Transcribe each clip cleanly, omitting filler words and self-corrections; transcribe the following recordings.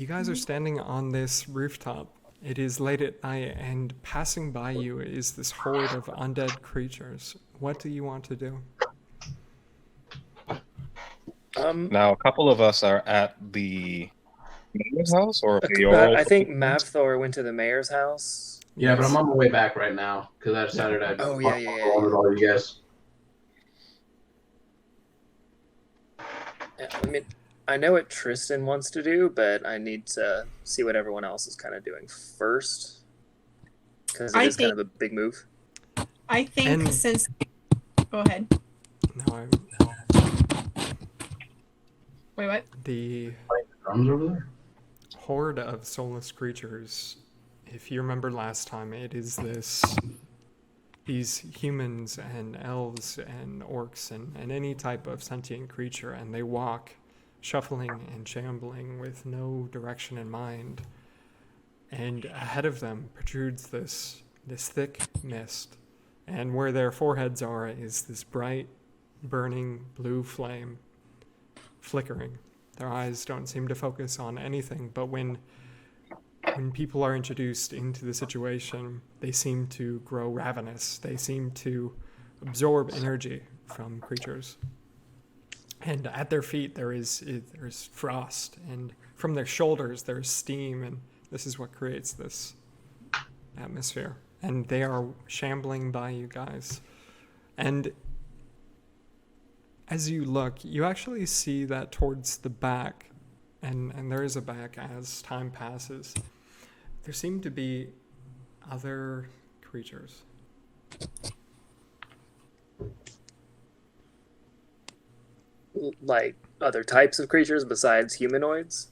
You guys are standing on this rooftop. It is late at night, and passing by you is this horde of undead creatures. What do you want to do? Now, a couple of us are at the mayor's house, or the oral. I think Mavthor went to the mayor's house. Yeah, but I'm on my way back right now because I decided I'd Oh, walk yeah. along with all you guys. Yeah, I mean, I know what Tristan wants to do, but I need to see what everyone else is kind of doing first, because it is kind of a big move. I think since... Go ahead. No, Wait, what? the Drums over there? horde of soulless creatures, if you remember last time, it is these humans and elves and orcs and any type of sentient creature, and they walk shuffling and shambling with no direction in mind. And ahead of them protrudes this thick mist, and where their foreheads are is this bright, burning blue flame flickering. Their eyes don't seem to focus on anything, but when people are introduced into the situation, they seem to grow ravenous. They seem to absorb energy from creatures. And at their feet there's frost, and from their shoulders there's steam, and this is what creates this atmosphere. And they are shambling by you guys. And as you look, you actually see that towards the back, and there is a back as time passes, there seem to be other creatures. Like other types of creatures besides humanoids?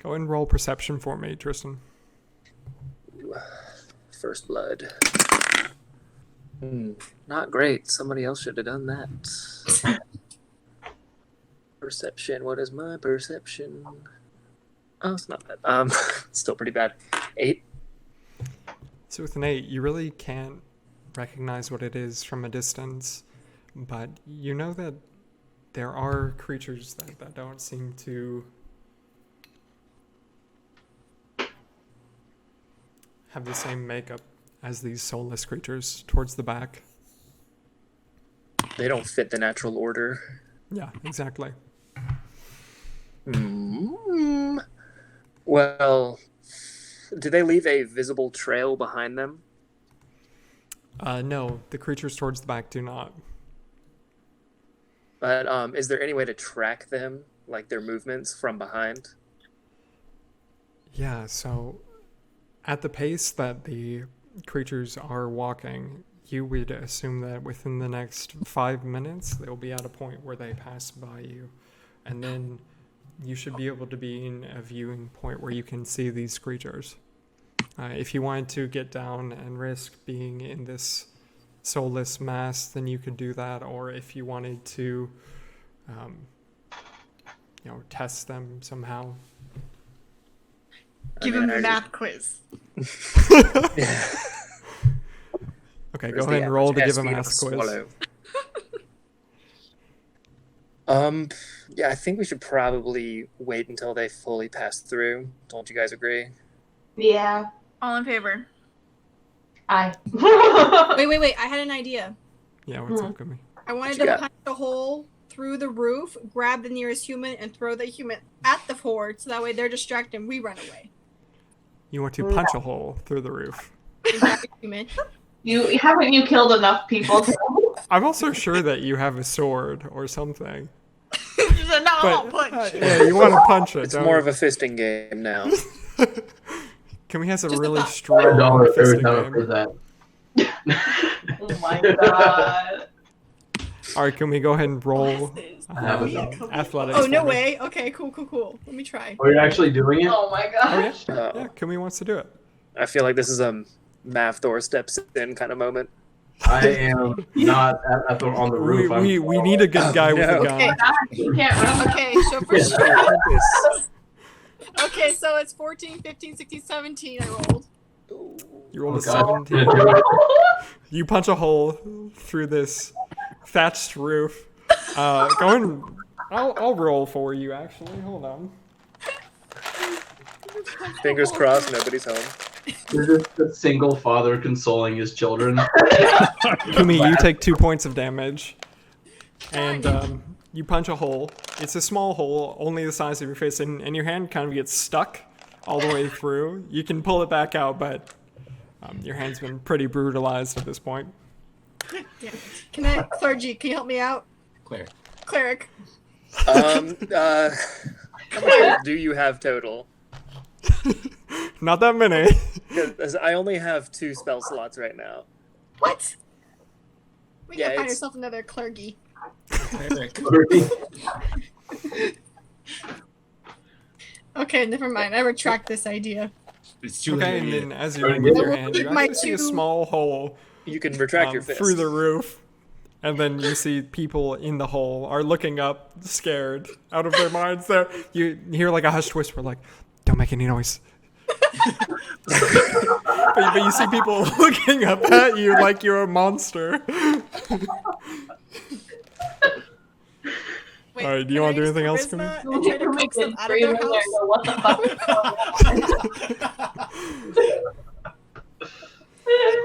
Go and roll perception for me, Tristan. First blood. Not great. Somebody else should have done that. Perception. What is my perception? Oh, it's not bad. Still pretty bad. 8. So with an 8, you really can't recognize what it is from a distance, but you know that there are creatures that don't seem to have the same makeup as these soulless creatures towards the back. They don't fit the natural order. Yeah, exactly. Well, do they leave a visible trail behind them? No, the creatures towards the back do not. But is there any way to track them, like their movements from behind? Yeah, so at the pace that the creatures are walking, you would assume that within the next 5 minutes, they'll be at a point where they pass by you. And then you should be able to be in a viewing point where you can see these creatures. If you wanted to get down and risk being in this soulless mass, then you could do that. Or if you wanted to, test them somehow. Give him a math quiz. Okay, go ahead and roll to give a math quiz. Yeah, I think we should probably wait until they fully pass through. Don't you guys agree? Yeah. All in favor? Aye. Wait. I had an idea. Yeah, what's up, Kumi? I wanted to punch a hole through the roof, grab the nearest human, and throw the human at the horde, so that way they're distracted and we run away. You want to punch a hole through the roof. Human. Haven't you killed enough people? I'm also sure that you have a sword or something. No, I'll punch. Yeah, you want to punch it. It's more of a fisting game now. Kumi has a Just really a strong $1 every fisting time I game. heard that. Oh my god. All right, Kumi, go ahead and roll athletics. Oh, no for me. way. Okay, cool. Let me try. Are you actually doing it? Oh my gosh. Yeah, Kumi wants to do it. I feel like this is a Mavthor steps in kind of moment. I am not on the roof. We need a good guy with a gun. Okay. You can't run. Okay, so for sure. Okay, so it's 14, 15, 16, 17 I rolled. You rolled a God. 17. You punch a hole through this thatched roof. Go and I'll roll for you, actually. Hold on. Fingers crossed, nobody's home. Is this a single father consoling his children? Kumi, you take 2 points of damage, and you punch a hole. It's a small hole, only the size of your fist, and your hand kind of gets stuck all the way through. You can pull it back out, but your hand's been pretty brutalized at this point. Yeah. Clergy, can you help me out? Cleric. How much do you have total? Not that many. Because I only have 2 spell slots right now. What? We Yeah, gotta find it's- yourself another clergy. Okay, never mind. I retract this idea. It's too Okay, late. and then as you're with your hand, you My actually see a two- small hole You can retract your fist. through the roof. And then you see people in the hole are looking up, scared, out of their minds. There, you hear like a hushed whisper, like, "Don't make any noise." but you see people looking up at you like you're a monster. Wait, Alright, do you can wanna I do use anything else, Kumi? charisma and try to coax them out of their house? What the fuck is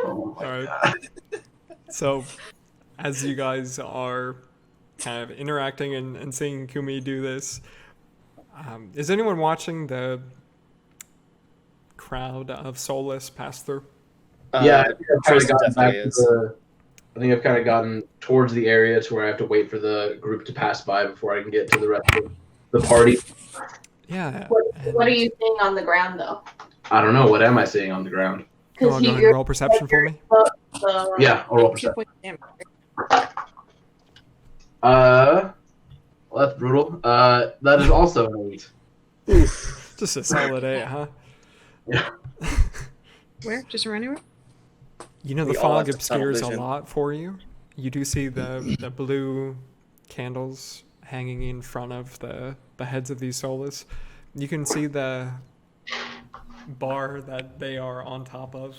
going on? Alright. So, as you guys are kind of interacting and seeing Kumi do this, is anyone watching the crowd of soulless pass through? Yeah, I think I've kind of Tristan gotten back definitely to the. I think I've kind of gotten towards the area to where I have to wait for the group to pass by before I can get to the rest of the party. Yeah. What are you seeing on the ground, though? I don't know. What am I seeing on the ground? Go ahead and roll perception for me. Yeah, I'll roll perception. Well, that's brutal. That is also an 8. Just a solid 8, huh? Yeah. Where? Just around anywhere? You know, the We all fog have to tunnel obscures a vision. lot for you. You do see the blue candles hanging in front of the heads of these soulless. You can see the bar that they are on top of.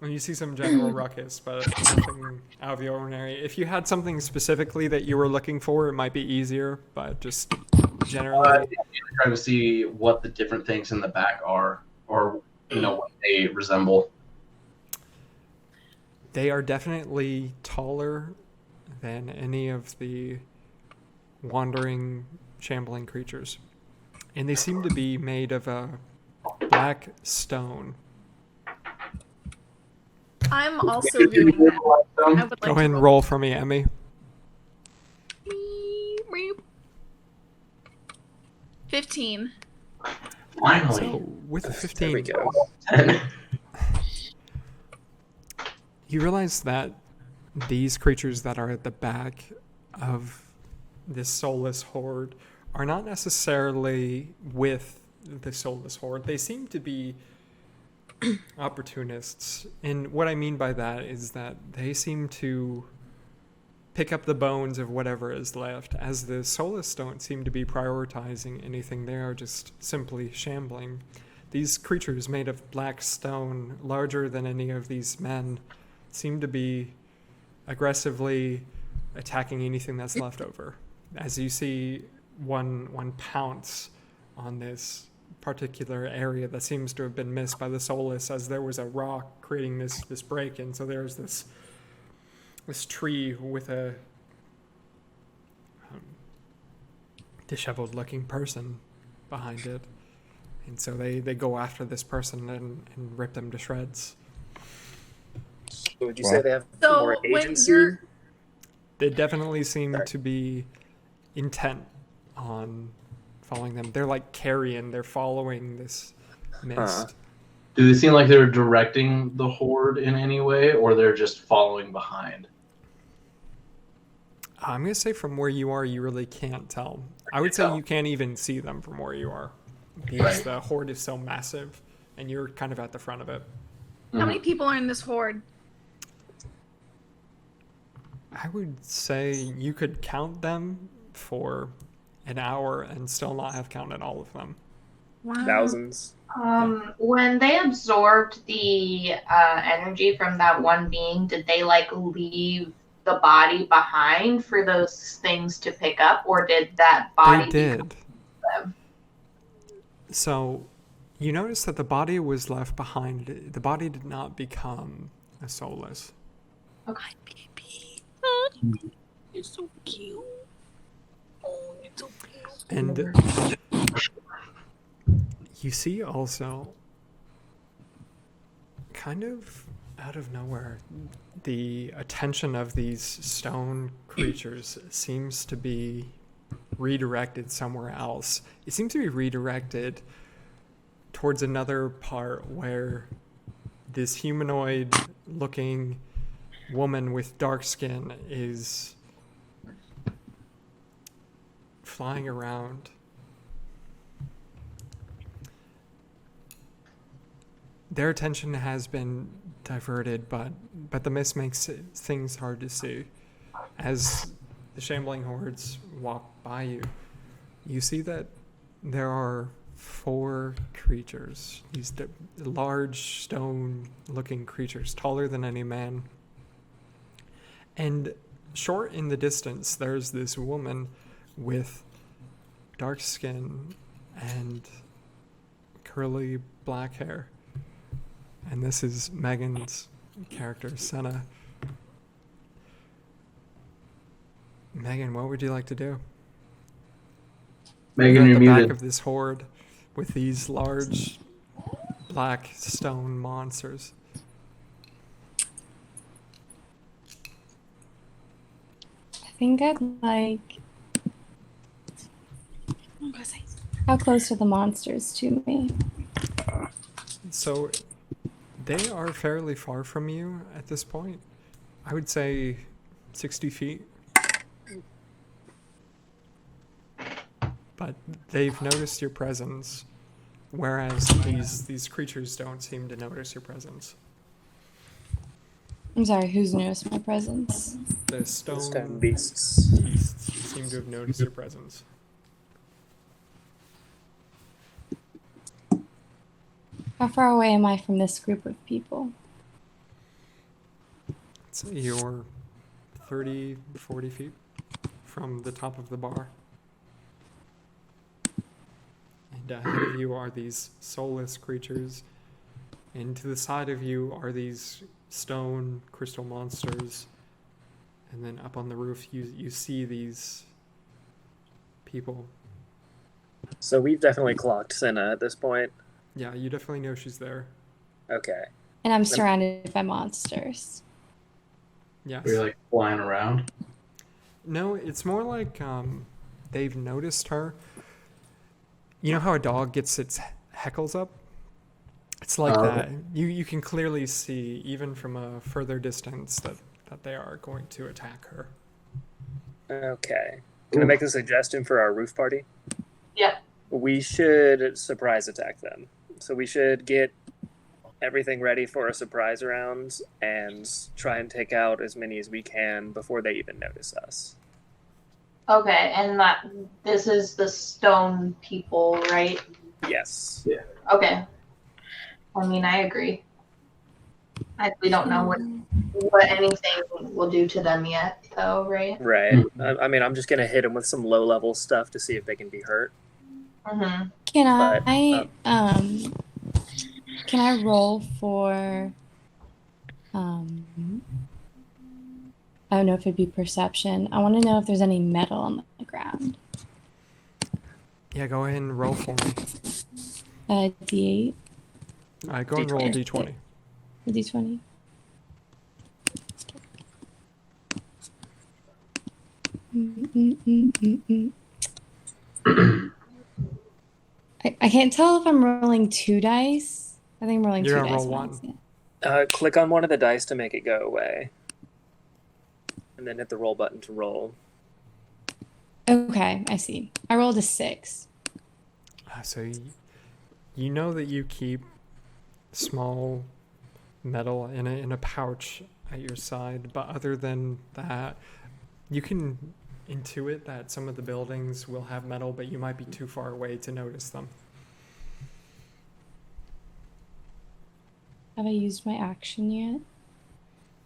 And you see some general ruckus, but nothing out of the ordinary. If you had something specifically that you were looking for, it might be easier, but just generally. I'm trying to see what the different things in the back are, or what they resemble. They are definitely taller than any of the wandering, shambling creatures. And they seem to be made of a black stone. I'm also viewing that. I would like Go to ahead and roll. roll for me, Emmy. 15. Finally. So with a There we 15, go. you realize that these creatures that are at the back of this soulless horde are not necessarily with the soulless horde. They seem to be opportunists. And what I mean by that is that they seem to pick up the bones of whatever is left, as the soulless don't seem to be prioritizing anything. They are just simply shambling. These creatures made of black stone, larger than any of these men, seem to be aggressively attacking anything that's left over. As you see one pounce on this particular area that seems to have been missed by the soulless, as there was a rock creating this break, and so there's this tree with a disheveled looking person behind it, and so they go after this person and rip them to shreds. So would you say they have So more when agency? you're They definitely seem Sorry. to be intent on following them. They're like carrion. They're following this mist. Do they seem like they're directing the horde in any way, or they're just following behind? I'm going to say from where you are, you really can't tell. I would say you can't even see them from where you are, because the horde is so massive, and you're kind of at the front of it. How many people are in this horde? I would say you could count them for an hour and still not have counted all of them. Wow. Thousands. When they absorbed the energy from that one being, did they leave the body behind for those things to pick up, or did that body? They did. So, you notice that the body was left behind. The body did not become a soulless. Okay. Baby. You're so cute. Oh, you're so cute. And you see also, kind of out of nowhere, the attention of these stone creatures seems to be redirected somewhere else. It seems to be redirected towards another part where this humanoid looking woman with dark skin is flying around. Their attention has been diverted, but the mist makes things hard to see. As the shambling hordes walk by you, you see that there are 4 creatures. These large stone-looking creatures, taller than any man. And short in the distance, there's this woman with dark skin and curly black hair. And this is Megan's character, Senna. Megan, what would you like to do? Megan, You're you're at the back muted. of this horde with these large black stone monsters. I think I'd like. How close are the monsters to me? So they are fairly far from you at this point. I would say 60 feet. But they've noticed your presence, whereas these creatures don't seem to notice your presence. I'm sorry, who's noticed my presence? The Stone stone beasts. beasts seem to have noticed your presence. How far away am I from this group of people? So you're 30, 40 feet from the top of the bar. And ahead of you are these soulless creatures. And to the side of you are these stone crystal monsters. And then up on the roof, you see these people. So we've definitely clocked Senna at this point. Yeah, you definitely know she's there. Okay. And I'm surrounded by monsters. Yes. We're like flying around. No, it's more like they've noticed her. You know how a dog gets its heckles up? It's like that. You can clearly see, even from a further distance, that they are going to attack her. Okay. Can I make a suggestion for our roof party? Yep. We should surprise attack them. So we should get everything ready for a surprise round and try and take out as many as we can before they even notice us. Okay, and this is the stone people, right? Yes. Okay. I mean, I agree. We don't know what anything will do to them yet, though, right? Right. I mean, I'm just going to hit them with some low-level stuff to see if they can be hurt. Mm-hmm. Can I roll for I don't know if it'd be perception. I want to know if there's any metal on the ground. Yeah, go ahead and roll for me. D8. All right, go and roll a d20. A D20. I can't tell if I'm rolling 2 dice. I think I'm rolling You're 2 gonna dice. roll once, one. yeah. Click on one of the dice to make it go away. And then hit the roll button to roll. Okay, I see. I rolled a 6. So you know that you keep small metal in a pouch at your side, but other than that, you can intuit that some of the buildings will have metal, but you might be too far away to notice them. Have I used my action yet?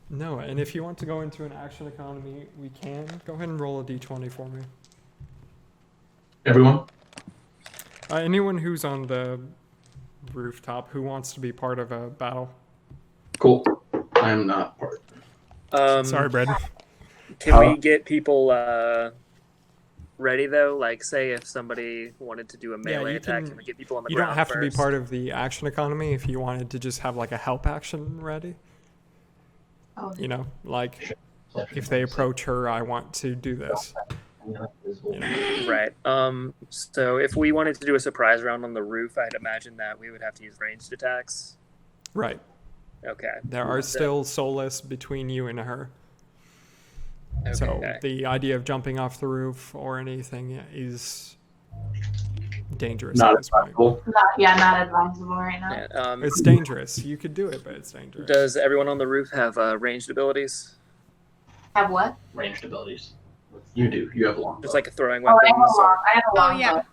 No, and if you want to go into an action economy, we can. Go ahead and roll a d20 for me. Everyone? Anyone who's on the rooftop who wants to be part of a battle? Cool. I am not part. Sorry, Brad. Can we get people ready though? Like, say if somebody wanted to do a melee you attack, can- can we get people on the You ground don't have to be first? part of the action economy if you wanted to just have like a help action ready. Oh. You know, like if they approach her, I want to do this. You know? Right. So if we wanted to do a surprise round on the roof, I'd imagine that we would have to use ranged attacks. Right. Okay. There are still soulless between you and her. Okay. So the idea of jumping off the roof or anything is dangerous Not at this point. advisable. Not advisable right now. Yeah, It's dangerous. You could do it, but it's dangerous. does everyone on the roof have ranged abilities? Have what? Ranged abilities. You do. You have long. Just like throwing Oh, weapons? I have a long yeah. bow.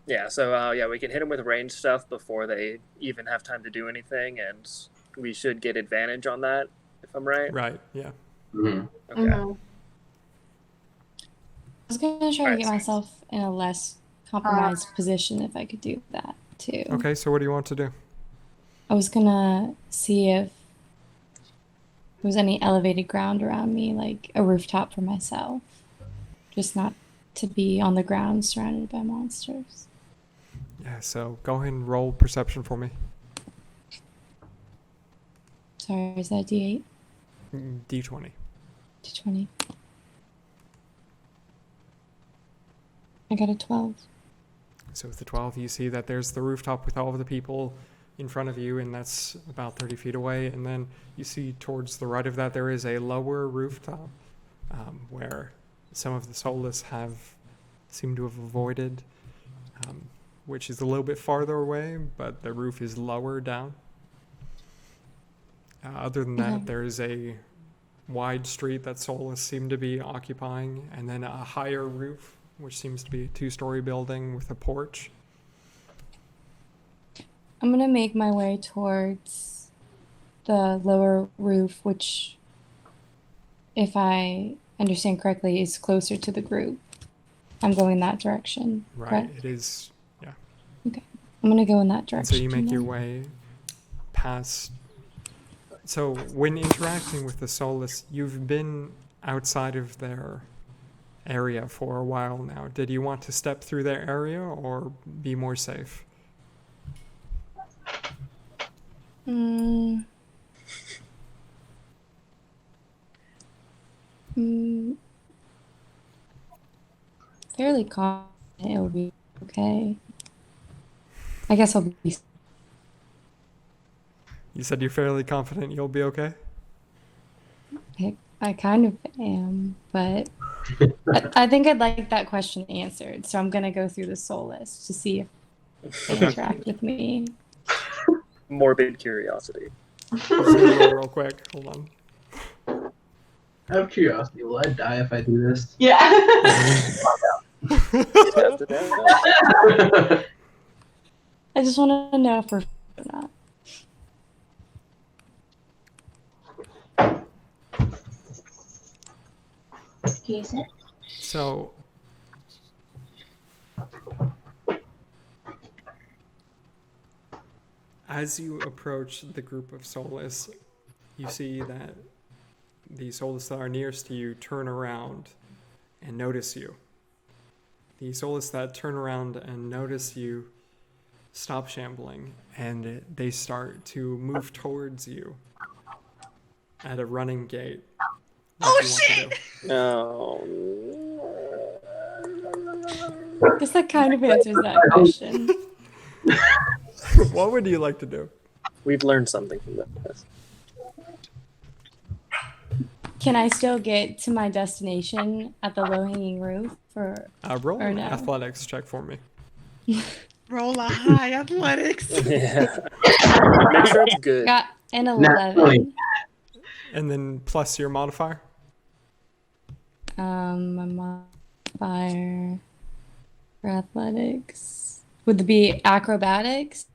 Yeah, so we can hit them with ranged stuff before they even have time to do anything, and we should get advantage on that, if I'm right. Right, yeah. Mhm. Okay. Mhm. I was gonna try to Alright, get so- myself in a less compromised position if I could do that too. Okay, so what do you want to do? I was gonna see if there was any elevated ground around me, like a rooftop for myself. Just not to be on the ground surrounded by monsters. Yeah, so go ahead and roll perception for me. Sorry, is that D8? D20. D20. I got a 12. So with the 12, you see that there's the rooftop with all of the people in front of you, and that's about 30 feet away. And then you see towards the right of that, there is a lower rooftop where some of the soulless seem to have avoided, which is a little bit farther away, but the roof is lower down. Other than that, Okay. there is a wide street that soulless seem to be occupying, and then a higher roof, which seems to be a 2-story building with a porch. I'm gonna make my way towards the lower roof, which, if I understand correctly, is closer to the group. I'm going that direction. Right, Correct? it is. Yeah. I'm gonna go in that And direction. so you make your then. way past. So when interacting with the soulless, you've been outside of their area for a while now. Did you want to step through their area or be more safe? Mm. Mm. Fairly confident it'll be okay. I guess I'll be. You said you're fairly confident you'll be okay? I kind of am, but I think I'd like that question answered. So I'm gonna go through the soul list to see if they interact with me. Morbid curiosity. Just gonna roll real quick. Hold on. Out of curiosity, will I die if I do this? Yeah. Test it out. I just want to know if we're or not. Excuse it. So as you approach the group of soulless, you see that the soulless that are nearest to you turn around and notice you. The soulless that turn around and notice you stop shambling, and they start to move towards you at a running gait. What do you want to do? No. I guess that kind of answers that question. What would you like to do? We've learned something from this. Can I still get to my destination at the low-hanging roof? Roll Or an no? athletics check for me. Roll a high athletics. Yeah. Make sure it's good. Got an Naturally. 11. And then plus your modifier. My modifier for athletics would it be acrobatics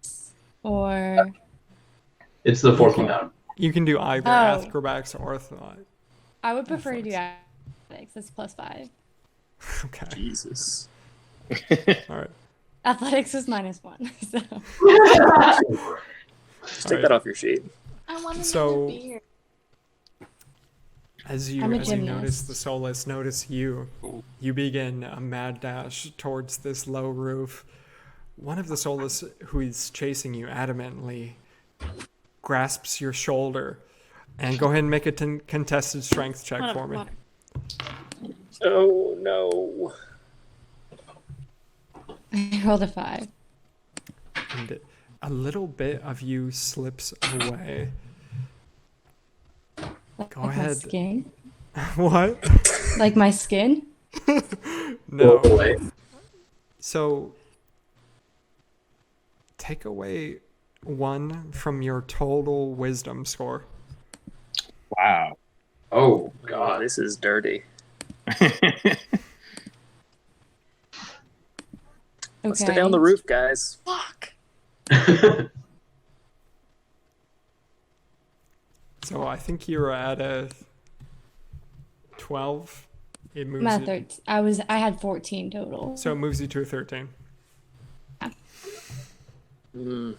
or It's the fourth one down. You can do either Oh. acrobatics or athletics. I would prefer to do athletics. That's +5. Okay. Jesus. All right. Athletics is -1. So Just take that off your sheet. I want another So- beer. As I'm you a notice gymnast. the Soulless notice you, you begin a mad dash towards this low roof. One of the Soulless who is chasing you adamantly grasps your shoulder. And go ahead and make a contested strength check Hold for on, me. hold on. Oh no. I rolled a 5. And a little bit of you slips away. Go Like my ahead. skin. What? Like my skin. No. Away. So take away 1 from your total wisdom score. Wow. Oh God, God. this is dirty. Let's stay on the roof, guys. Fuck. So I think you're at a 12. It moves I'm at you, 13. I had 14 total. so it moves you to a 13. Mm.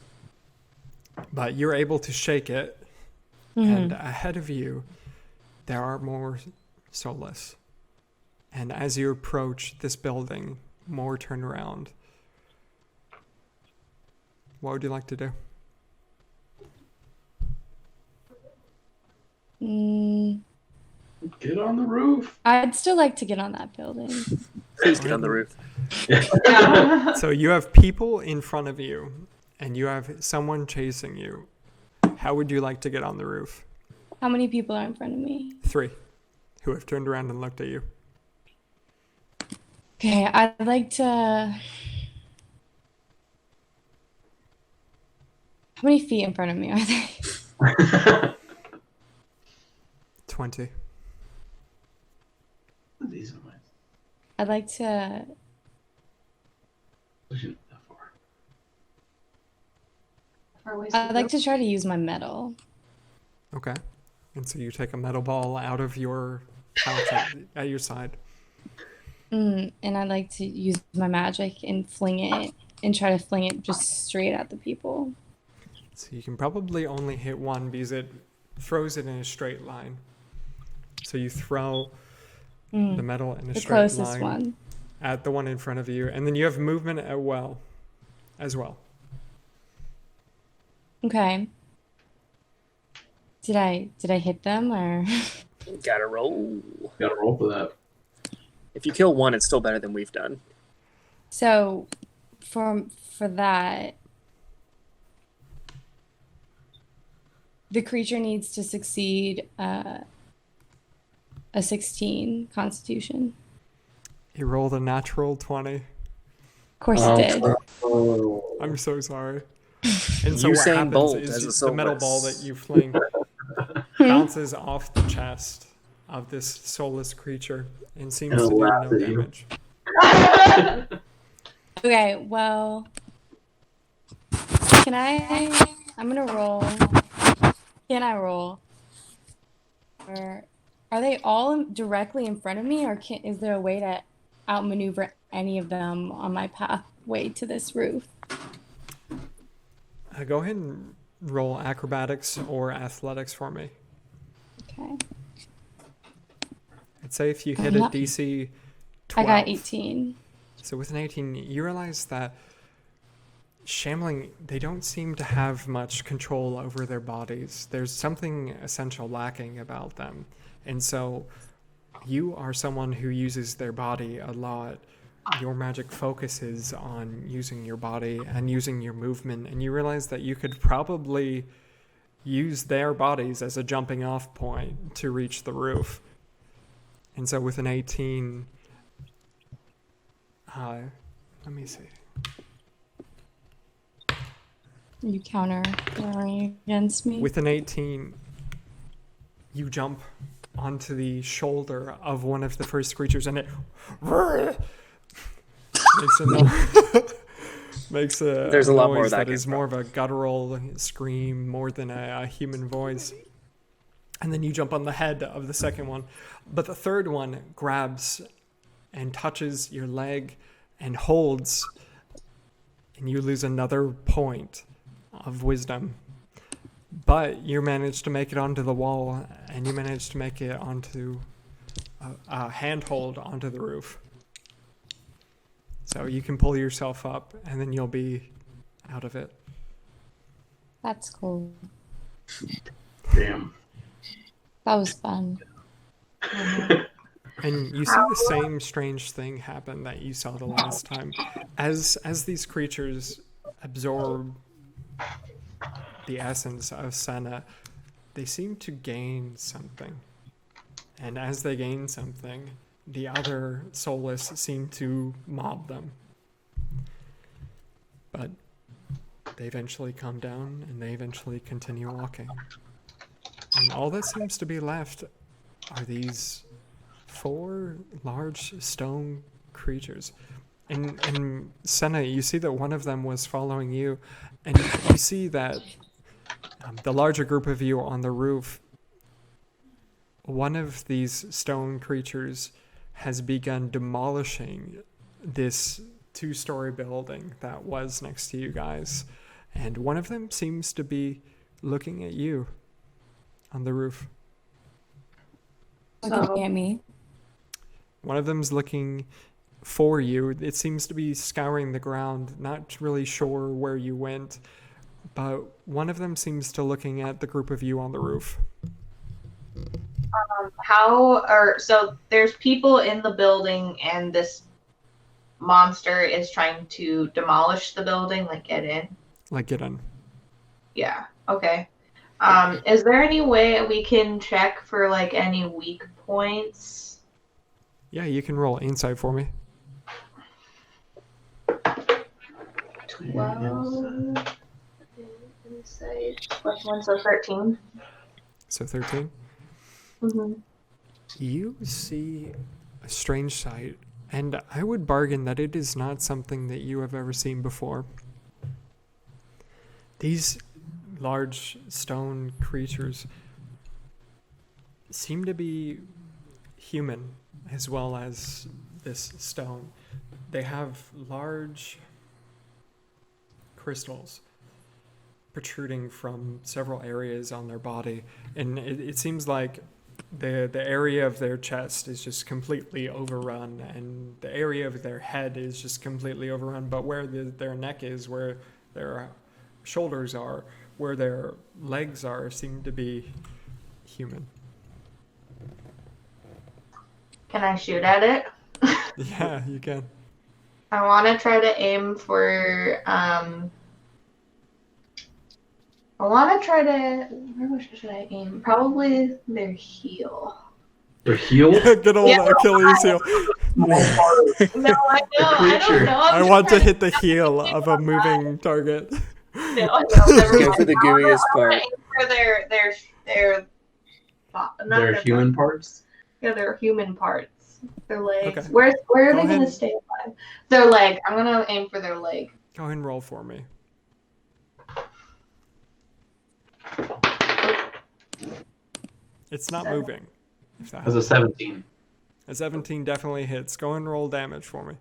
But you're able to shake it, and ahead of you, there are more Soulless. And as you approach this building, more turn around. What would you like to do? Get on the roof. I'd still like to get on that building. Please get on the roof. So you have people in front of you, and you have someone chasing you. How would you like to get on the roof? How many people are in front of me? 3 who have turned around and looked at you. Okay, I'd like to. How many feet in front of me are they? 20. These are mine. I'd like to. Pushing that far. I'd like to try to use my metal. Okay. And so you take a metal ball out of your pouch at your side. And I'd like to use my magic and fling it and try to fling it just straight at the people. So you can probably only hit 1 because it throws it in a straight line. So you throw the metal in a The straight closest line one. at the one in front of you, and then you have movement as well. Okay. Did I hit them or? Gotta roll. Gotta roll for that. If you kill 1, it's still better than we've done. So, for that, the creature needs to succeed a 16 Constitution. He rolled a natural 20. Of course it did. Oh. I'm so sorry. And so Usain what happens Bolt is as a the metal ball Soulless. that you fling bounces off the chest of this soulless creature and seems to do laugh no at you. damage. Okay, well, can I'm gonna roll. Can I roll? Or are they all directly in front of me, or is there a way to outmaneuver any of them on my pathway to this roof? Go ahead and roll acrobatics or athletics for me. Okay. I'd say if you hit a DC 12. I got 18. So with an 18, you realize that Shambling, they don't seem to have much control over their bodies. There's something essential lacking about them. And so you are someone who uses their body a lot. Your magic focuses on using your body and using your movement. And you realize that you could probably use their bodies as a jumping off point to reach the roof. And so with an 18, let me see. You countering against me? With an 18, you jump onto the shoulder of one of the first creatures, and it makes a There's a lot more noise of that that is more of a guttural scream more than a human voice. And then you jump on the head of the second one. But the third one grabs and touches your leg and holds and you lose another point of wisdom. But you managed to make it onto the wall, and you managed to make it onto a handhold onto the roof. So you can pull yourself up, and then you'll be out of it. That's cool. Damn. That was fun. And you see the same strange thing happen that you saw the last time. As these creatures absorb the essence of Senna, they seem to gain something. And as they gain something, the other soulless seem to mob them. But they eventually calm down, and they eventually continue walking. And all that seems to be left are these 4 large stone creatures. And Senna, you see that one of them was following you, and you see that the larger group of you on the roof, one of these stone creatures has begun demolishing this 2-story building that was next to you guys. And one of them seems to be looking at you on the roof. Looking at me. One of them's looking for you. It seems to be scouring the ground, not really sure where you went, but one of them seems to looking at the group of you on the roof. So there's people in the building, and this monster is trying to demolish the building, like get in? Like get in. Yeah, okay. Is there any way we can check for like any weak points? Yeah, you can roll insight for me. 12 insight plus 1, so 13. So 13. Mm-hmm. You see a strange sight, and I would bargain that it is not something that you have ever seen before. These large stone creatures seem to be human as well as this stone. They have large crystals protruding from several areas on their body, and it seems like the area of their chest is just completely overrun, and the area of their head is just completely overrun, but where their neck is, where their shoulders are, where their legs are, seem to be human. Can I shoot at it? Yeah, you can. I want to try to aim for, where should I aim? Probably their heel. Their heel? Good old Achilles heel. No, I know. I don't know. I want to hit the heel of a moving target. No, never Go mind. for the gooeyest part. Aim for their human parts? Yeah, their human parts. Their legs. Okay. Where are they Go going to ahead. stay alive? Their leg. I'm going to aim for their leg. Go ahead and roll for me. It's not moving. If that That's a 17. A 17 definitely hits. Go and roll damage for me.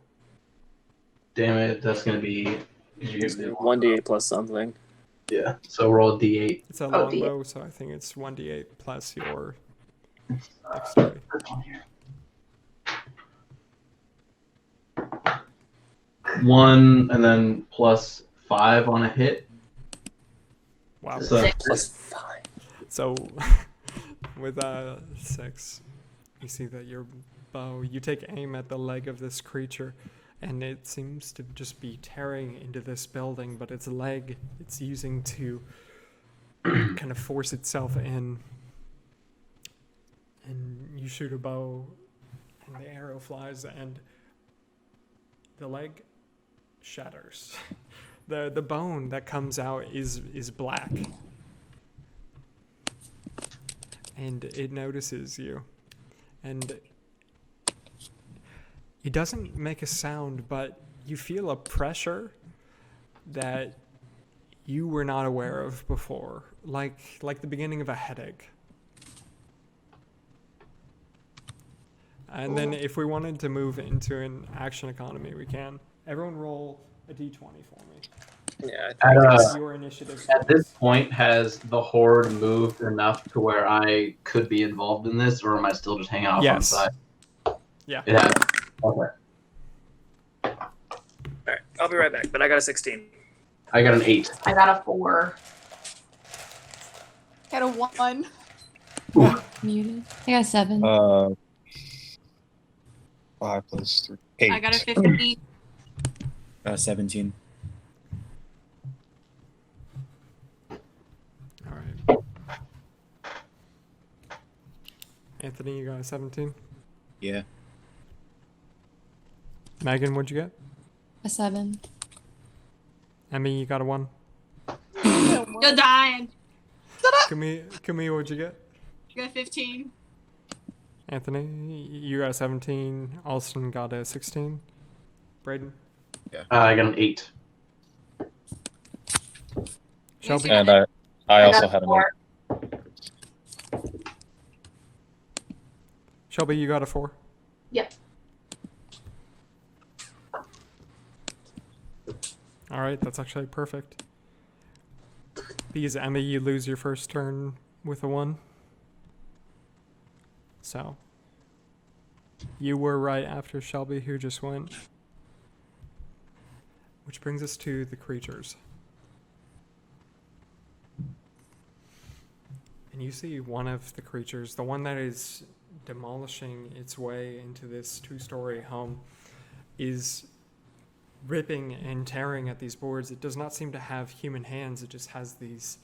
Damn it, that's gonna be. 1d8 plus something. Yeah, so roll a d8. It's a Oh, longbow, so I think it's 1d8 plus your dexterity. One, and then plus 5 on a hit. Wow. So Plus 5. So with 6, you see that your bow, you take aim at the leg of this creature, and it seems to just be tearing into this building, but its leg it's using to kind of force itself in. And you shoot a bow, and the arrow flies, and the leg shatters. The bone that comes out is black. And it notices you. And it doesn't make a sound, but you feel a pressure that you were not aware of before, like the beginning of a headache. And then if we wanted to move into an action economy, we can. Everyone roll a d20 for me. Yeah, At, Your initiative. at this point, has the horde moved enough to where I could be involved in this, or am I still just hanging off on the Yes. side? Yeah. It has. Okay. all right, I'll be right back. But I got a 16. I got an 8. I got a 4. Got a 1. Muted. I got 7. 5 plus 3. 8. I got a 15. 17. All right. Anthony, you got a 17. Yeah. Megan, what'd you get? A 7. Emmy, you got a 1. You're dying. Kumi, what'd you get? You got 15. Anthony, you got a 17. Alston got a 16. Braden? I got an 8. Shelby? And I also had a 4. Shelby, you got a 4. Yep. All right, that's actually perfect. Because Emmy, you lose your first turn with a 1. So, you were right after Shelby, who just went. Which brings us to the creatures. And you see one of the creatures, the one that is demolishing its way into this 2-story home, is ripping and tearing at these boards. It does not seem to have human hands. It just has these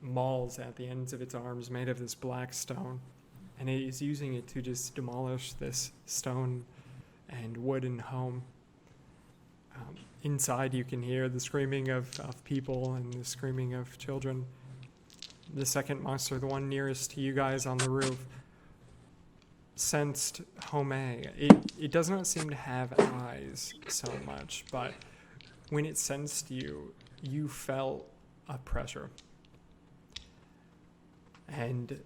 mauls at the ends of its arms made of this black stone. And it is using it to just demolish this stone and wooden home. Inside you can hear the screaming of people and the screaming of children. The second monster, the one nearest to you guys on the roof, sensed Homae. It does not seem to have eyes so much, but when it sensed you, you felt a pressure. And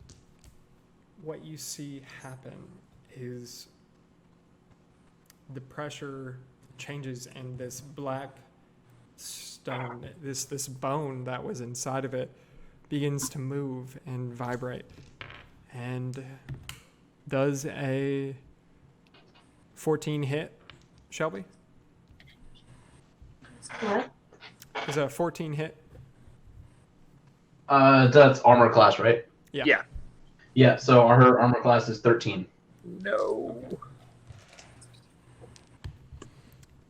what you see happen is the pressure changes and this black stone, this bone that was inside of it, begins to move and vibrate. And does a 14 hit, Shelby? What? Is a 14 hit? That's armor class, right? Yeah. Yeah. Yeah, so her armor class is 13. No.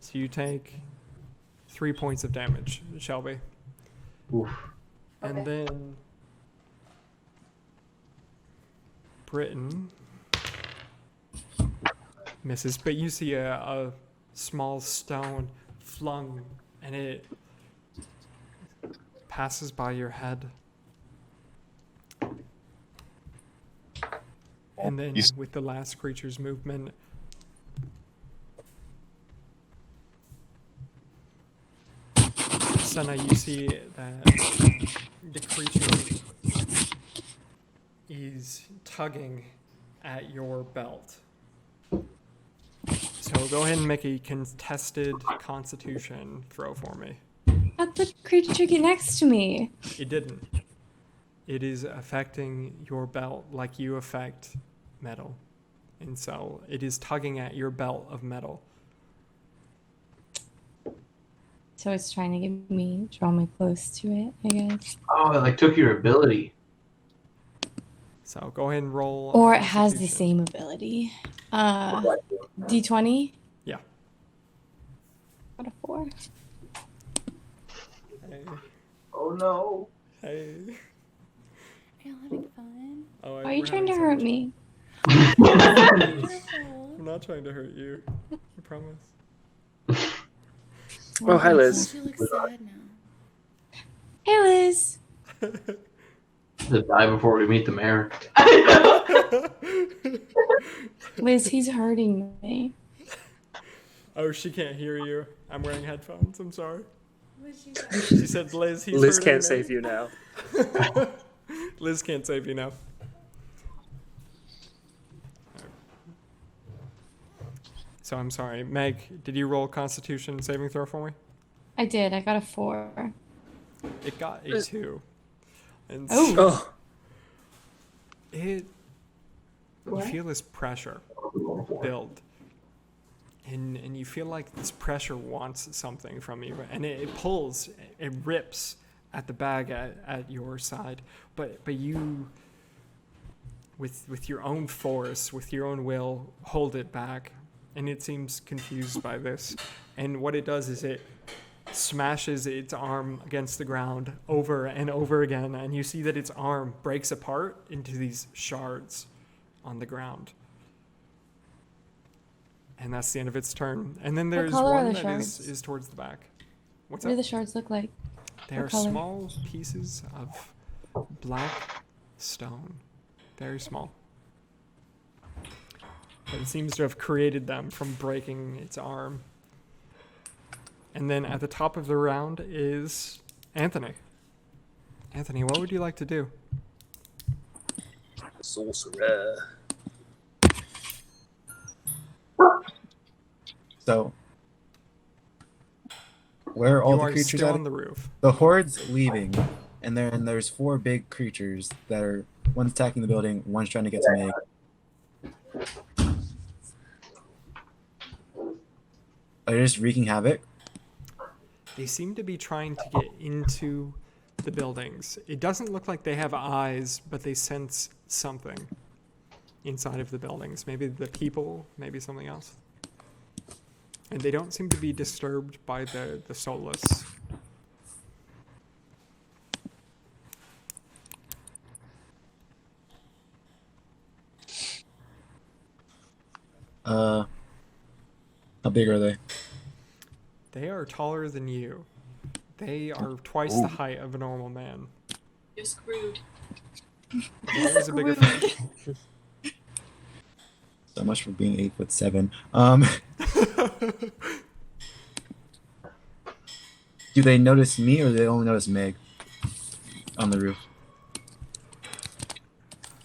So you take 3 points of damage, Shelby. Oof. And then Britain misses, but you see a small stone flung, and it passes by your head. And then with the last creature's movement, Senna, you see that the creature is tugging at your belt. So go ahead and make a contested constitution throw for me. How'd the creature get next to me? It didn't. It is affecting your belt like you affect metal. And so it is tugging at your belt of metal. So it's trying to get me, draw me close to it, I guess. Oh, it like took your ability. So go ahead and roll. Or it has the Constitution. same ability. D20? Yeah. Got a 4. Hey. Oh no. Hey. Are you having fun? Oh, Why are you trying to hurt me? I'm not trying to hurt you. I promise. Oh, hi, Liz. You look sad now. Hey, Liz. To die before we meet the mayor. Liz, he's hurting me. Oh, she can't hear you. I'm wearing headphones. I'm sorry. What she say? She said, Liz, he's Liz hurting can't me." save you now. Liz can't save you now. So I'm sorry. Meg, did you roll Constitution saving throw for me? I did. I got a 4. It got a 2. And Oh. Oh, you feel this pressure build. And you feel like this pressure wants something from you. And it pulls, it rips at the bag at your side. But you, with your own force, with your own will, hold it back. And it seems confused by this. And what it does is it smashes its arm against the ground over and over again. And you see that its arm breaks apart into these shards on the ground. And that's the end of its turn. And then there's color are one the that shards? is towards the back. What's What do up? the shards look like? They what are color? small pieces of black stone. Very small. But it seems to have created them from breaking its arm. And then at the top of the round is Anthony. Anthony, what would you like to do? sorcerer. So, where are all You the are creatures still at? on the roof. The horde's leaving, and then there's 4 big creatures that are one's attacking the building, one's trying to get to Meg. Are they just wreaking havoc? They seem to be trying to get into the buildings. It doesn't look like they have eyes, but they sense something inside of the buildings. Maybe the people, maybe something else. And they don't seem to be disturbed by the soulless. How big are they? They are taller than you. They are twice the height of a normal man. You're screwed. That is a bigger fight. So much for being 8'7". Do they notice me, or do they only notice Meg on the roof?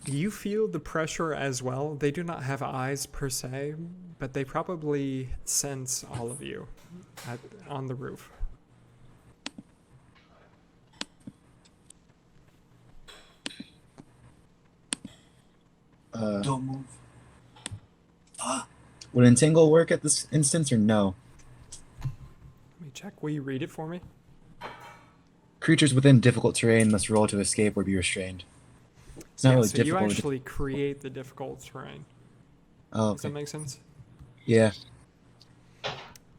You feel the pressure as well. They do not have eyes per se, but they probably sense all of you on the roof. Don't move. Would Entangle work at this instance, or no? Let me check. Will you read it for me? Creatures within difficult terrain must roll to escape or be restrained. It's not Yeah, really so you difficult. actually create the difficult terrain. Oh, Does that okay. make sense? Yeah. So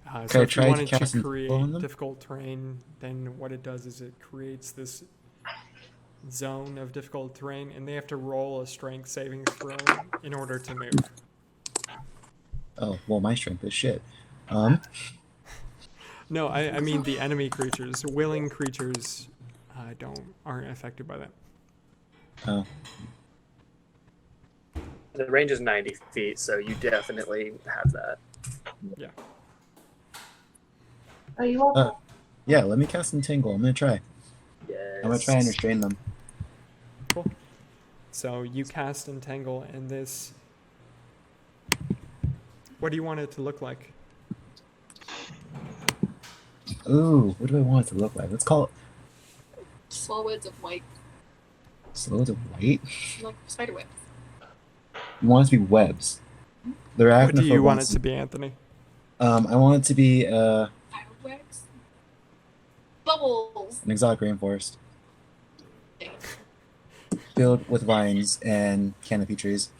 I if you try to wanted cast to Influence create on them? difficult terrain, then what it does is it creates this zone of difficult terrain, and they have to roll a strength saving throw in order to move. Oh, well, my strength is shit. No, I mean the enemy creatures. Willing creatures aren't affected by that. Oh. The range is 90 feet, so you definitely have that. Yeah. Are you all Yeah, let me cast Entangle. I'm gonna try. Yes. I'm gonna try and restrain them. Cool. So you cast Entangle, and this. What do you want it to look like? Ooh, what do I want it to look like? Let's call it Small webs of white, slow to wait. like spider webs. You want it to be webs. They're What do you want it arachnophobes. to be, Anthony? I want it to be Fireworks. Bubbles. an exotic rainforest filled with vines and canopy trees.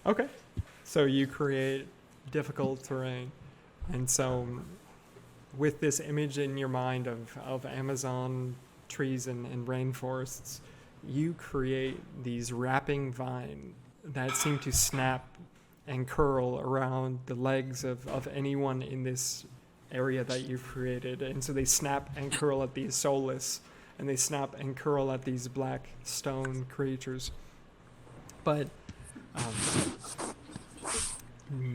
Okay. So you create difficult terrain. And so with this image in your mind of Amazon trees and rainforests, you create these wrapping vines that seem to snap and curl around the legs of anyone in this area that you've created. And so they snap and curl at these soulless, and they snap and curl at these black stone creatures. But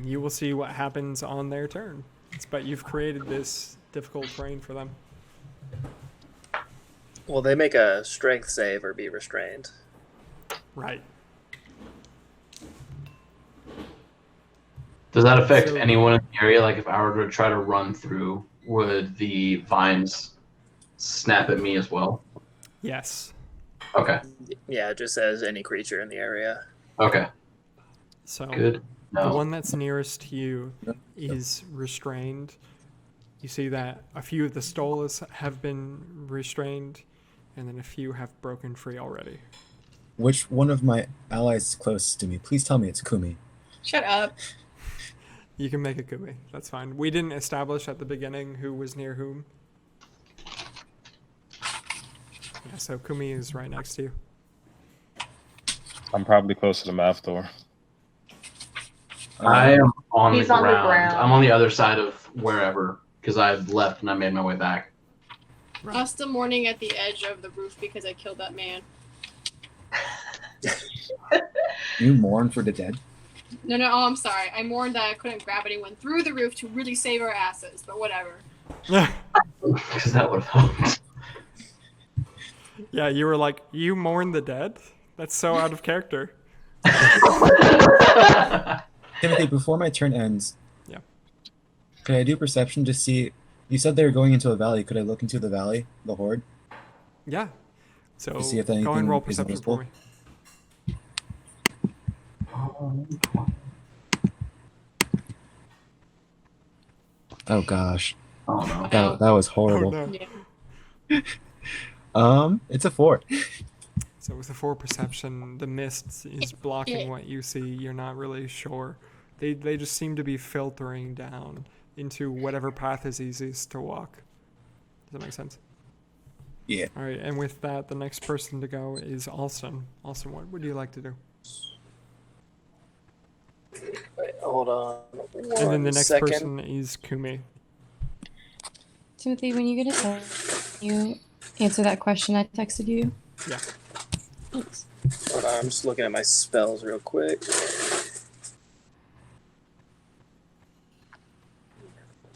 you will see what happens on their turn. But you've created this difficult terrain for them. Will they make a strength save or be restrained? Right. Does that affect So- anyone in the area? Like if I were to try to run through, would the vines snap at me as well? Yes. Okay. Yeah, it just says any creature in the area. Okay. So Good. the No. one that's nearest to you is restrained. You see that a few of the stolas have been restrained, and then a few have broken free already. Which one of my allies is closest to me? Please tell me it's Kumi. Shut up. You can make a Kumi. That's fine. We didn't establish at the beginning who was near whom. Yeah, so Kumi is right next to you. I'm probably closer to Mavthor. I am on He's the on the ground. ground. I'm on the other side of wherever because I left and I made my way back. I'm still mourning at the edge of the roof because I killed that man. You mourn for the dead? No, oh, I'm sorry. I mourned that I couldn't grab anyone through the roof to really save our asses, but whatever. Because that would have helped. Yeah, you were like, you mourn the dead? That's so out of character. Timothy, before my turn ends, Yeah. could I do perception to see? You said they were going into a valley. Could I look into the valley, the horde? Yeah. So To see if go and anything roll is perception for me. Oh gosh, Oh no. that was Oh horrible. no. It's a 4. So with the 4 perception, the mist is blocking what you see. You're not really sure. They just seem to be filtering down into whatever path is easiest to walk. Does that make sense? Yeah. All right, and with that, the next person to go is Alston. Alston, what would you like to do? Wait, hold on. And then the next second. person is Kumi. Timothy, when you get a turn, you answer that question I texted you. Yeah. Thanks. Hold on, I'm just looking at my spells real quick.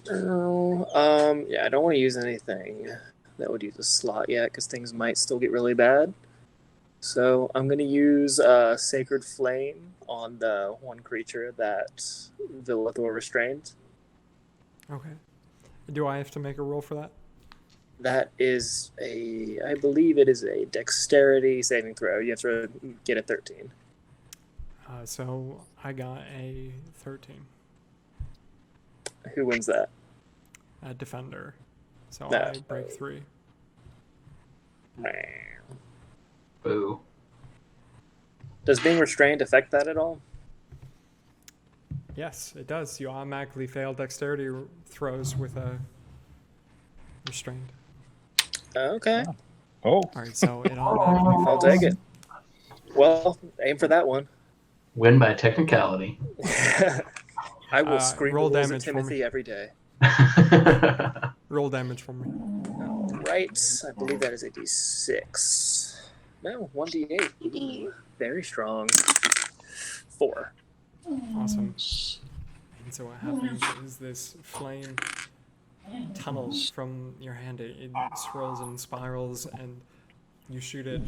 Yeah, I don't want to use anything that would use a slot yet because things might still get really bad. So I'm going to use Sacred Flame on the one creature that Villathor restrained. Okay. Do I have to make a roll for that? That is I believe it is a dexterity saving throw. You have to get a 13. So I got a 13. Who wins that? A defender. So No. I break 3. Boo. Does being restrained affect that at all? Yes, it does. You automatically fail dexterity throws with a restrained. Okay. Oh, All right, so it automatically I'll fails. take it. Well, aim for that one. Win by technicality. I will scream roll the rules at damage for Timothy me. every day. Roll damage for me. Right, I believe that is a d6. No, 1d8. Ooh, very strong. 4. Awesome. And so what happens is this flame tunnels from your hand. It swirls and spirals, and you shoot it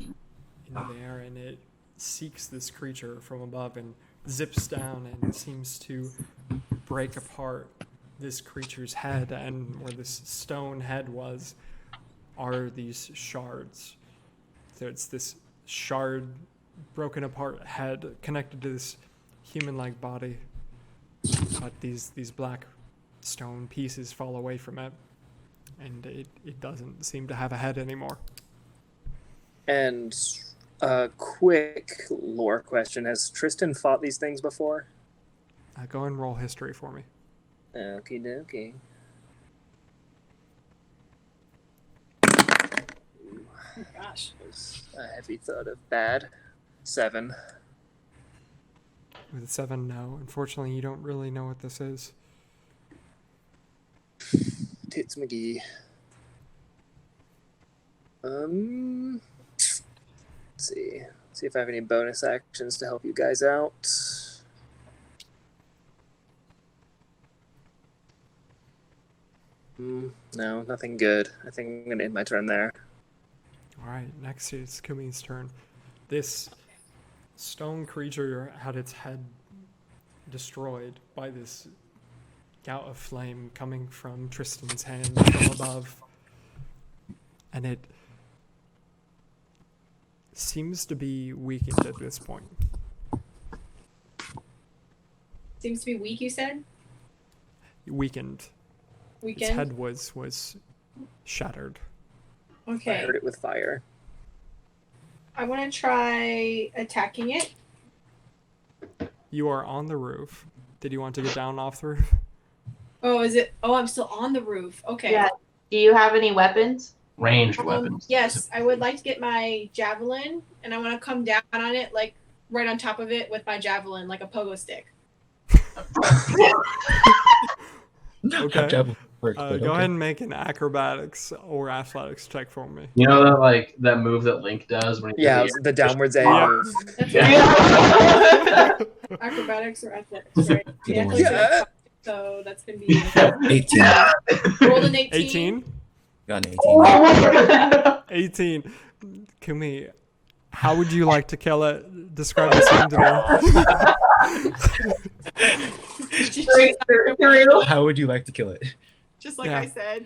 into the air, and it seeks this creature from above and zips down and seems to break apart this creature's head. And where this stone head was are these shards. So it's this shard, broken apart head connected to this human-like body, but these black stone pieces fall away from it, and it doesn't seem to have a head anymore. And a quick lore question. Has Tristan fought these things before? Go and roll history for me. Okie dokie. Gosh. A heavy thud of bad. 7. With a 7, no. Unfortunately, you don't really know what this is. Tits McGee. Let's see. See if I have any bonus actions to help you guys out. No, nothing good. I think I'm gonna end my turn there. All right, next is Kumi's turn. This stone creature had its head destroyed by this gout of flame coming from Tristan's hand from above. And it seems to be weakened at this point. Seems to be weak, you said? Weakened. Weakened? Its head was shattered. I Okay. heard it with fire. I want to try attacking it. You are on the roof. Did you want to get down off the roof? Oh, is it? Oh, I'm still on the roof. Okay. Yeah. Do you have any weapons? Ranged weapons. Yes, I would like to get my javelin, and I want to come down on it, like right on top of it with my javelin, like a pogo stick. Okay. Javelin works, but Go okay. ahead and make an acrobatics or athletics check for me. You know that like that move that Link does when he Yeah, does the downwards A Yeah. move. That's Yeah. acrobatics or athletics, right? Either Yeah, one. Yeah. so that's gonna be 18. rolled an 18. 18? Got an 18. 18. Kumi, how would you like to kill it? Describe the scene to Straight through. How would you like to kill it? Just like Yeah. I said.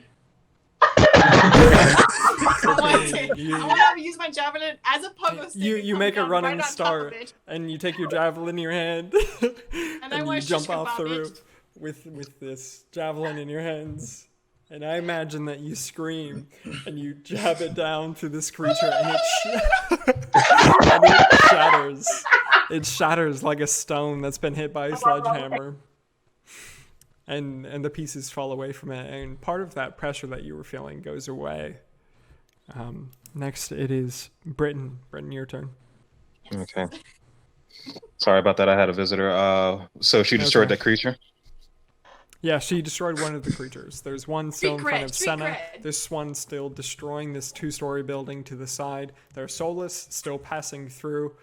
me. I want to use my javelin as a pogo stick. You and you come make a down running right on top start, of it. and you take your javelin in your hand, and I you wanna jump shish off the kebab it. roof with this javelin in your hands. And I imagine that you scream, and you jab it down to this creature, and and it shatters. It shatters like a stone that's been hit by a sledgehammer. And the pieces fall away from it, and part of that pressure that you were feeling goes away. Next, it is Britton. Britton, your turn. Okay. Sorry about that. I had a visitor. So she destroyed Okay. that creature? Yeah, she destroyed one of the creatures. There's one still in front of Street Senna. cred. This one still destroying this two-story building to the side. There's Solus still passing through.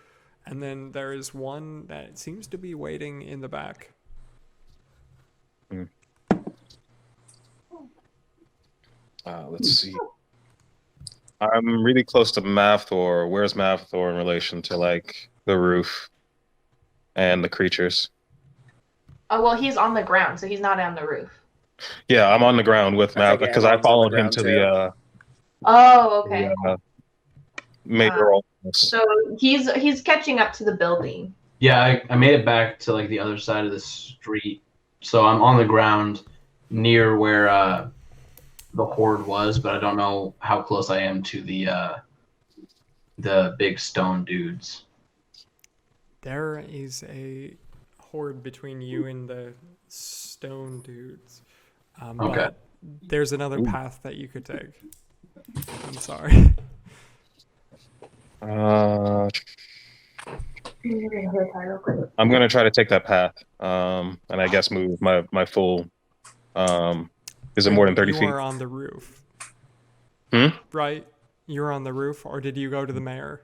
And then there is one that seems to be waiting in the back. Let's see. I'm really close to Mavthor. Where's Mavthor in relation to like the roof and the creatures? Oh well, he's on the ground, so he's not on the roof. Yeah, I'm on the ground with I Mav think because I Ammon's on the followed him ground, to too. the Oh, okay. mayoral. So he's catching up to the building. Yeah, I made it back to like the other side of the street, so I'm on the ground near where the horde was, but I don't know how close I am to the big stone dudes. There is a horde between you and the stone dudes. Okay. But there's another path that you could take. I'm sorry. I'm gonna try to take that path, and I guess move my full. Is it more than 30 you feet? are on the roof. Hmm? Right? You're on the roof, or did you go to the mayor?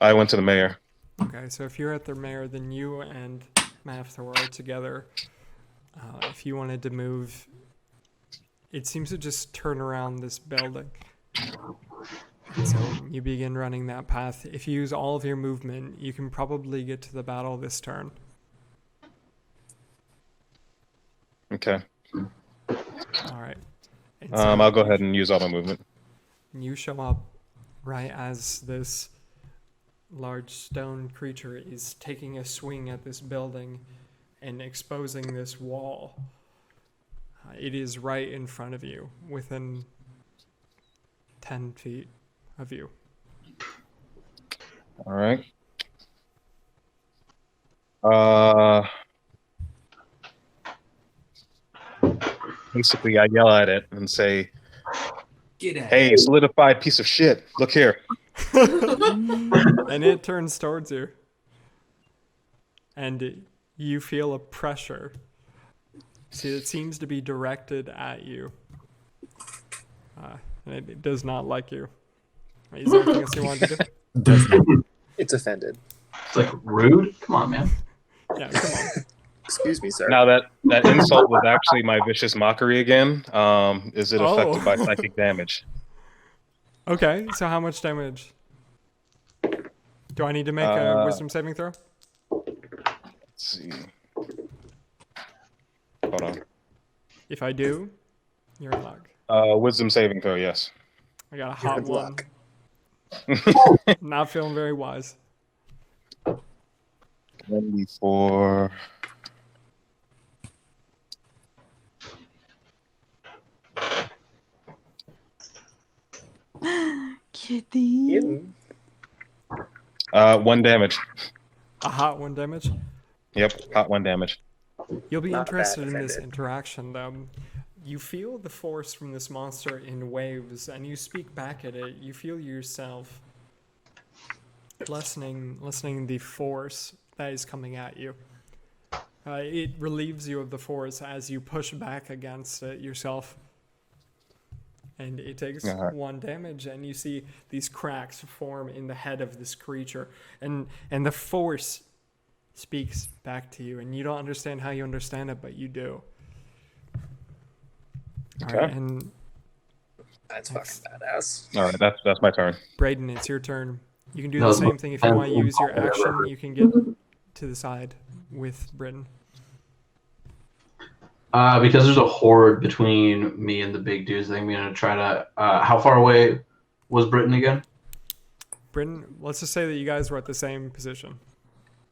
I went to the mayor. Okay, so if you're at the mayor, then you and Mavthor are together. If you wanted to move, it seems to just turn around this building. And so you begin running that path. If you use all of your movement, you can probably get to the battle this turn. Okay. All right. And so I'll go ahead and use all my movement. you show up right as this large stone creature is taking a swing at this building and exposing this wall. It is right in front of you, within 10 feet of you. All right. Basically, I yell at it and say, Get out. "Hey, solidified piece of shit! Look here." And it turns towards you. And you feel a pressure. See, it seems to be directed at you. And it does not like you. Is there anything else you want to do? It's offended. It's like rude. Come on, man. Yeah, come on. Excuse me, sir. Now that insult was actually my vicious mockery again. Is it affected by psychic damage? Okay, so how much damage? Do I need to make a wisdom saving throw? Let's see. Hold on. If I do, you're in luck. Wisdom saving throw, yes. I got a hot Good one. luck. Not feeling very wise. 94. Kitty. 1 damage. A hot 1 damage. Yep, hot 1 damage. You'll be Not bad interested in this defended. interaction, though. You feel the force from this monster in waves, and you speak back at it. You feel yourself lessening the force that is coming at you. It relieves you of the force as you push back against it yourself. And it takes 1 damage, and you see these cracks form in the head of this creature. And the force speaks back to you, and you don't understand how you understand it, but you do. Okay. All right, and That's fucking badass. All right, that's my turn. Braden, it's your turn. You can do the same thing if you want to use your action. You can get to the side with Britain. Because there's a horde between me and the big dudes, I think I'm gonna try to. How far away was Britain again? Britain, let's just say that you guys were at the same position.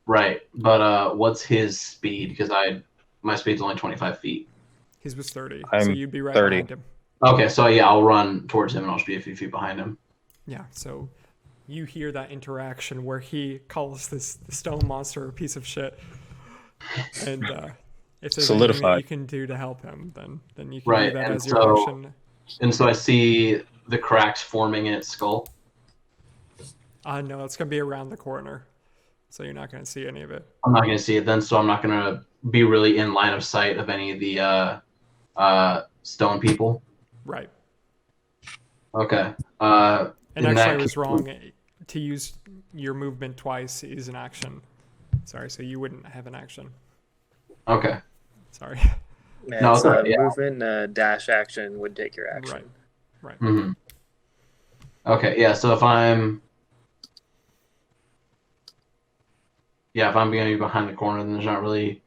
Right, but what's his speed? Because my speed's only 25 feet. His was 30, so I'm you'd be right 30. behind him. Okay, so yeah, I'll run towards him and I'll just be a few feet behind him. Yeah, so you hear that interaction where he calls the stone monster a piece of shit. And if there's anything that Solidified. you can do to help him, then you can Right, do that and as your action. And so I see the cracks forming in its skull. No, it's going to be around the corner, so you're not going to see any of it. I'm not going to see it then, so I'm not going to be really in line of sight of any of the stone people. Right. Okay. And in actually, that I was case- wrong. To use your movement twice is an action. Sorry, so you wouldn't have an action. Okay. Sorry. Yeah, No, it's it's alright, yeah. movement dash action would take your action. Right. Mm-hmm. Okay, yeah, so if I'm going to be behind the corner, then there's not really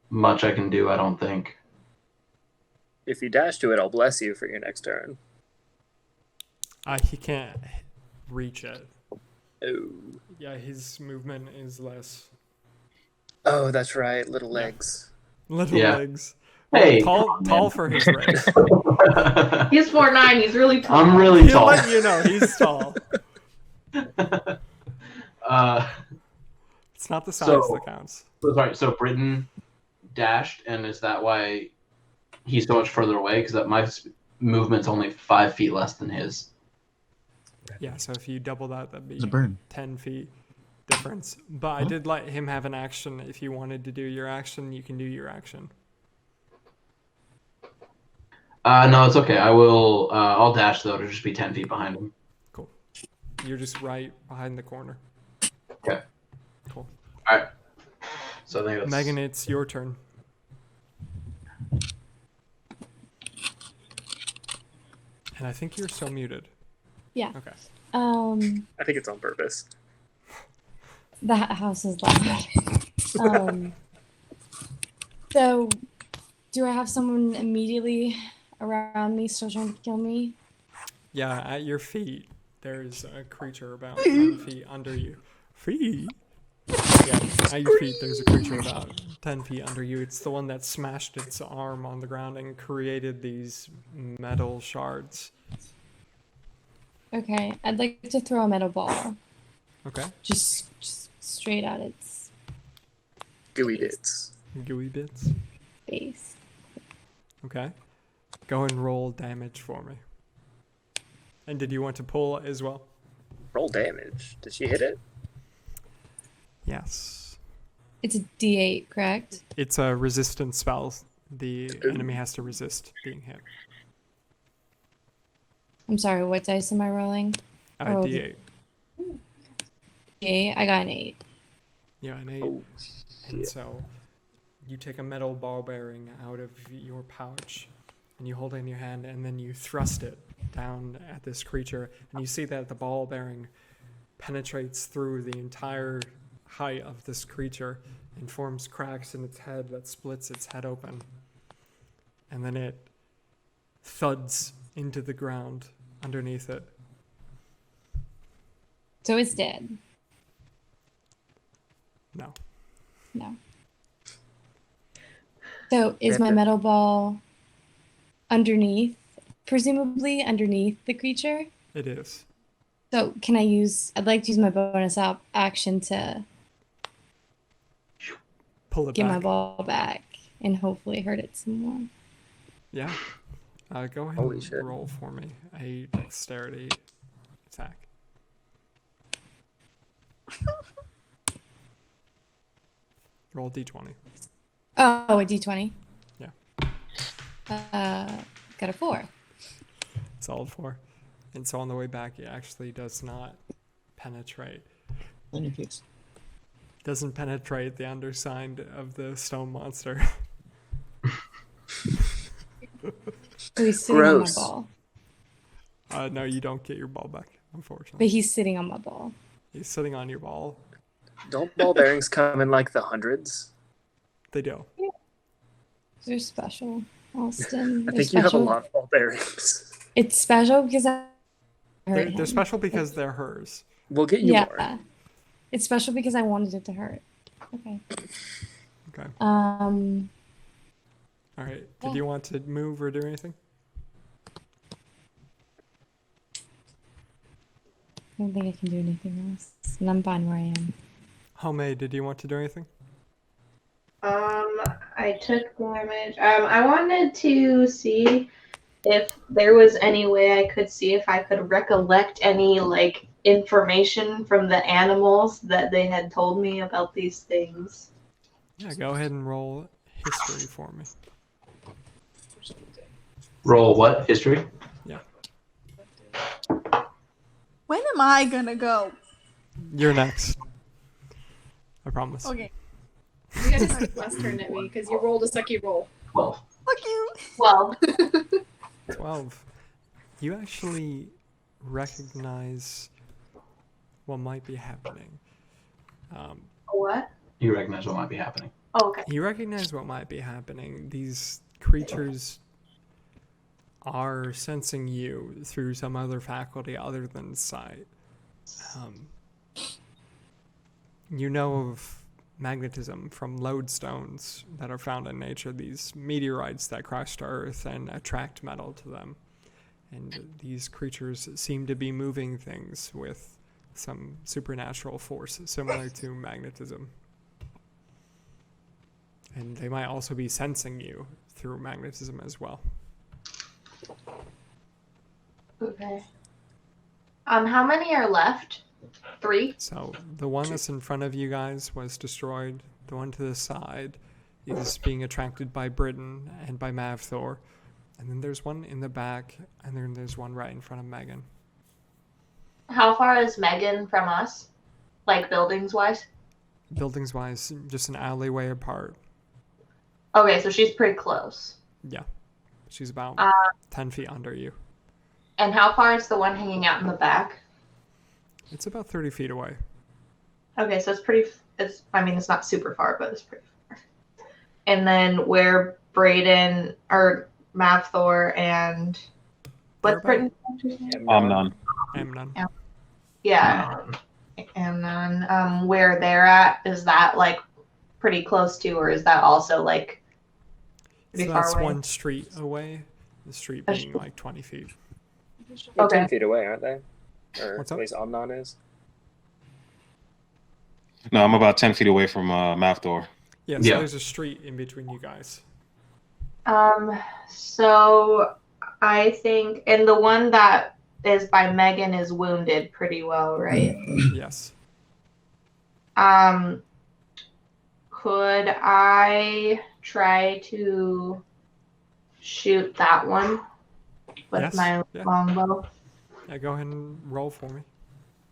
much I can do, I don't think. If you dash to it, I'll bless you for your next turn. He can't reach it. Oh. Yeah, his movement is less. Oh, that's right. Little legs. Little Yeah. legs. Hey, tall for his race. He's 4'9". He's really tall. I'm really He'll tall. let you know he's tall. It's not the size that counts. So Britain dashed, and is that why he's so much further away? Because my movement's only 5 feet less than his. Yeah, so if you double that, that'd be It's a burn. 10 feet difference. But I did let him have an action. If you wanted to do your action, you can do your action. No, it's okay. I will. I'll dash though to just be 10 feet behind him. Cool. You're just right behind the corner. Okay. Cool. All right. So I think that's Megan, it's your turn. And I think you're still muted. Yeah. Okay. I think it's on purpose. That house is loud. So, do I have someone immediately around me still trying to kill me? Yeah, at your feet, there's a creature about 10 feet under you. Feet? Yeah, at your feet, there's a creature about 10 feet under you. It's the one that smashed its arm on the ground and created these metal shards. Okay, I'd like to throw a metal ball. Okay. Just straight at its Gooey bits. Gooey bits. face. Okay. Go and roll damage for me. And did you want to pull as well? Roll damage. Did she hit it? Yes. It's a D8, correct? It's a resistance spell. The enemy has to resist being hit. I'm sorry, what dice am I rolling? Oh, D8. D8. I got an 8. Yeah, an 8. Oh, And so you take a metal ball bearing out of your pouch and you hold it in your hand and then you thrust it down at this creature and you see that the ball bearing penetrates through the entire height of this creature and forms cracks in its head that splits its head open. And then it thuds into the ground underneath it. So it's dead. No. No. So is my metal ball underneath, presumably underneath the creature? It is. So I'd like to use my bonus action to Pull it get my back. ball back and hopefully hurt it some more. Yeah. Go ahead Holy and shit. roll for me a dexterity attack. Roll d20. Oh, a d20? Yeah. Got a 4. Solid 4. And so on the way back, it actually does not penetrate. Doesn't penetrate the underside of the stone monster. So he's sitting Gross. on my ball. No, you don't get your ball back, unfortunately. But he's sitting on my ball. He's sitting on your ball. Don't ball bearings come in like the hundreds? They do. They're special, Austin. I They're think you have a special. lot of ball bearings. It's special because I hurt They're him. special because they're hers. We'll get you Yeah. more. It's special because I wanted it to hurt. Okay. Okay. All right. Did you want to move or do anything? I don't think I can do anything else. And I'm fine where I am. Homae, did you want to do anything? I took damage. I wanted to see if there was any way I could see if I could recollect any like information from the animals that they had told me about these things. Yeah, go ahead and roll history for me. Roll what? History? Yeah. When am I gonna go? You're next. I promise. Okay. You gotta take last turn at me because you rolled a sucky roll. 12. Fuck you. Well, 12. You actually recognize what might be happening. what? You recognize what might be happening. Oh, okay. You recognize what might be happening. These creatures are sensing you through some other faculty other than sight. You know of magnetism from lodestones that are found in nature, these meteorites that crash to Earth and attract metal to them. And these creatures seem to be moving things with some supernatural force similar to magnetism. And they might also be sensing you through magnetism as well. Okay. How many are left? 3? So the one that's in front of you guys was destroyed. The one to the side is being attracted by Britain and by Mavthor. And then there's one in the back, and then there's one right in front of Megan. How far is Megan from us? Like buildings-wise? Buildings-wise, just an alleyway apart. Okay, so she's pretty close. Yeah. She's about 10 feet under you. And how far is the one hanging out in the back? It's about 30 feet away. Okay, so it's not super far, but it's pretty far. And then where Brayden or Mavthor and what's Brayden's name? Amnon. Yeah. Amnon. Where they're at, is that like pretty close to, or is that also like pretty So far that's away? one street away. The street being like 20 feet. They're Okay. 10 feet away, aren't they? Or What's at up? least Amnon is. No, I'm about 10 feet away from Mavthor. Yeah, so Yeah. there's a street in between you guys. So I think, and the one that is by Megan is wounded pretty well, right? Yes. Could I try to shoot that one with Yes, my yeah. longbow? Yeah, go ahead and roll for me.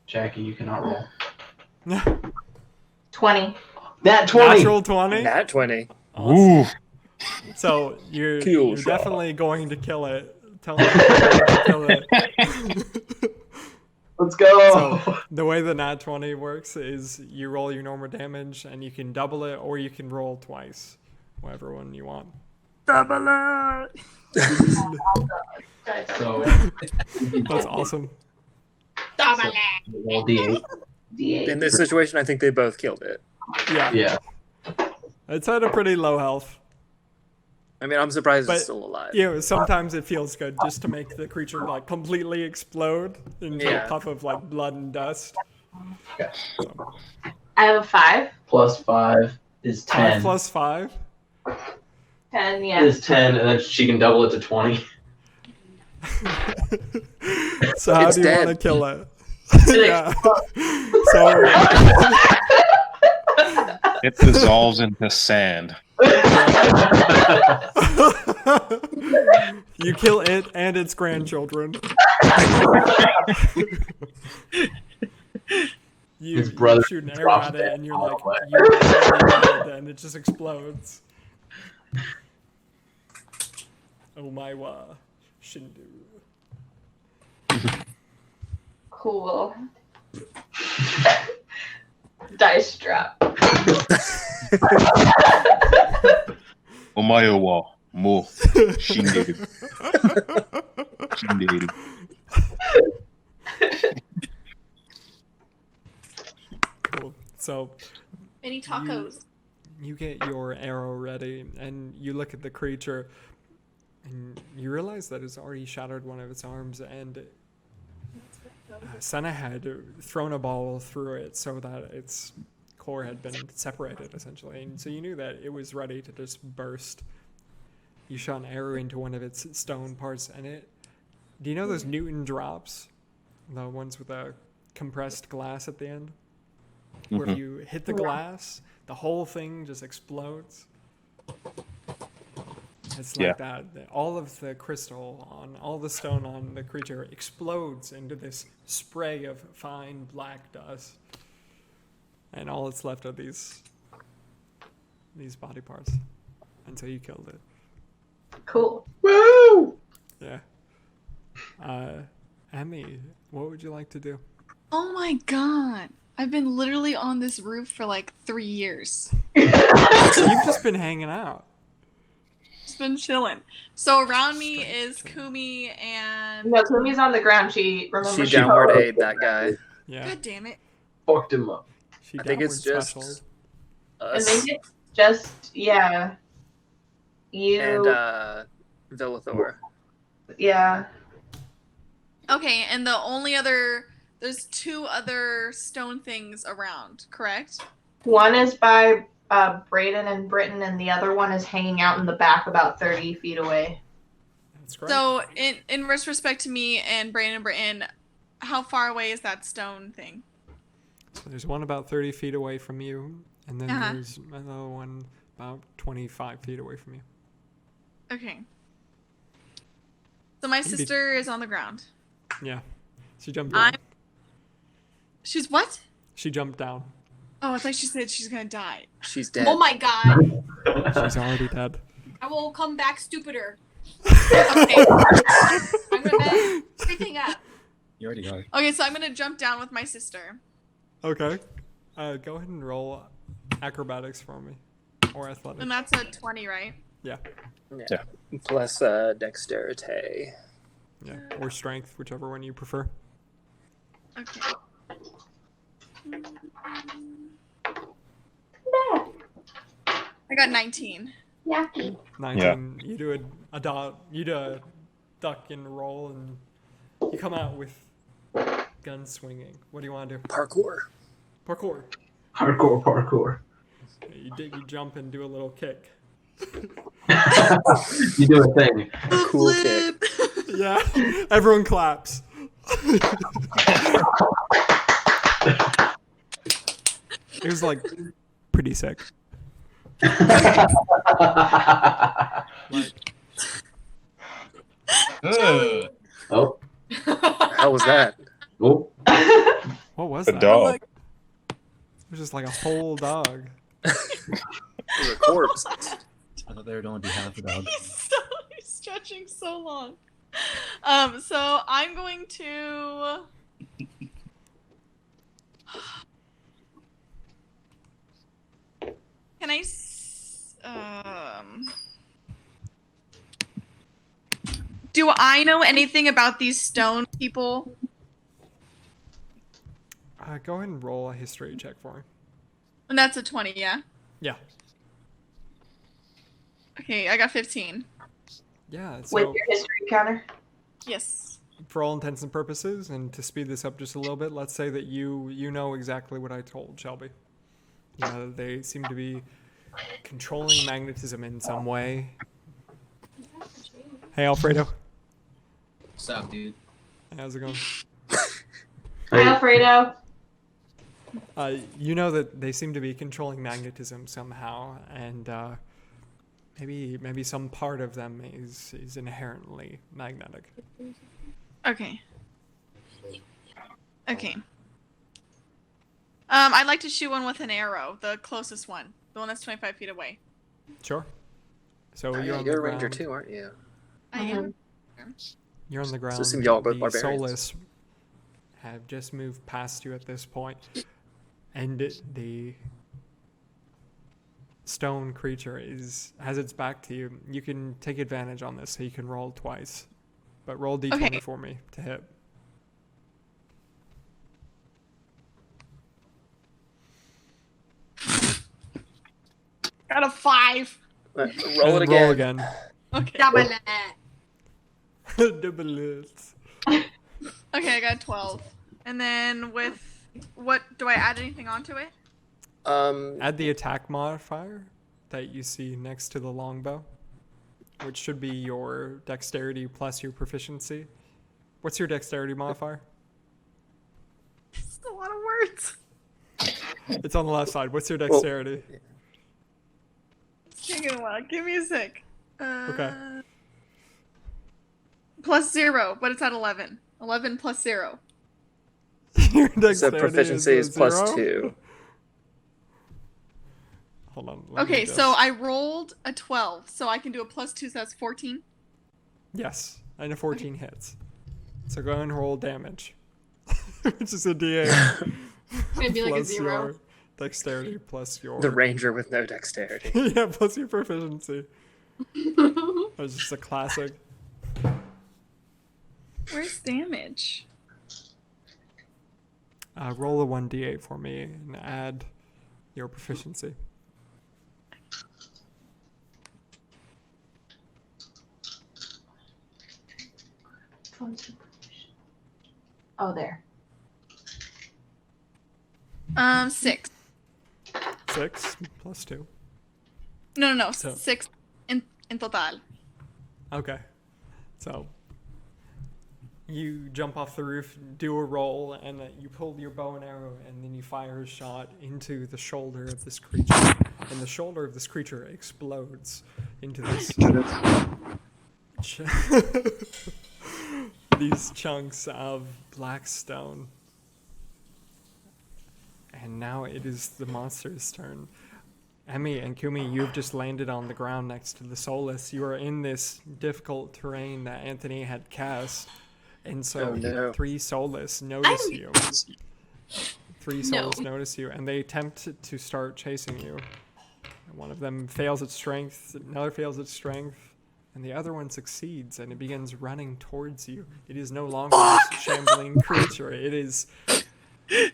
Jackie, you cannot roll. 20. That 20! Natural 20. Nat 20. Ooh. So you're Kill shot. definitely going to kill it. Tell me to kill it. Let's go. So the way the nat 20 works is you roll your normal damage and you can double it or you can roll twice, whatever one you want. Double it. So That's awesome. roll D8. In this situation, I think they both killed it. Yeah. Yeah. It's at a pretty low health. I mean, I'm surprised But, it's still alive. You know, sometimes it feels good just to make the creature like completely explode into Yeah. a puff of like blood and dust. So, I have a 5. Plus 5 is 10. 5 plus 5. 10, yeah. Is 10, and then she can double it to 20. So how It's do you dead. want to kill it? It Yeah. So It dissolves into sand. you kill it and its grandchildren. You, His brother you shoot an arrow drops at it dead and you're all like, the way. you're dead, and it just explodes. Oh my wa, Shindu. Cool. Dice drop. Omae wa mo shinderu. Shinderu. Cool. So Any tacos? you get your arrow ready and you look at the creature and you realize that it's already shattered one of its arms and Senna had thrown a ball through it so that its core had been separated essentially, and so you knew that it was ready to just burst. You shot an arrow into one of its stone parts and it, do you know those Newton drops, the ones with a compressed glass at the end, where if you hit the glass the whole thing just explodes? It's like that. All of the crystal on all the stone on the creature explodes into this spray of fine black dust, and all that's left are these body parts. And so you killed it. Cool. Woo! Yeah. Emmy, what would you like to do? Oh my god. I've been literally on this roof for like 3 years. You've just been hanging out. Just been chilling. So around me is Kumi and No, Kumi's on the ground. She remember She downward aid that guy. Yeah. God damn it. Fucked him up. She I think it's downward just special. I us think it's just yeah. You and Villathor. yeah. Okay, and the only other there's 2 other stone things around, correct? One is by Brayden and Britton, and the other one is hanging out in the back about 30 feet away. That's great. So in respect to me and Brandon and Britton, how far away is that stone thing? So there's one about 30 feet away from you, and then Uh-huh. there's another one about 25 feet away from you. Okay. So my sister is on the ground. Yeah. She jumped down. She's what? She jumped down. Oh, I thought she said she's gonna die. She's dead. Oh my god. She's already dead. I will come back stupider. Okay. I'm gonna mess everything up. You already got it. Okay, so I'm gonna jump down with my sister. Okay. Go ahead and roll acrobatics for me. Or athletics. And that's a 20, right? Yeah. Yeah. Plus dexterity. Yeah. Or strength, whichever one you prefer. Okay. I got 19. Yeah. 19. You do a duck and roll, and you come out with gun swinging. What do you want to do? Parkour. Parkour. Hardcore. You jump and do a little kick. You do a thing. Cool kick. Yeah. Everyone claps. It was like pretty sick. Like, Oh. How was that? Oh. what was A that? dog. It was just like a whole dog. It was a corpse. I thought they would only be half a dog. He's stretching so long. So I'm going to Can I? Do I know anything about these stone people? Go ahead and roll a history check for me. And that's a 20, yeah? Yeah. Okay, I got 15. Yeah. With So your history counter. Yes. for all intents and purposes, and to speed this up just a little bit, let's say that you know exactly what I told Shelby. You know, that they seem to be controlling magnetism in some way. Hey, Alfredo. What's up, dude? How's it going? Hi, Alfredo. You know that they seem to be controlling magnetism somehow, and maybe some part of them is inherently magnetic. Okay. Okay. I'd like to shoot one with an arrow, the closest one, the one that's 25 feet away. Sure. So Yeah, you're on the you're a ranger ground. too, aren't you? I am. You're on the ground. So it seems y'all are both The barbarians. Soulless have just moved past you at this point, and the stone creature has its back to you. You can take advantage on this, so you can roll twice, but roll d20 Okay. for me to hit. Got a 5. Roll And it then again. Roll again. Okay. Double it. Double it. Okay, I got 12. And then with what do I add anything onto it? Add the attack modifier that you see next to the longbow, which should be your dexterity plus your proficiency. What's your dexterity modifier? It's a lot of words. It's on the left side. What's your dexterity? It's taking a while. Give me a sec. Okay. Plus 0, but it's at 11. 11 plus 0. Your So dexterity proficiency is a plus 0? 2. Hold on. let me Okay, just- so I rolled a 12, so I can do a plus 2, so that's 14. Yes, and a 14 hits. So go ahead and roll damage, which is a d8 It'd be like a plus 0. your dexterity plus your The ranger with no dexterity. yeah, plus your proficiency. That was just a classic. Where's damage? Roll a 1d8 for me and add your proficiency. Oh, there. 6. 6 plus 2. No, So- 6 in total. Okay. So you jump off the roof, do a roll, and you pull your bow and arrow, and then you fire a shot into the shoulder of this creature. And the shoulder of this creature explodes into this these chunks of black stone. And now it is the monster's turn. Emmy and Kumi, you've just landed on the ground next to the Soulless. You are in this difficult terrain that Anthony had cast. And so Oh, no. 3 Soulless notice you. 3 souls notice you, and they attempt to start chasing you. And one of them fails its strength, another fails its strength, and the other one succeeds, and it begins running towards you. It is no longer this shambling creature. It is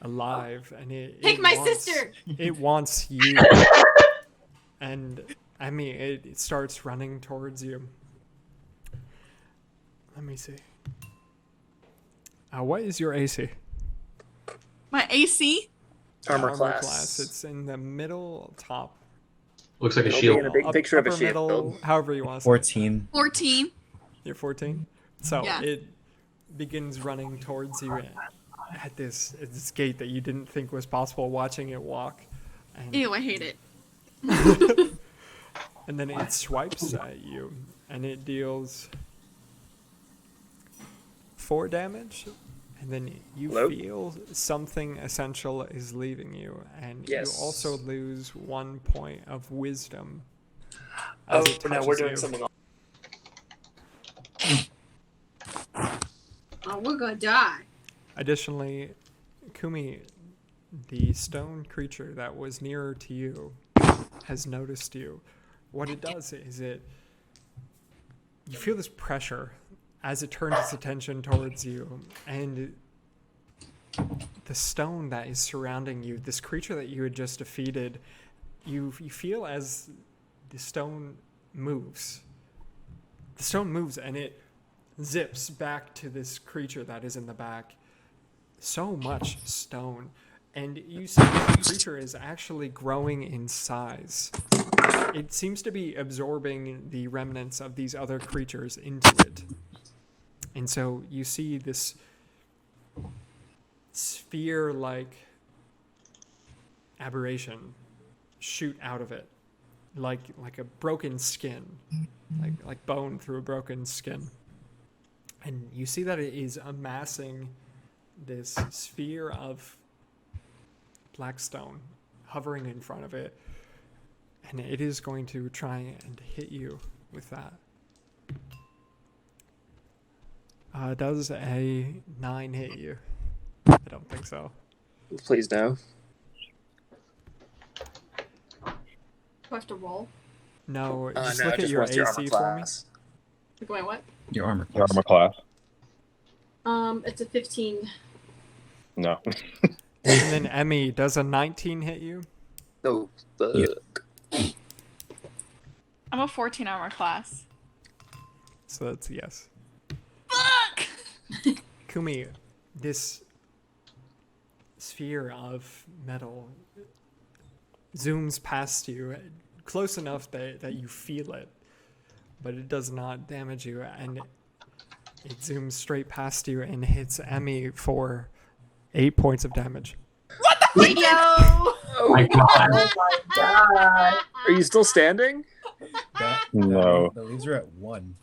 alive, and Take my sister! It wants you. And I mean, it starts running towards you. Let me see. What is your AC? My AC? Armor class. It's in the middle top. Looks like a It'll be shield. in a big picture of a upper shield. middle, however you want to say. 14. 14. You're 14. So Yeah. it begins running towards you at this gate that you didn't think was possible. Watching it walk, and Ew, I hate it. and then it swipes at you, and it deals 4 damage, and then you Hello? feel something essential is leaving you, and Yes. you also lose 1 point of wisdom. Oh, as it no, we're touches doing you. something else. Oh, we're gonna die. Additionally, Kumi, the stone creature that was nearer to you, has noticed you. What it does is you feel this pressure as it turns its attention towards you, and the stone that is surrounding you, this creature that you had just defeated, you feel as the stone moves. The stone moves and it zips back to this creature that is in the back. So much stone. And you see the creature is actually growing in size. It seems to be absorbing the remnants of these other creatures into it. And so you see this sphere-like aberration shoot out of it, like a broken skin, like bone through a broken skin. And you see that it is amassing this sphere of black stone hovering in front of it, and it is going to try and hit you with that. Does a 9 hit you? I don't think so. Please no. Do I have to roll? No, just No, look at just your what's your AC armor for me. class? Look at my what? Your armor Your class. armor class. It's a 15. No. And then Emmy, does a 19 hit you? No. I'm a 14 armor class. So that's a yes. Fuck! Kumi, this sphere of metal zooms past you close enough that you feel it, but it does not damage you, and it zooms straight past you and hits Emmy for 8 points of damage. Yo! Oh my god. Oh my god. Are you still standing? No. The leaves are at 1.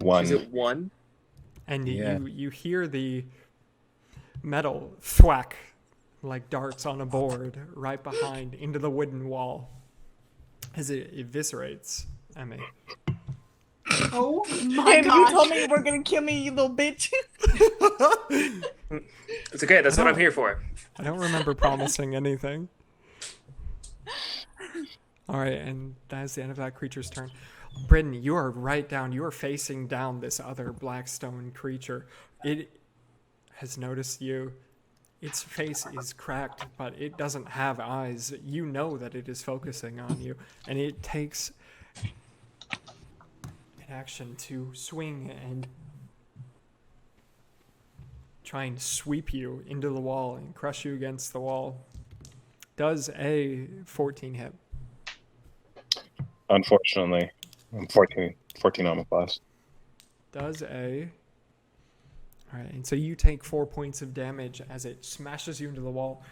One. Is it 1? And Yeah. you hear the metal thwack like darts on a board right behind into the wooden wall as it eviscerates Emmy. Oh my Damn, god! you told me you were gonna kill me, you little bitch. It's okay. That's what I'm here for. I don't remember promising anything. All right, and that is the end of that creature's turn. Bryn, you are right down. You are facing down this other black stone creature. It has noticed you. Its face is cracked, but it doesn't have eyes. You know that it is focusing on you, and it takes an action to swing and try and sweep you into the wall and crush you against the wall. Does a 14 hit? Unfortunately, I'm 14 armor class. Does a... Alright, and so you take 4 points of damage as it smashes you into the wall.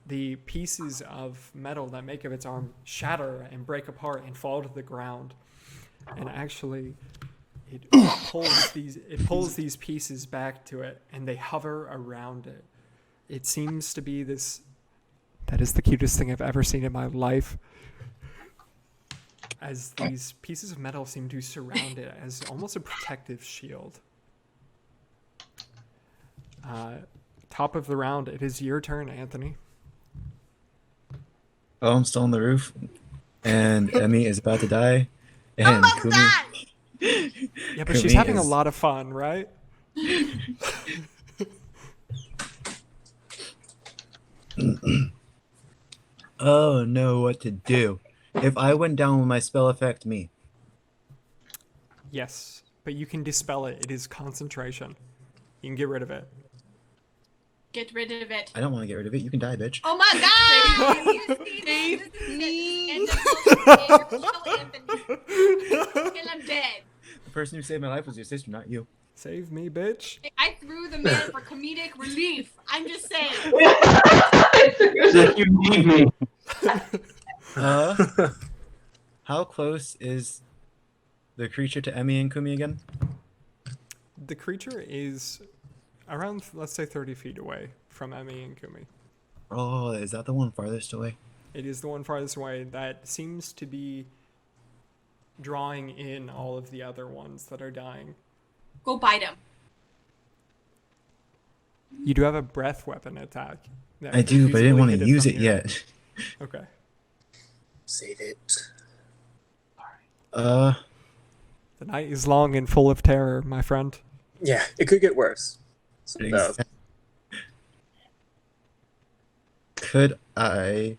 The pieces of metal that make up its arm shatter and break apart and fall to the ground. And actually, it pulls these pieces back to it, and they hover around it. It seems to be this... That is the cutest thing I've ever seen in my life. As these pieces of metal seem to surround it as almost a protective shield. Top of the round, it is your turn, Anthony. Oh, I'm still on the roof, and Emmy is about to die, and I'm about to Kumi. die! Yeah, but she's Kumi having a is- lot of fun, right? Oh no, what to do? If I went down, will my spell affect me? Yes, but you can dispel it. It is concentration. You can get rid of it. Get rid of it. I don't want to get rid of it. You can die, bitch. Oh my god! Save me. Kill him dead. The person who saved my life was your sister, not you. Save me, bitch. I threw the man for comedic relief. I'm just saying. If you need me. How close is the creature to Emmy and Kumi again? The creature is around, let's say, 30 feet away from Emmy and Kumi. Oh, is that the one farthest away? It is the one farthest away that seems to be drawing in all of the other ones that are dying. Go bite him. You do have a breath weapon attack. that I do, could but I didn't feasibly want hit to it use from it here. yet. Okay. Save it. The night is long and full of terror, my friend. Yeah, it could get worse. So, Could I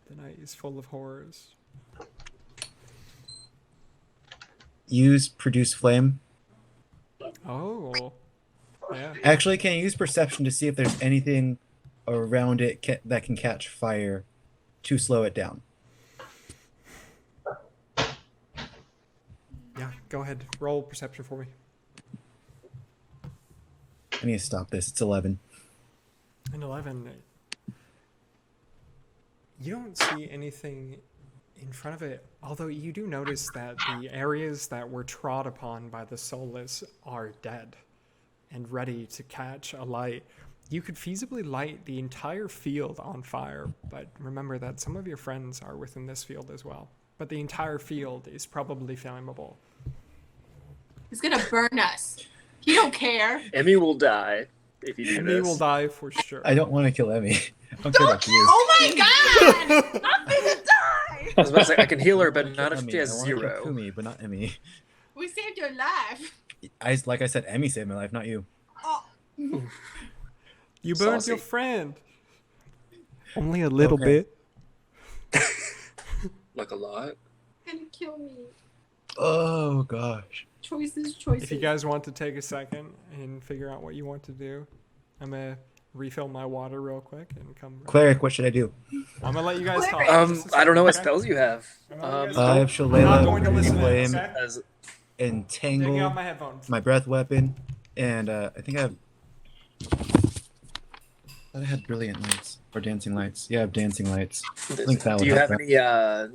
The night is full of horrors. use produce flame? Oh. Yeah. Actually, can I use perception to see if there's anything around it that can catch fire to slow it down? Yeah, go ahead. Roll perception for me. I need to stop this. It's 11. And 11. You don't see anything in front of it, although you do notice that the areas that were trod upon by the soulless are dead and ready to catch a light. You could feasibly light the entire field on fire, but remember that some of your friends are within this field as well. But the entire field is probably flammable. He's gonna burn us. He don't care. Emmy will die if you do Emmy this. will die for sure. I don't want to kill Emmy. I don't care about you. Oh my god! I'm gonna die! I was about to say, I can heal her, but not if Emmy. she has I wanna kill 0. Kumi, but not Emmy. We saved your life. Like I said, Emmy saved my life, not you. Oh. You burned Saucy. your friend. Only a little Okay. bit. Like a lot. Gonna kill me. Oh gosh. Choices. If you guys want to take a second and figure out what you want to do, I'm gonna refill my water real quick and come. Cleric, what should I do? I'm gonna let you guys talk. I don't know what Okay? spells you have. I'm gonna let you guys I have talk. I'm not going to Shillelagh, listen to it, Flame, okay? Taking Entangle, out my headphones. my breath weapon, and I think I have. I thought I had brilliant lights or dancing lights. Yeah, I have dancing lights. I think that Do would you help have out.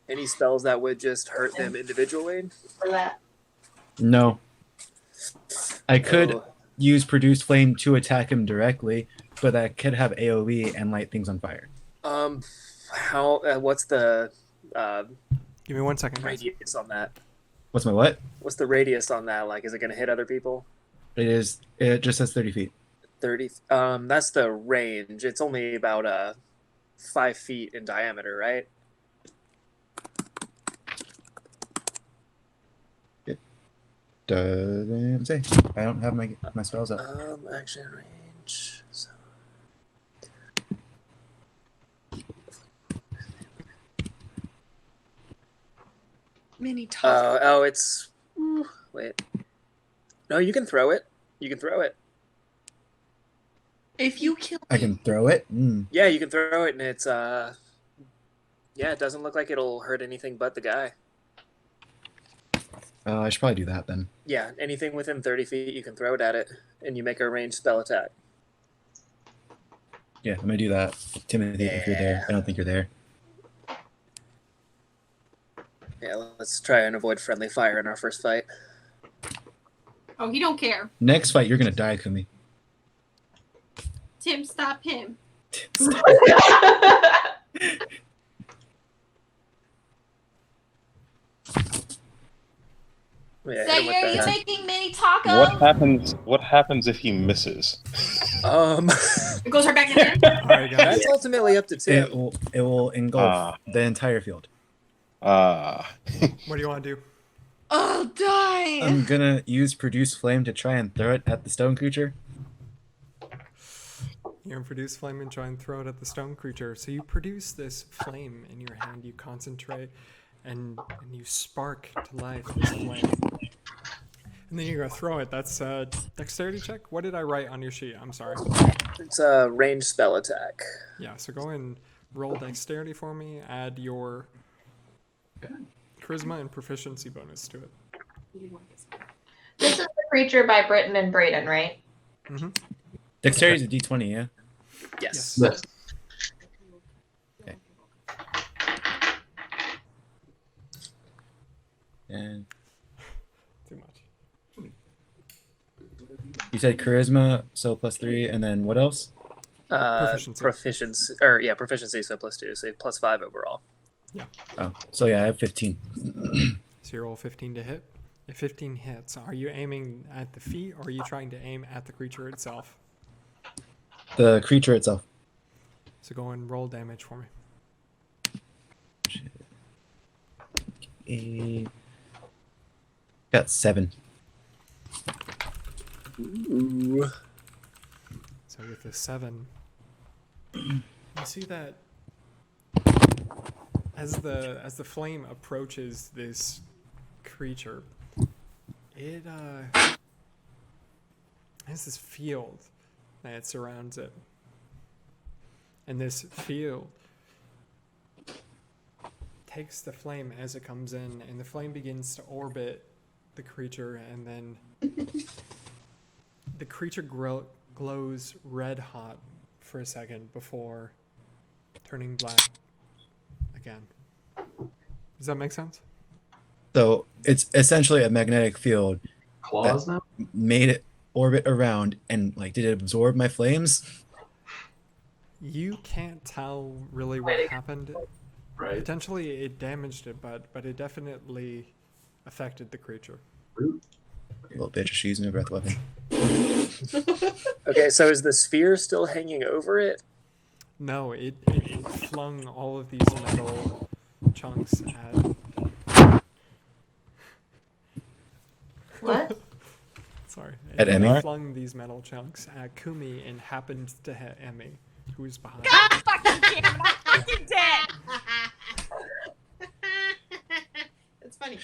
any spells that would just hurt them individually? For that. No. I could Oh. use produce flame to attack him directly, but I could have AoE and light things on fire. What's the Give me 1 second, guys. radius on that? What's my what? What's the radius on that? Like, is it going to hit other people? It just says 30 feet. 30. That's the range. It's only about 5 feet in diameter, right? Doesn't say. I don't have my spells up. Action range. So. Mini top. It's. Wait. No, you can throw it. You can throw it. If you kill I can throw it. Yeah, you can throw it, and it's yeah, it doesn't look like it'll hurt anything but the guy. I should probably do that then. Yeah, anything within 30 feet, you can throw it at it, and you make a ranged spell attack. Yeah, I'm gonna do that. Timothy, if you're there. I don't think you're there. Yeah, let's try and avoid friendly fire in our first fight. Oh, he don't care. Next fight, you're gonna die, Kumi. Tim, stop him. Yeah, So hit him with you're that. making mini tacos? What happens if he misses? It goes right back in there. All right, guys. That's ultimately up to Tim. It will engulf the entire field. What do you want to do? I'll die. I'm gonna use produce flame to try and throw it at the stone creature. You're gonna produce flame and try and throw it at the stone creature. So you produce this flame in your hand, you concentrate, and you spark to life this flame. And then you're gonna throw it. That's a dexterity check? What did I write on your sheet? I'm sorry. It's a ranged spell attack. Yeah, so go and roll dexterity for me, add your charisma and proficiency bonus to it. This is the creature by Britton and Braden, right? Mm-hmm. Dexterity is a d20, yeah? Yes. Yes. Okay. And Too much. you said charisma, so +3, and then what else? Proficiency, proficiency, so +2, so +5 overall. Yeah. Oh, so yeah, I have 15. So you roll 15 to hit. If 15 hits, are you aiming at the feet or are you trying to aim at the creature itself? The creature itself. So go and roll damage for me. Got 7. Ooh. So with the 7, you see that as the flame approaches this creature, it has this field that surrounds it. And this field takes the flame as it comes in, and the flame begins to orbit the creature, and then the creature glows red hot for a second before turning black again. Does that make sense? So it's essentially a magnetic field Claws that now? made it orbit around, and like, did it absorb my flames? You can't tell really what happened. Right. Potentially it damaged it, but it definitely affected the creature. Little bitch, she's using a breath weapon. Okay, so is the sphere still hanging over it? No, it flung all of these metal chunks at... What? Sorry. At Emmy? It flung these metal chunks at Kumi and happened to hit Emmy, who was behind. God fucking damn it! I'm fucking dead. It's funny.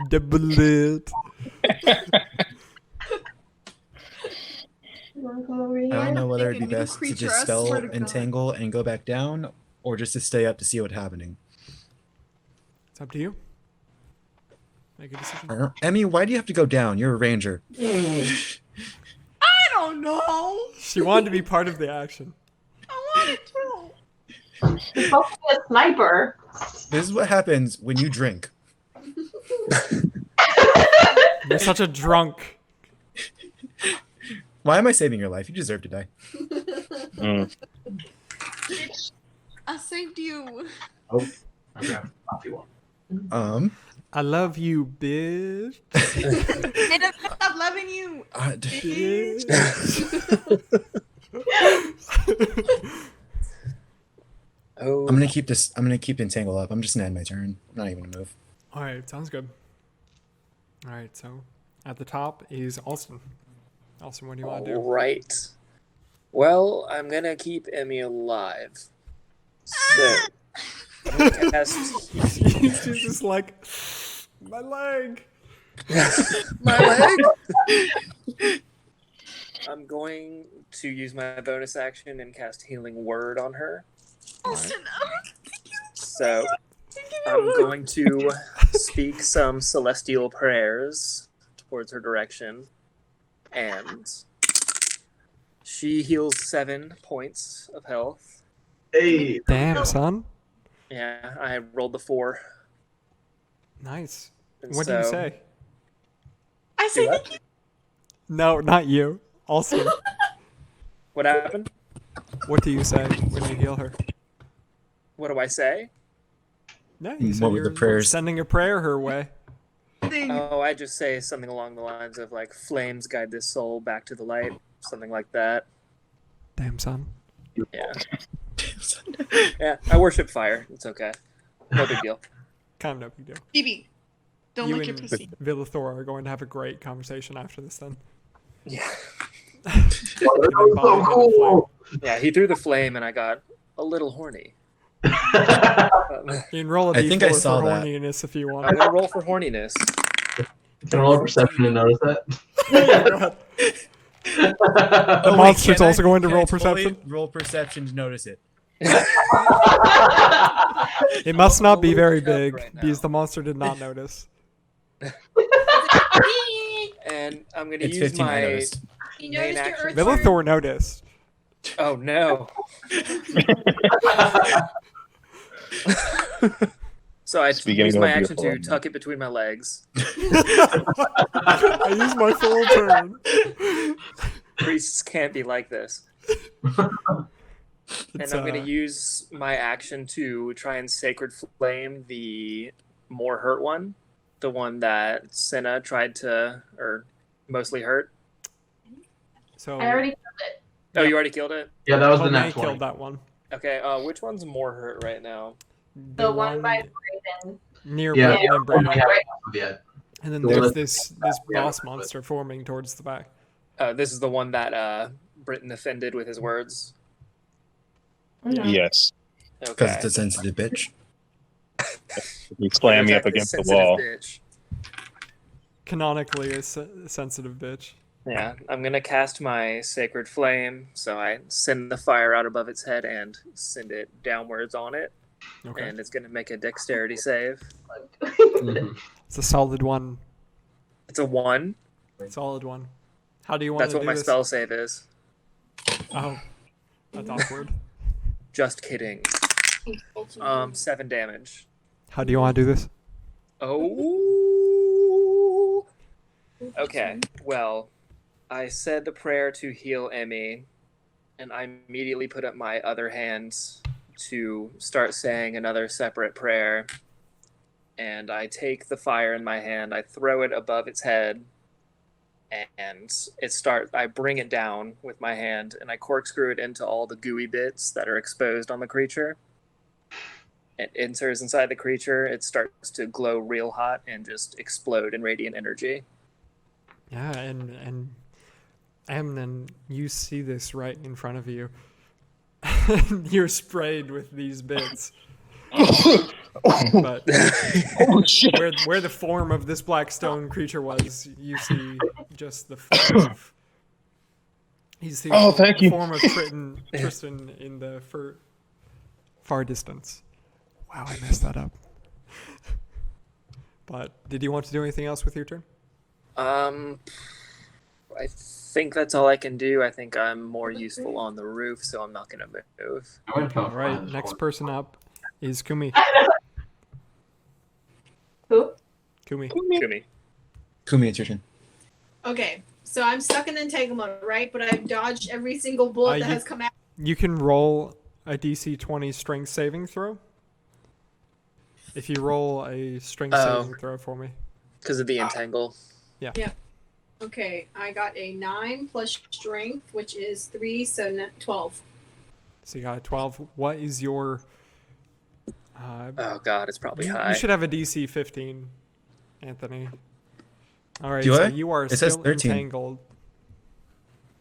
Double it. You wanna come over here? I don't know whether it'd be Make a new best to creature, just I spell swear to God. entangle and go back down, or just to stay up to see what's happening. It's up to you. Make a decision. I don't- Emmy, why do you have to go down? You're a ranger. I don't know. She wanted to be part of the action. I wanted to. You're supposed to be a sniper. This is what happens when you drink. You're such a drunk. Why am I saving your life? You deserve to die. Mm. I saved you. Oh, I grabbed a coffee one. I love you, bitch. And I stop loving you. Bitch. Oh, I'm gonna keep entangle up. I'm just gonna end my turn. I'm not even gonna move. All right, sounds good. All right, so at the top is Alston. Alston, what do you want to do? all right. Well, I'm gonna keep Emmy alive. So, I'm gonna cast She's just like, my leg. my leg. I'm going to use my bonus action and cast Healing Word on her. Austin, So I'm going to speak some celestial prayers towards her direction, and she heals 7 points of health. Hey. Damn, son. Yeah, I rolled the 4. Nice. And What do you so- say? I Do say what? No, not you. Alston. What happened? What do you say when you heal her? What do I say? No, you said What were the you're prayers? sending a prayer her way. Oh, I just say something along the lines of like, "Flames guide this soul back to the light," something like that. Damn, son. Yeah. Yeah, I worship fire. It's okay. No big deal. Kind of no big deal. Phoebe, don't You lick your and pussy. Villathor are going to have a great conversation after this then. Yeah. So cool. Yeah, he threw the flame and I got a little horny. You can roll a I think I d4 saw for that. horniness if you I'm want. gonna roll for horniness. Can I roll perception to notice that? Yeah, go ahead. The Oh, wait, monster's can I- also going to can roll I fully perception. Roll perception to notice it. It must not be Holy very crap big right now. because the monster did not notice. And I'm gonna It's use 15. I my noticed. You main noticed your action. earth Villathor noticed. Oh no. So I beginning use of my a action beautiful to one, tuck it between my legs. I use my full turn. Priests can't be like this. And It's, I'm going to use my action to try and Sacred Flame the more hurt one. The one that Senna tried to, or mostly hurt. So I already killed it. Oh, you already killed it? Yeah, that was the Homae next one. killed that one. Okay, which one's more hurt right now? The one by Brayden. near Yeah, Brayden and Brayden. we haven't killed yet. And then The one there's that's- this yeah, boss but- monster forming towards the back. This is the one that Britton offended with his words. Yes. Because Okay. it's a sensitive bitch. You slam me up Protect this against the sensitive wall. bitch. Canonically a sensitive bitch. Yeah, I'm gonna cast my Sacred Flame, so I send the fire out above its head and send it downwards on it, Okay. and it's gonna make a Dexterity save. Mhm. It's a solid one. It's a 1. Solid one. How do you want That's to what do my this? spell save is. Oh, that's awkward. Just kidding. 7 damage. How do you want to do this? Oh. Okay. Well, I said the prayer to heal Emmy, and I immediately put up my other hand to start saying another separate prayer. And I take the fire in my hand, I throw it above its head, and I bring it down with my hand, and I corkscrew it into all the gooey bits that are exposed on the creature. It enters inside the creature, it starts to glow real hot and just explode in radiant energy. Yeah, and Amnon, you see this right in front of you. You're sprayed with these bits. But Oh shit! where the form of this black stone creature was, you see just the form of. He's the Thank you. form of Tristan in the far distance. Wow, I messed that up. But did you want to do anything else with your turn? I think that's all I can do. I think I'm more useful on the roof, so I'm not gonna move. I went All right, next person up is Kumi. Who? Kumi. Kumi. Kumi, it's your turn. Okay, so I'm stuck in entanglement, right? But I've dodged every single bullet that has come out. You can roll a DC 20 strength saving throw. If you roll a strength saving throw for me. Because of the entangle. Yeah. Okay, I got a 9 plus strength, which is 3, so 12. So you got a 12. What is your... Oh god, it's probably high. You should have a DC 15, Anthony. All right, Do so I? you are It says still 13. entangled.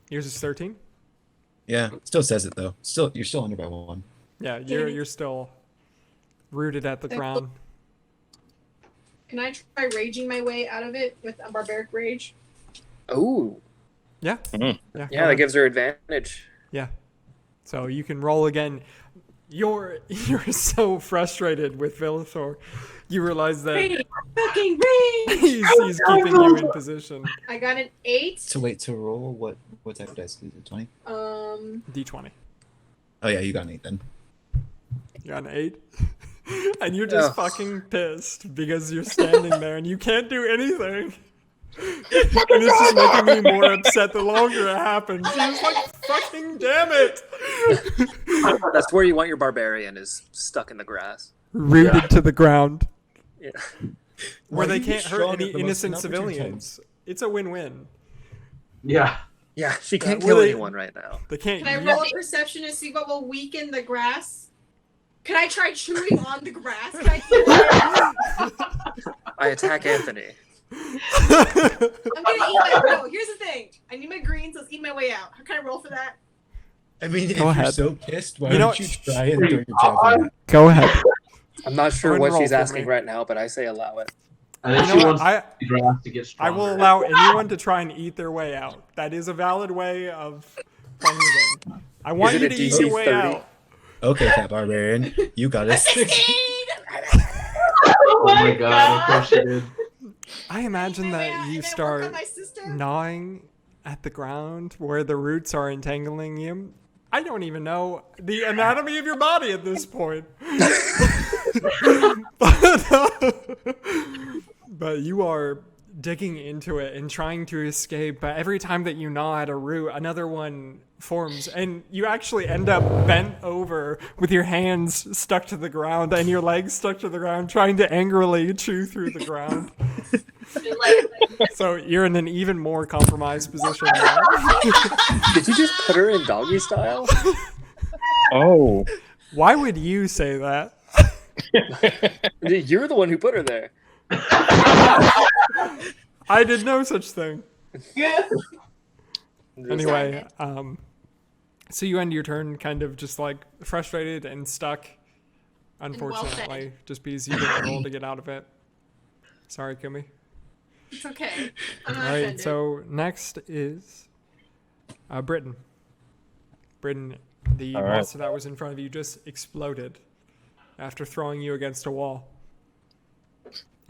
Yours is 13? Yeah, it still says it though. You're still under by 1. Yeah, you're still rooted at the ground. Can I try raging my way out of it with a barbaric rage? Oh. Yeah. Mhm. Yeah, that gives her advantage. Yeah. So you can roll again. You're so frustrated with Villathor. You realize that Rage! Fucking rage! he's keeping you in position. I got an 8. So wait, to roll, what type of dice is it? 20? D20. Oh yeah, you got an 8 then. You got an 8? And you're just fucking pissed because you're standing there and you can't do anything. And it's just making me more upset the longer it happens. He's like, fucking damn it! That's where you want your barbarian, is stuck in the grass. Rooted to the ground. Yeah. Where Why they are you can't hurt strong any at the most innocent inopportune civilians. It's a win-win. Yeah. Yeah, she can't Well, kill they- anyone right now. They can't. Can I roll a perception to see what will weaken the grass? Can I try chewing on the grass? Can I attack Anthony. I'm gonna eat my. No, here's the thing. I need my greens. Let's eat my way out. Can I roll for that? I mean, if Go you're ahead. so pissed, why You know don't you try and throw your javelin? Go ahead. I'm not sure Go what and roll she's for asking me. right now, but I say allow it. I think You she know what? wants the grass to get I stronger. will allow anyone to try and eat their way out. That is a valid way of playing the game. I want Is you it to a eat DC your way 30? out. Okay, Cat Barbarian, you got it. Oh my god, of course she did. I imagine Eat my way that out you and then work start on my sister. gnawing at the ground where the roots are entangling you. I don't even know the anatomy of your body at this point. But you are digging into it and trying to escape. But every time that you gnaw at a root, another one forms. And you actually end up bent over with your hands stuck to the ground and your legs stuck to the ground, trying to angrily chew through the ground. So you're in an even more compromised position now. Did you just put her in doggy style? Oh. Why would you say that? You're the one who put her there. I did no such thing. Just Anyway, so you end your turn kind of just like frustrated and stuck, unfortunately, just because you didn't roll to get out of it. Sorry, Kumi. It's okay. All right, so next is Britain. Britain, the All right. monster that was in front of you just exploded after throwing you against a wall.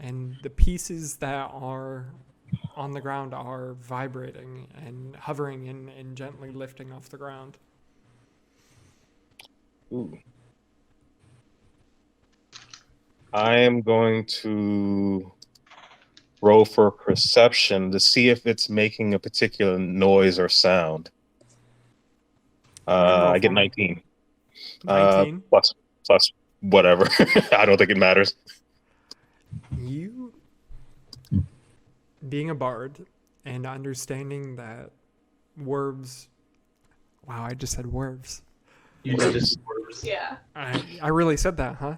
And the pieces that are on the ground are vibrating and hovering and gently lifting off the ground. Ooh. I am going to roll for perception to see if it's making a particular noise or sound. I get 19. 19? Plus whatever. I don't think it matters. You, being a bard and understanding that werves, wow, I just said werves. You just Yeah. I really said that, huh?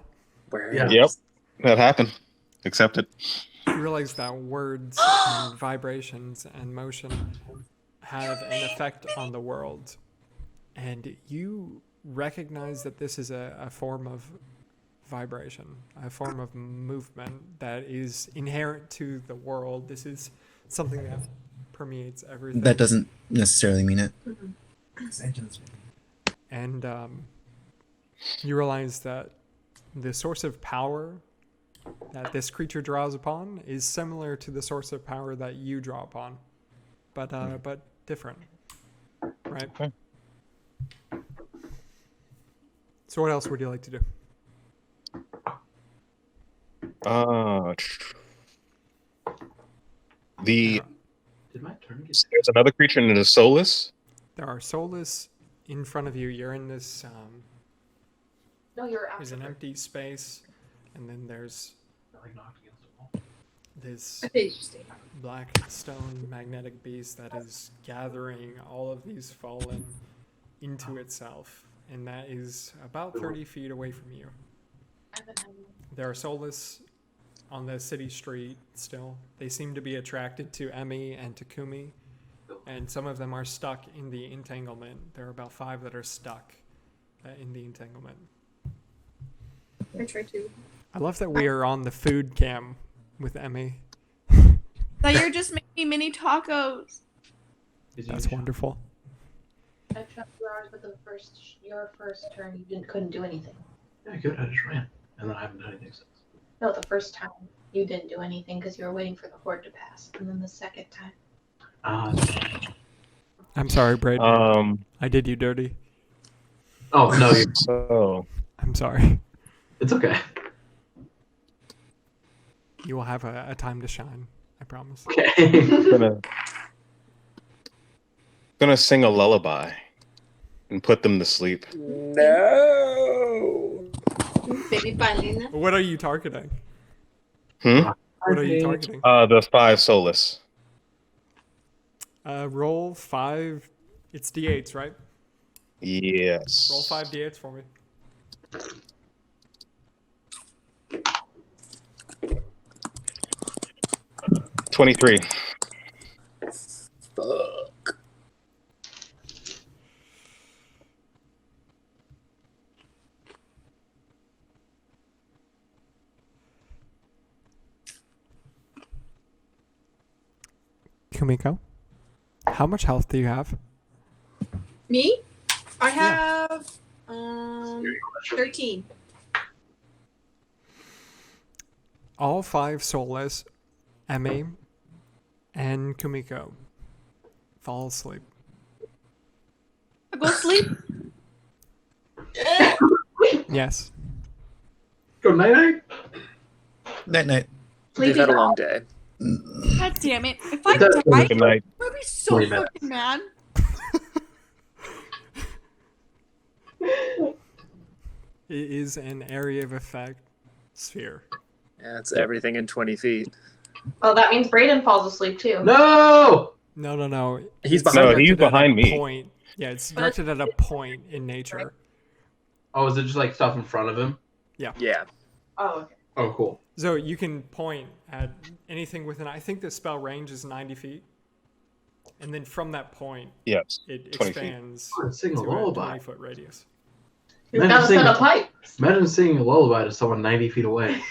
Yeah. Yep, that happened. Accept it. You realize that words and vibrations and motion have an effect on the world. And you recognize that this is a form of vibration, a form of movement that is inherent to the world. This is something that permeates everything. That doesn't necessarily mean it. And you realize that the source of power that this creature draws upon is similar to the source of power that you draw upon, but different, right? Okay. So what else would you like to do? Did my turn get... There's another creature in the soulless. There are soulless in front of you. You're in this. No, you're out. There's an empty space, and then there's this black stone magnetic beast that is gathering all of these fallen into itself, and that is about 30 feet away from you. There are soulless on the city street still. They seem to be attracted to Emmy and to Kumi, and some of them are stuck in the entanglement. There are about 5 that are stuck in the entanglement. I try to. I love that we are on the food cam with Emmy. That you're just making mini tacos. That's wonderful. I tried 2 hours, but your first turn, you couldn't do anything. Yeah, good. I just ran, and then I haven't done anything since. No, the first time you didn't do anything because you were waiting for the horde to pass, and then the second time. I'm sorry, Braden. I did you dirty. Oh no, so I'm sorry. It's okay. You will have a time to shine. I promise. Okay. Gonna sing a lullaby and put them to sleep. No. Baby finally. What are you targeting? Hmm? What are you targeting? The 5 soulless. Roll 5. It's d8s, right? Yes. Roll 5 d8s for me. $23. Fuck. Kumiko, how much health do you have? Me? I have 13. All 5 soulless, Emmy, and Kumiko fall asleep. I go sleep. Yes. Good night. Night night. We've had a long day. God damn it! If I Good die, night. I'm gonna be so fucking mad. It is an area of effect sphere. Yeah, it's everything in 20 feet. Oh, that means Brayden falls asleep too. No! No. He's It's behind No, her. he's directed at a behind me. Point. Yeah, it's directed at a point in nature. Oh, is it just like stuff in front of him? Yeah. Oh, okay. Oh, cool. So you can point at anything within. I think the spell range is 90 feet, and then from that point, Yes. it 20 feet. expands Sing to a a lullaby. 20-foot radius. You've got to set up pipes. Imagine singing a lullaby to someone 90 feet away.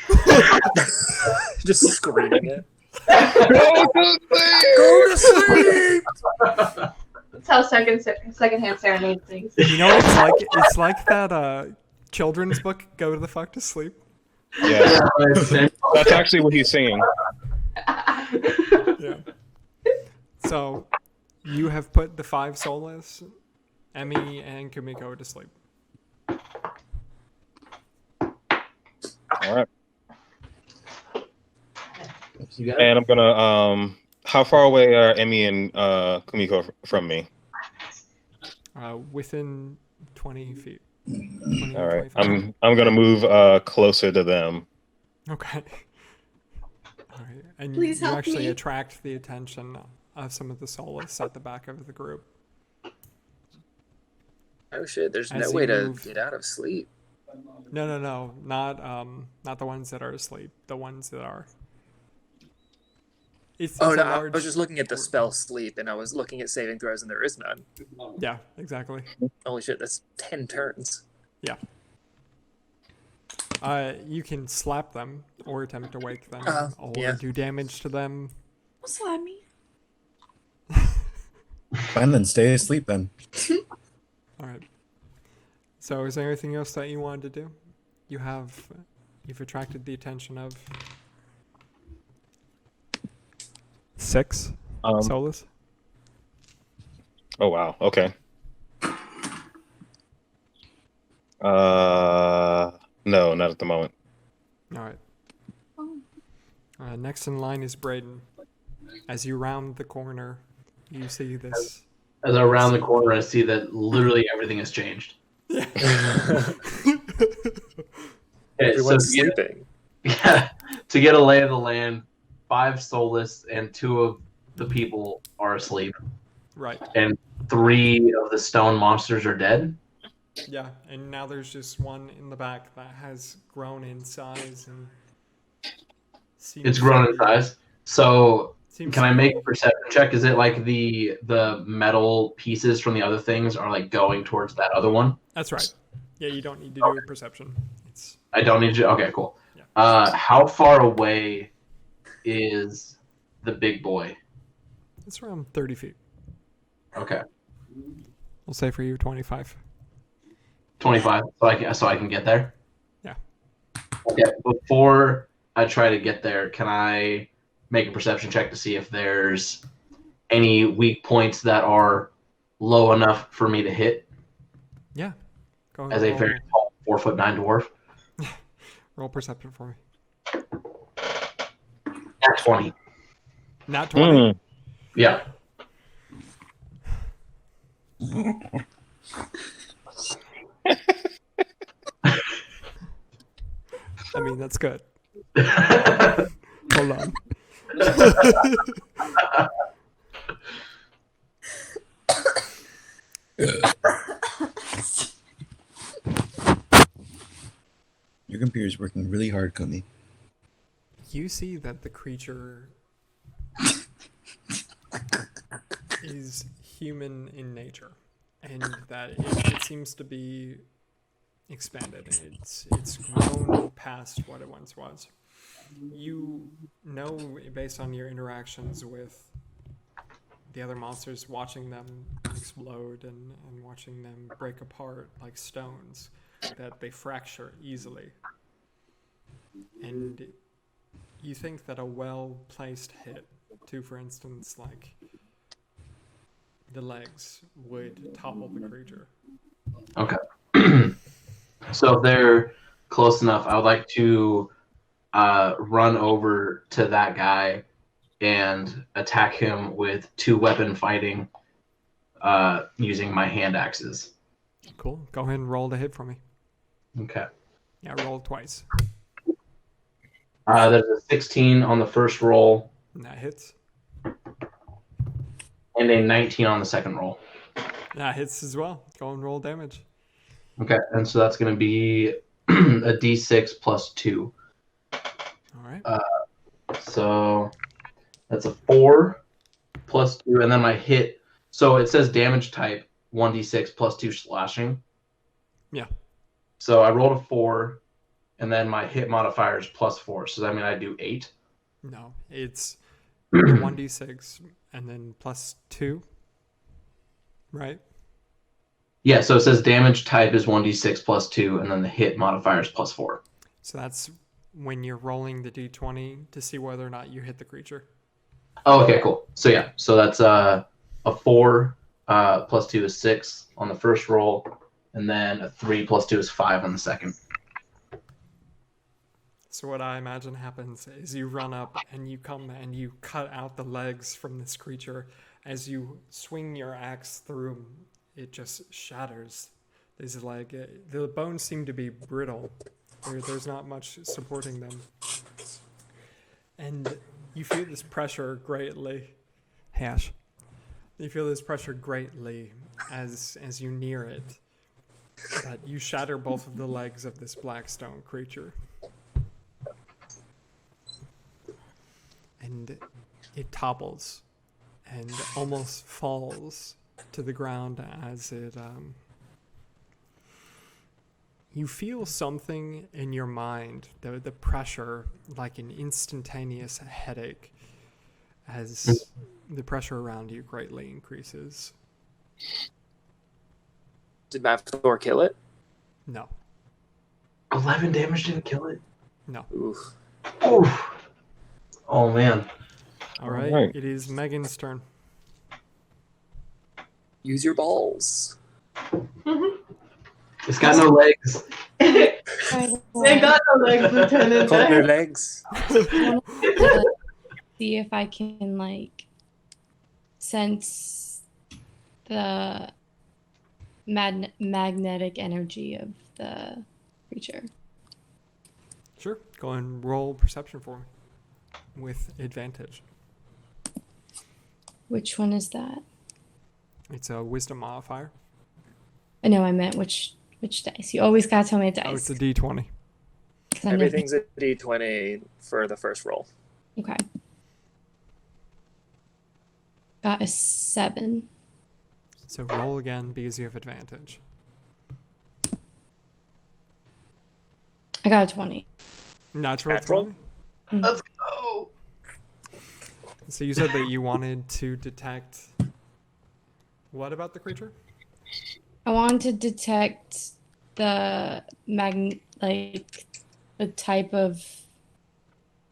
Just screaming it. Go to sleep! That's how secondhand serenade things. You know what it's like? It's like that children's book, Go to the Fuck to Sleep. Yeah, that's actually what he's singing. Yeah. So, you have put the 5 soulless, Emmy and Kumiko to sleep. All right. You got it? And I'm gonna how far away are Emmy and Kumiko from me? Within 20 feet. 20, All right. 25. I'm gonna move closer to them. Okay. All right. And Please you help actually me. attract the attention of some of the soulless at the back of the group. Oh shit! There's As no you way to move- get out of sleep. No. Not the ones that are asleep. The ones that are. It's Oh a no! I large- was just looking at the spell sleep, and I was looking at saving throws, and there is none. Yeah, exactly. Holy shit! That's 10 turns. Yeah. You can slap them or attempt to wake them or yeah. do damage to them. Slap me. Fine, then stay asleep then. All right. So, is there anything else that you wanted to do? You've attracted the attention of 6 soulless. Oh wow. Okay. No, not at the moment. All right. Next in line is Brayden. As you round the corner, you see this. As I round the corner, I see that literally everything has changed. Okay, Everyone's to get- sleeping. Yeah, to get a lay of the land, 5 soulless and 2 of the people are asleep, Right. and 3 of the stone monsters are dead. Yeah, and now there's just one in the back that has grown in size and seems It's grown to in be- size. So seems can I to make be- a perception check? Is it like the metal pieces from the other things are like going towards that other one? That's right. Yeah, you don't need to do a perception. It's I don't need to. Okay, cool. Yeah. How far away is the big boy? it's around 30 feet. Okay, We'll say for you 25. 25. So I can get there. Yeah. Okay. Before I try to get there, can I make a perception check to see if there's any weak points that are low enough for me to hit Yeah. Go ahead. as a roll, very tall 4'9" dwarf? roll perception for me. At 20. Not 20. Yeah. I mean, that's good. Hold on. Your computer's working really hard, Kumi. You see that the creature is human in nature, and that it seems to be expanded. It's grown past what it once was. You know, based on your interactions with the other monsters, watching them explode and watching them break apart like stones, that they fracture easily. And you think that a well-placed hit to, for instance, like the legs would topple the creature. Okay. So if they're close enough, I would like to run over to that guy and attack him with 2-weapon fighting using my hand axes. Cool. Go ahead and roll the hit for me. Okay. Yeah, roll twice. There's a 16 on the first roll And that hits. and a 19 on the second roll. That hits as well. Go and roll damage. Okay, and so that's going to be a d6 plus 2. All right. So that's a 4 plus 2, and then my hit. So it says damage type 1d6 plus 2 slashing. Yeah. So I rolled a 4, and then my hit modifier is plus 4. So that means I do 8. No, it's 1d6 and then plus 2. Right? Yeah, so it says damage type is 1d6 plus 2, and then the hit modifier is plus 4. So that's when you're rolling the d20 to see whether or not you hit the creature. Oh, okay, cool. So yeah, so that's a 4 plus 2 is 6 on the first roll, and then a 3 plus 2 is 5 on the second. So what I imagine happens is you run up and you come and you cut out the legs from this creature. As you swing your axe through, it just shatters. There's like the bones seem to be brittle. There's not much supporting them, and you feel this pressure greatly. Hash. You feel this pressure greatly as you near it. But you shatter both of the legs of this black stone creature. And it topples and almost falls to the ground as it you feel something in your mind, the pressure, like an instantaneous headache as the pressure around you greatly increases. Did Mavthor kill it? No. 11 damage didn't kill it? No. Oof. Oof. Oh, man. All right. Alright. It is Megan's turn. Use your balls. It's got no legs. They got no legs, Lieutenant. Got no legs. See if I can like sense the magnetic energy of the creature. Sure. Go and roll perception for me with advantage. Which one is that? It's a wisdom modifier. I know I meant which dice. You always gotta tell me a dice. Oh, it's a d20. 'Cause I never- Everything's a d20 for the first roll. Okay. Got a 7. So roll again because you have advantage. I got a 20. Natural Natural? 20? Let's go. So you said that you wanted to detect what about the creature? I want to detect the the type of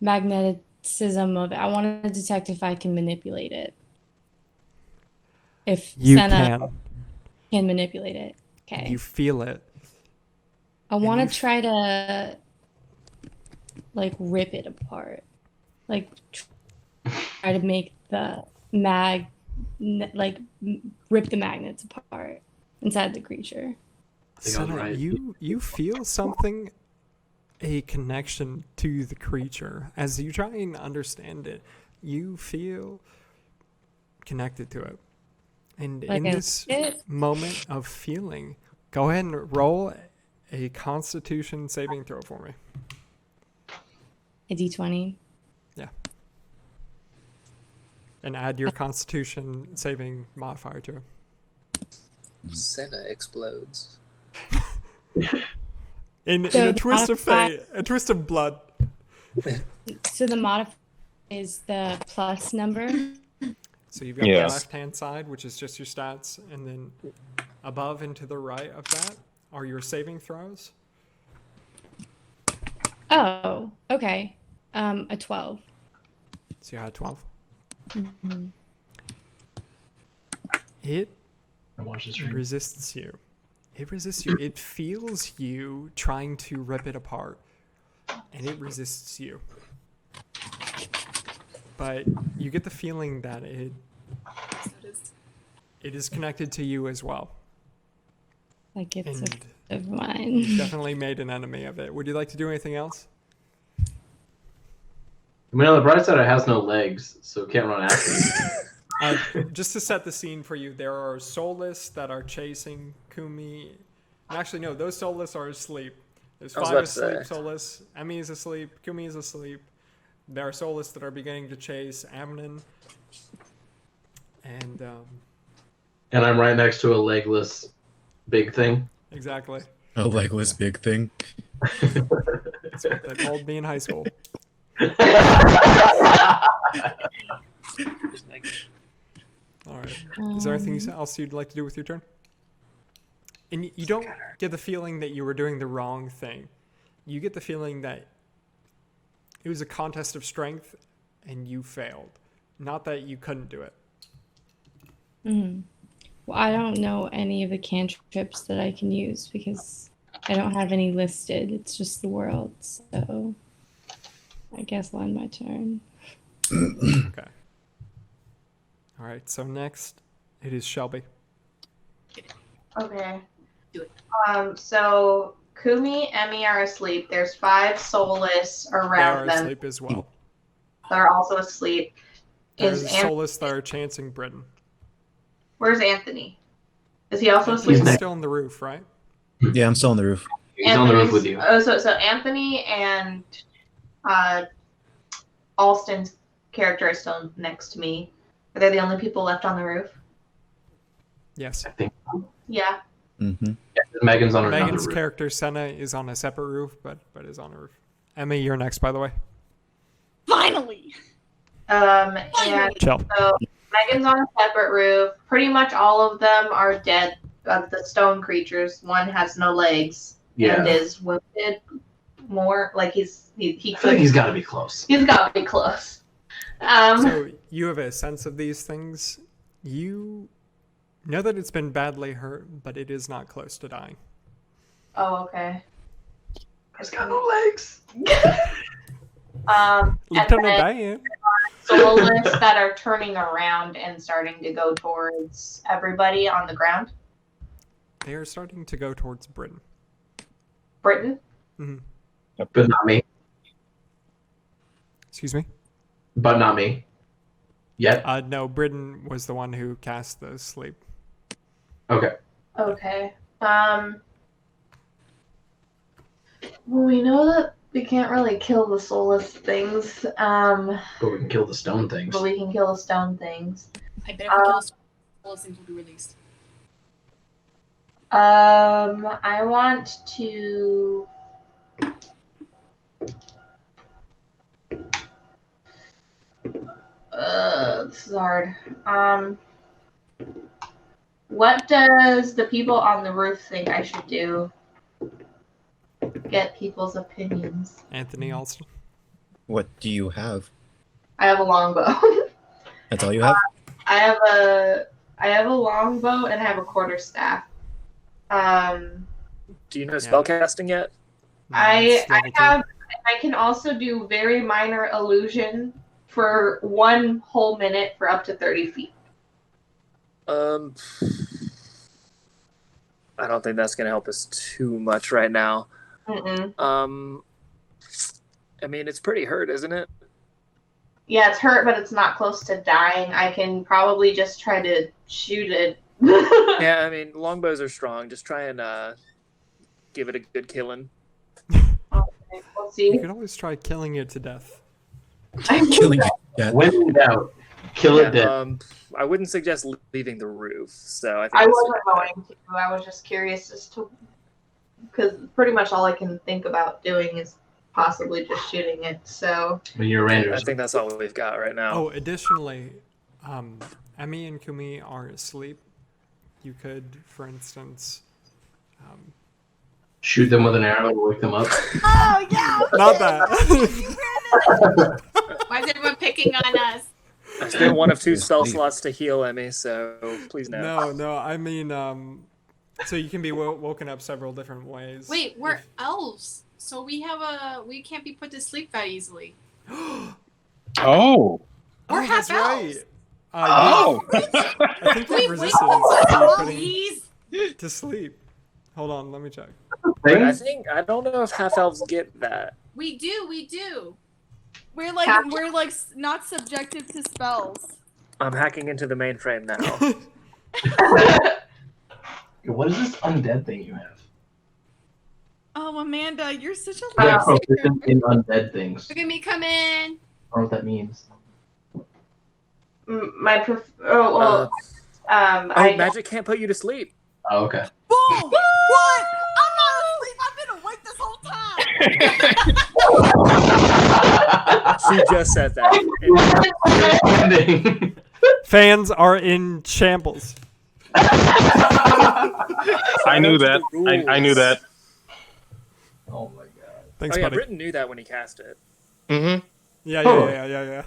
magneticism of it. I want to detect if I can manipulate it. If You Senna can manipulate it. Okay. You feel it. I want to try to like rip it apart. Like try to make the rip the magnets apart inside the creature. Senna, right. you feel something, a connection to the creature. As you try and understand it, you feel connected to it. And Like in this moment of feeling, go ahead and roll a Constitution saving throw for me. A D20. Yeah. And add your Constitution saving modifier to it. Senna explodes. In So a twist of modify- fate, a twist of blood. So the modifier is the plus number. So you've got Yeah. the left-hand side, which is just your stats, and then above and to the right of that are your saving throws. Oh, okay. A 12. So you had 12. Mm-hmm. It Watch this stream. resists you. It resists you. It feels you trying to rip it apart, and it resists you. But you get the feeling that it is connected to you as well. Like it's And of mine. you've definitely made an enemy of it. Would you like to do anything else? I mean, on the bright side, it has no legs, so it can't run after you. Just to set the scene for you, there are soulless that are chasing Kumi. Actually, no, those soulless are asleep. There's I was 5 about to asleep say. soulless. Emmy is asleep. Kumi is asleep. There are soulless that are beginning to chase Amnon. And, And I'm right next to a legless big thing. exactly. A legless big thing. That's what they called me in high school. Alright. Is there anything else you'd like to do with your turn? And you don't get the feeling that you were doing the wrong thing. You get the feeling that it was a contest of strength and you failed. Not that you couldn't do it. Mm-hmm. Well, I don't know any of the cantrips that I can use because I don't have any listed. It's just the world, so I guess I'll end my turn. Okay. Alright, so next it is Shelby. Okay. Do it. So Kumi, Emmy are asleep. There's 5 soulless They around are them. asleep as well. They're also asleep. There's Is soulless that are chancing Britain. Where's Anthony? Is he also He's asleep? still on the roof, right? Yeah, I'm still on the roof. He's on the roof with you. Oh, so Anthony and Alston's character are still next to me. Are they the only people left on the roof? Yes. I think Yeah. Mm-hmm. Megan's on another Megan's roof. character, Senna, is on a separate roof, but is on a roof. Emmy, you're next, by the way. Finally. And Chill. so Megan's on a separate roof. Pretty much all of them are dead. Of the stone creatures, one has no legs Yeah. and is wounded. More like he I feel like could. he's got to be close. He's got to be close. So you have a sense of these things. You know that it's been badly hurt, but it is not close to dying. Oh, okay. He's got no legs. And Lieutenant then Diane. soulless that are turning around and starting to go towards everybody on the ground. They are starting to go towards Britain. Britain. Mm-hmm. But not me. Excuse me? But not me. Yet. No, Britain was the one who cast the sleep. Okay. Okay. Well, we know that we can't really kill the soulless things. But we can kill the stone things. But we can kill the stone things. I bet if we kill those things will be released. I want to. This is hard. What does the people on the roof think I should do? Get people's opinions. Anthony Alston. What do you have? I have a longbow. That's all you have? I have a longbow and I have a quarterstaff. Do you know spellcasting yet? I have. I can also do very minor illusion for 1 whole minute for up to 30 feet. I don't think that's gonna help us too much right now. Mm-mm. I mean, it's pretty hurt, isn't it? Yeah, it's hurt, but it's not close to dying. I can probably just try to shoot it. Yeah, I mean, longbows are strong. Just try and give it a good killing. We'll see. You could always try killing it to death. Killing it. Yeah. When in doubt, kill it dead. I wouldn't suggest leaving the roof. So I think I that's wasn't going to. I was just curious as to, because pretty much all I can think about doing is possibly just shooting it. So When you're a ranger. I think that's all we've got right now. Oh, additionally, Emmy and Kumi are asleep. You could, for instance, Shoot them with an arrow to wake them up. Oh yeah. not that. Why is everyone picking on us? I spent one of 2 spell slots to heal Emmy, so please no. No, I mean, so you can be woken up several different ways. Wait, we're elves, so we can't be put to sleep that easily. Oh. Oh, We're half that's right. elves. Oh. I think Wait, you have wait, resistance wait, to please. putting to sleep. Hold on, let me check. But I don't know if half elves get that. We do. We're not subjective to spells. I'm hacking into the mainframe now. What is this undead thing you have? Oh, Amanda, you're such a Yeah, liar. proficient in undead things. Look at me come in. I don't know what that means. Magic can't put you to sleep. Oh, okay. Boom! What? I'm not asleep. I've been awake this whole time. She just said that. Fans are in shambles. I knew that. I knew that. Oh my god. Thanks, oh yeah, buddy. Britton knew that when he cast it. Mm-hmm. Yeah.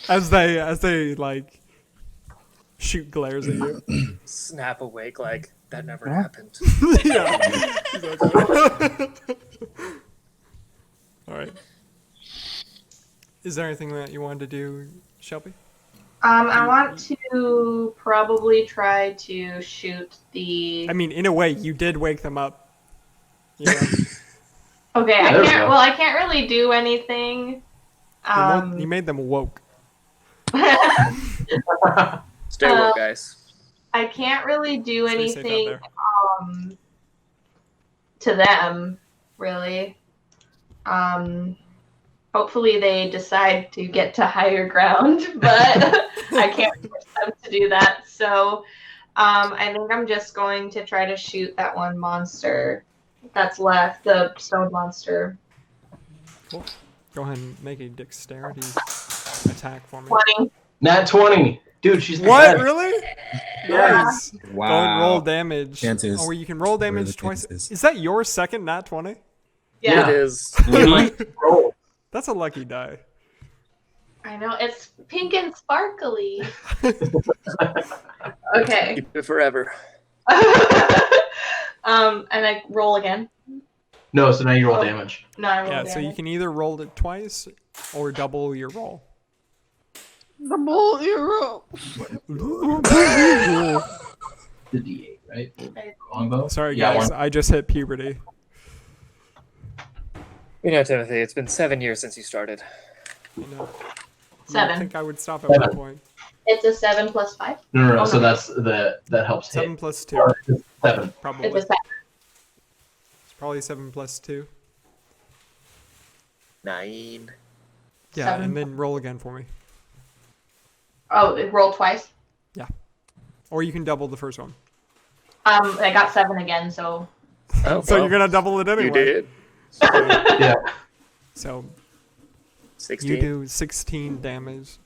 As they like shoot glares at you. Snap awake like that never happened. Yeah. Exactly. All right. Is there anything that you wanted to do, Shelby? I want to probably try to shoot the. I mean, in a way, you did wake them up. You know? Okay, There we go. I can't really do anything. You made them woke. Stay woke, guys. I can't really do Stay safe out anything there. to them, really. Hopefully they decide to get to higher ground, but I can't force them to do that. So I think I'm just going to try to shoot that one monster that's left, the stone monster. Cool. Go ahead and make a dexterity attack for me. 20. Nat 20. Dude, she's What? dead. Really? Yeah. Nice. Wow. Go and roll damage. Chances. Or you can roll Where are damage the twice. chances? Is that your second nat 20? Yeah. It is. Roll. That's a lucky die. I know, it's pink and sparkly. Okay. Keep it forever. And I roll again. No, so now you roll damage. No, I roll Yeah, damage. so you can either roll it twice or double your roll. Double hero. The D8, right? Longbow? Sorry, Yeah, guys. one. I just hit puberty. You know, Timothy, it's been 7 years since you started. You know, I 7. think I would stop at one point. It's a 7 plus 5. No. Oh, So no. that's that helps 7 hit. plus 2. Or 7. Probably. It's a 7. It's probably 7 plus 2. 9. Yeah, 7. and then roll again for me. Oh, it rolled twice. Or you can double the first one. I got 7 again, so. Oh, So you're going to double it anyway. You did. Yeah. So 16. you do 16 damage.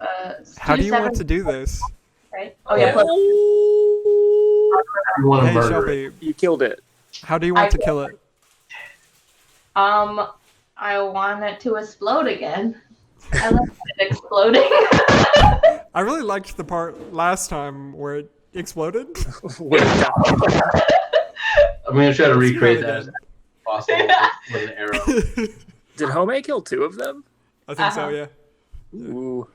It's How do you 2d7, want to do this? Right? Oh, yeah, plus. You want to Hey, murder it. Shelby, You killed it. how do you want to kill it? I want it to explode again. I like it exploding. I really liked the part last time where it exploded. What a die. I'm going to try to recreate Let's that do as it possible with an arrow. Did Homae kill 2 of them? I think so, yeah. Ooh.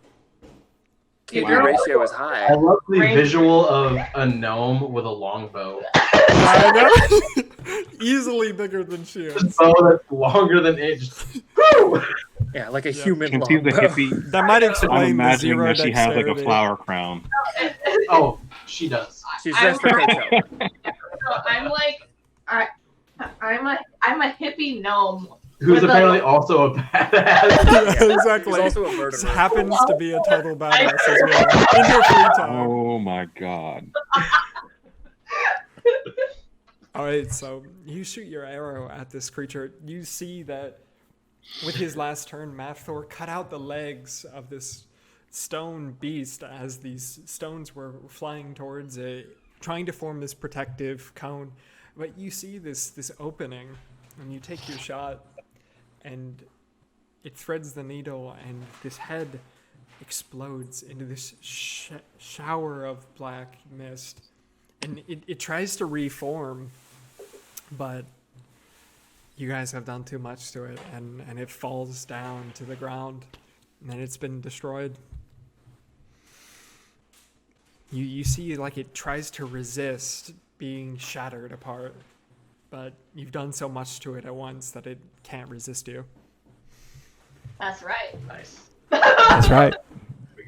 Your KD girl- ratio is I high. love the Range- visual of a gnome with a longbow. I know. Easily bigger than she A is. bow that's longer than it. Just, woo! Yeah, like a Yeah. human Can see the longbow. hippie. That might I'm explain the imagining zero that she has like a dexterity. flower crown. Oh, she does. She's dressed for Coachella. So I'm like, I'm a hippie gnome. Who's With a- apparently also a badass. Yeah, exactly. He's also a Just murderer. happens to be a total badass as well. In her free time. Oh my god. Alright, so you shoot your arrow at this creature. You see that with his last turn, Mavthor cut out the legs of this stone beast as these stones were flying towards it, trying to form this protective cone. But you see this opening, and you take your shot, and it threads the needle, and this head explodes into this shower of black mist. And it tries to reform, but you guys have done too much to it, and it falls down to the ground, and then it's been destroyed. You see, like, it tries to resist being shattered apart, but you've done so much to it at once that it can't resist you. That's right. Nice. That's right.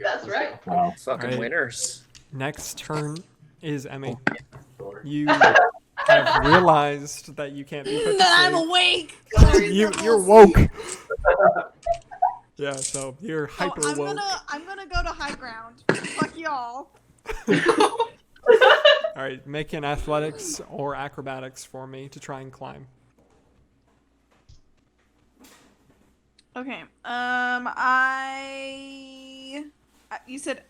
That's right. Wow. Fucking Alright. winners. Next turn is Emmy. You have realized that you can't be put to I'm sleep. awake. You're woke. Yeah, so you're So hyper woke. I'm gonna go to high ground. Fuck y'all. All right, make an athletics or acrobatics for me to try and climb. Okay. You said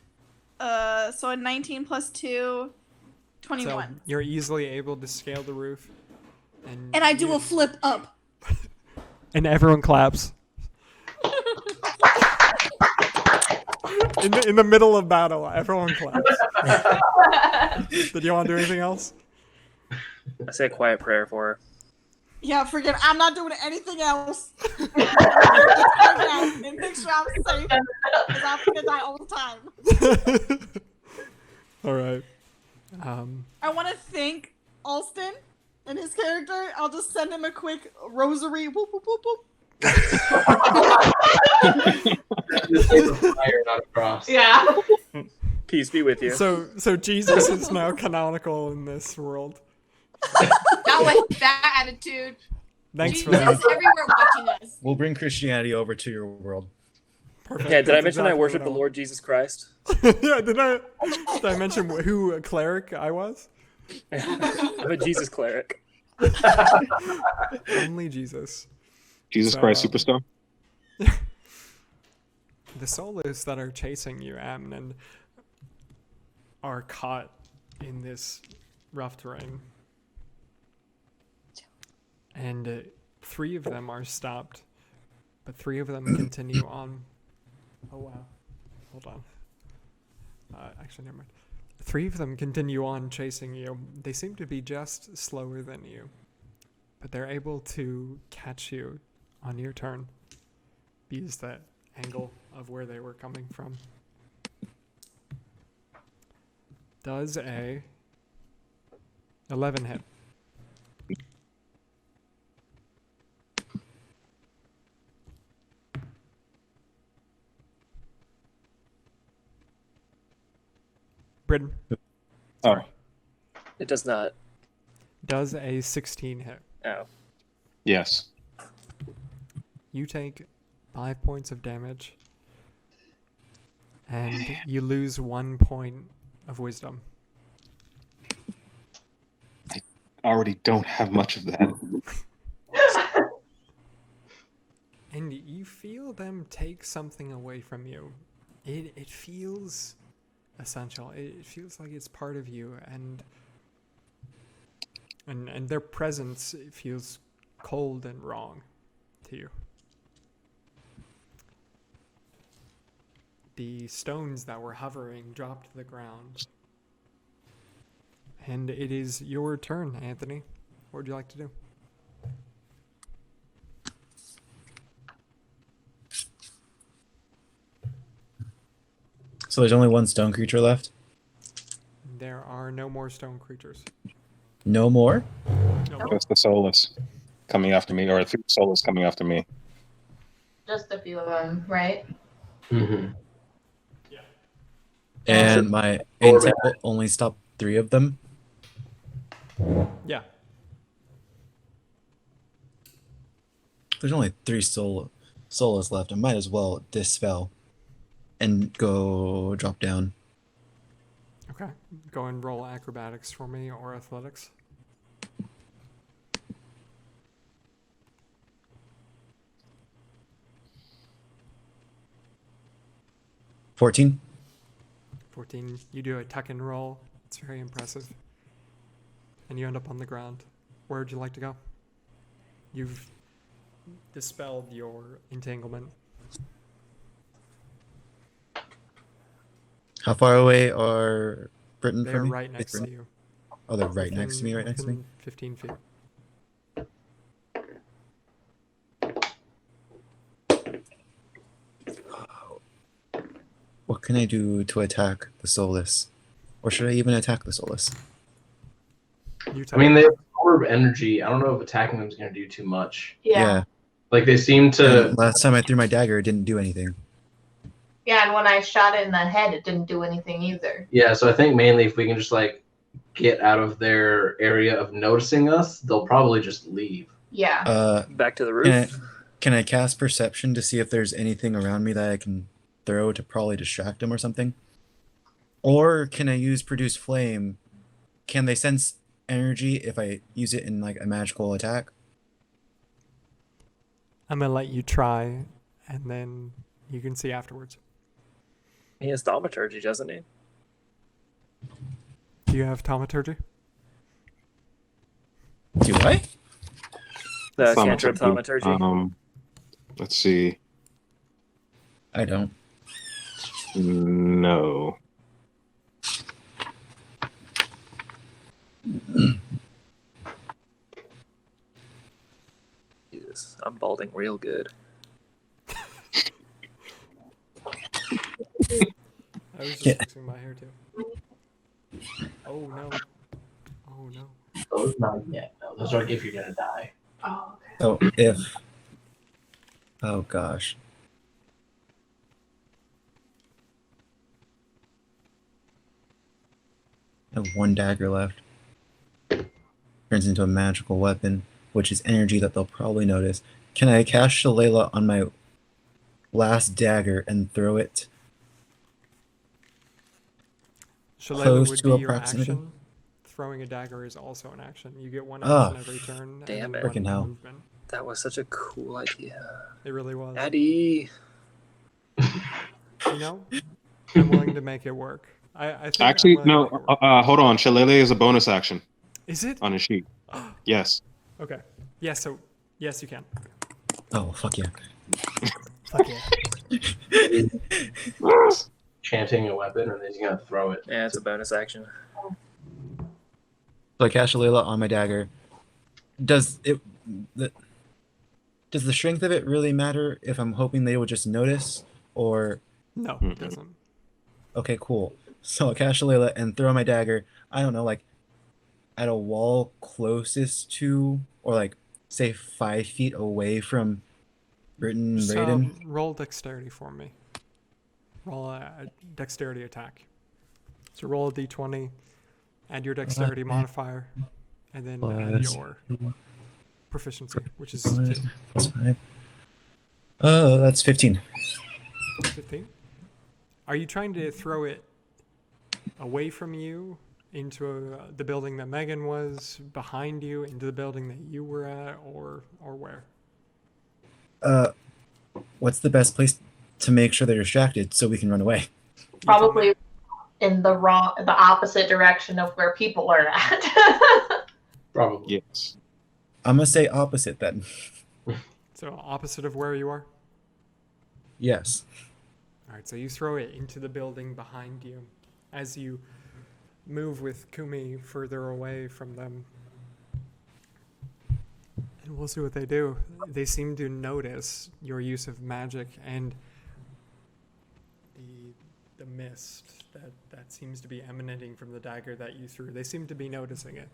so a 19 plus 2, 21. So you're easily able to scale the roof, And I do a flip up. and everyone claps. In the middle of battle, everyone claps. Did you want to do anything else? I say a quiet prayer for her. Yeah, forget. I'm not doing anything else. And make sure I'm safe, because I'm gonna die all the time. All right. I want to thank Alston and his character. I'll just send him a quick rosary. Whoop, whoop, whoop, whoop. Just take a fire, not a cross. Yeah. Peace be with you. So Jesus is now canonical in this world. Not with that attitude. Thanks for Jesus that. is everywhere watching us. We'll bring Christianity over to your world. Perfect. Yeah, did I That's mention I exactly worship what the want. Lord Jesus Christ? Yeah, did I mention who a cleric I was? I'm a Jesus cleric. Only Jesus. Jesus So, Christ Superstar. The souls that are chasing you, Amnon, are caught in this rough terrain. And 3 of them are stopped, but 3 of them continue on. Oh, wow. Hold on. Actually, never mind. 3 of them continue on chasing you. They seem to be just slower than you, but they're able to catch you on your turn. Use that angle of where they were coming from. Does a 11 hit? Britain. Oh, It does not. Does a 16 hit? Oh. yes. You take 5 points of damage, and you lose 1 point of wisdom. Already don't have much of that. And you feel them take something away from you. It feels essential. It feels like it's part of you, and their presence feels cold and wrong to you. The stones that were hovering drop to the ground. And it is your turn, Anthony. What would you like to do? So there's only one stone creature left? There are no more stone creatures. No more? No. That's the soulless coming after me, or 3 soulless coming after me. Just a few of them, right? Mm-hmm. And my intent will only stop 3 of them? Yeah. There's only 3 soulless left. I might as well dispel and go drop down. Okay. Go and roll acrobatics for me or athletics. $14. 14. You do a tuck and roll. It's very impressive. And you end up on the ground. Where would you like to go? You've dispelled your entanglement. How far away are Britain They're from me? right next to you. Oh, they're right next to me, right next to me? Within 15 feet. What can I do to attack the soulless? Or should I even attack the soulless? You I mean, they absorb energy. I don't know if attacking them is going to do too much. Yeah. Like they seem to. And last time I threw my dagger, it didn't do anything. Yeah, and when I shot it in the head, it didn't do anything either. Yeah, so I think mainly if we can just like get out of their area of noticing us, they'll probably just leave. Yeah. Back to the roof. Can I cast perception to see if there's anything around me that I can throw to probably distract them or something? Or can I use produce flame? Can they sense energy if I use it in like a magical attack? I'm gonna let you try, and then you can see afterwards. He has thaumaturgy, doesn't he? Do you have thaumaturgy? Do I? The cantrip thaumaturgy. Let's see. I don't. No. Jesus, I'm balding real good. I was just fixing my hair too. Oh no. Oh no. Those not yet. No, those are if you're gonna die. Oh, okay. So if... Oh gosh. I have one dagger left. Turns into a magical weapon, which is energy that they'll probably notice. Can I cast Shillelagh on my last dagger and throw it Shillelagh close would to be your approximately? action. Throwing a dagger is also an action. You get one Ah. action every turn. Damn and it. one Frickin' hell. movement. That was such a cool idea. It really was. Eddie. You know, I'm willing to make it work. I think Actually, I'm willing to no. make it work. Hold on. Shillelagh is a bonus action Is it? on his sheet. Yes. Okay. Yes. So yes, you can. Oh, fuck yeah. Fuck yeah. Chanting a weapon and then he's gonna throw it. Yeah, it's a bonus action. So I cast Shillelagh on my dagger. Does the strength of it really matter if I'm hoping they will just notice, or... No, it doesn't. Okay, cool. So I cast Shillelagh and throw my dagger, I don't know, like, at a wall closest to, or like, say 5 feet away from Britain and Just, Raiden. roll dexterity for me. Roll a dexterity attack. So roll a d20, add your dexterity modifier, and then add Plus- your proficiency, which is 2. Plus 5. That's 15. 15. Are you trying to throw it away from you into the building that Megan was, behind you into the building that you were at, or where? What's the best place to make sure they're distracted so we can run away? Probably in the opposite direction of where people are at. Probably. Yes. I'm gonna say opposite then. So opposite of where you are? Yes. All right, so you throw it into the building behind you. As you move with Kumi further away from them. And we'll see what they do. They seem to notice your use of magic and the mist that seems to be emanating from the dagger that you threw. They seem to be noticing it.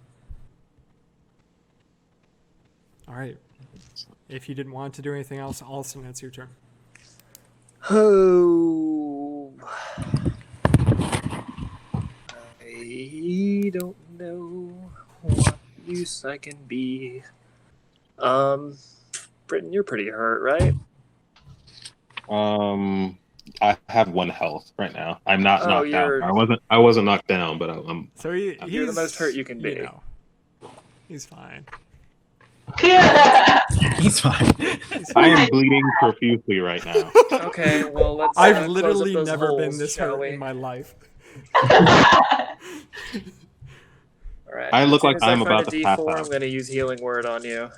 All right. If you didn't want to do anything else, Alston, it's your turn. Oh. I don't know what use I can be. Britton, you're pretty hurt, right? I have 1 health right now. I'm not Oh, knocked you're- out. I wasn't knocked down, but I'm. So You're the he's most hurt you can be. You know, he's fine. He's fine. I am bleeding profusely right now. Okay, well, let's. I've close up literally those never been holes, this shall hurt we? in my life. All right. I look as soon like as I I'm find about a to pass D4, out. I'm going to use healing word on you.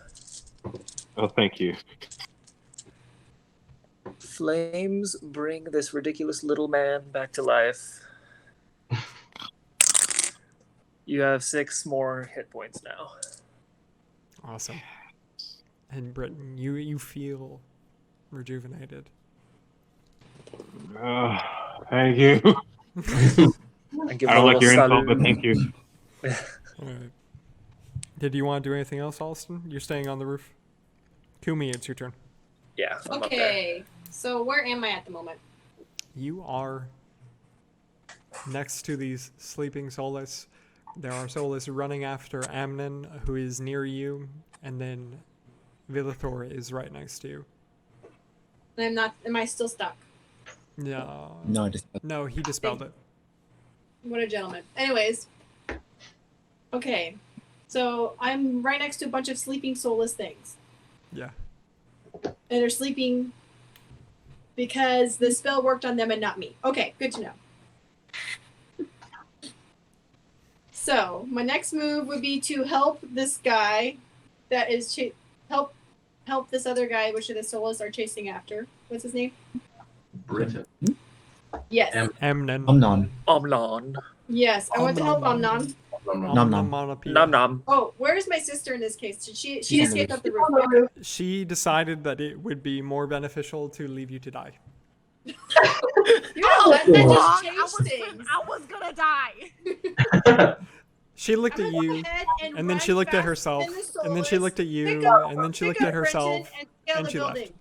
Oh, thank you. Flames bring this ridiculous little man back to life. You have 6 more hit points now. Awesome. And Britton, you feel rejuvenated. Thank you. I give I him don't a like your little insult, but salute. thank you. All right. Did you want to do anything else, Alston? You're staying on the roof. Kumi, it's your turn. Yeah. I'm up there. Okay. So where am I at the moment? You are next to these sleeping Solus. There are Solus running after Amnon, who is near you, and then Villathor is right next to you. And I'm not. Am I still stuck? No. No, I just No, he dispelled it. What a gentleman. Anyways. Okay. So I'm right next to a bunch of sleeping soulless things. Yeah. And they're sleeping because the spell worked on them and not me. Okay, good to know. So my next move would be to help this guy that is help this other guy, which the soulless are chasing after. What's his name? Britain. Yes. Amnon. Amnon. Yes, I want to help Amnon. Nom nom. Nom nom. Oh, where's my sister in this case? Did she She's on the escaped roof. up the roof? She decided that it would be more beneficial to leave you to die. You know what? That just I changed was, things. I was gonna die. She looked I'm at gonna you, go ahead and then run she looked at faster herself, than the and then she Solus, looked at you, pick up- and then she pick looked at up Bridget, herself, and scale and the she left. building.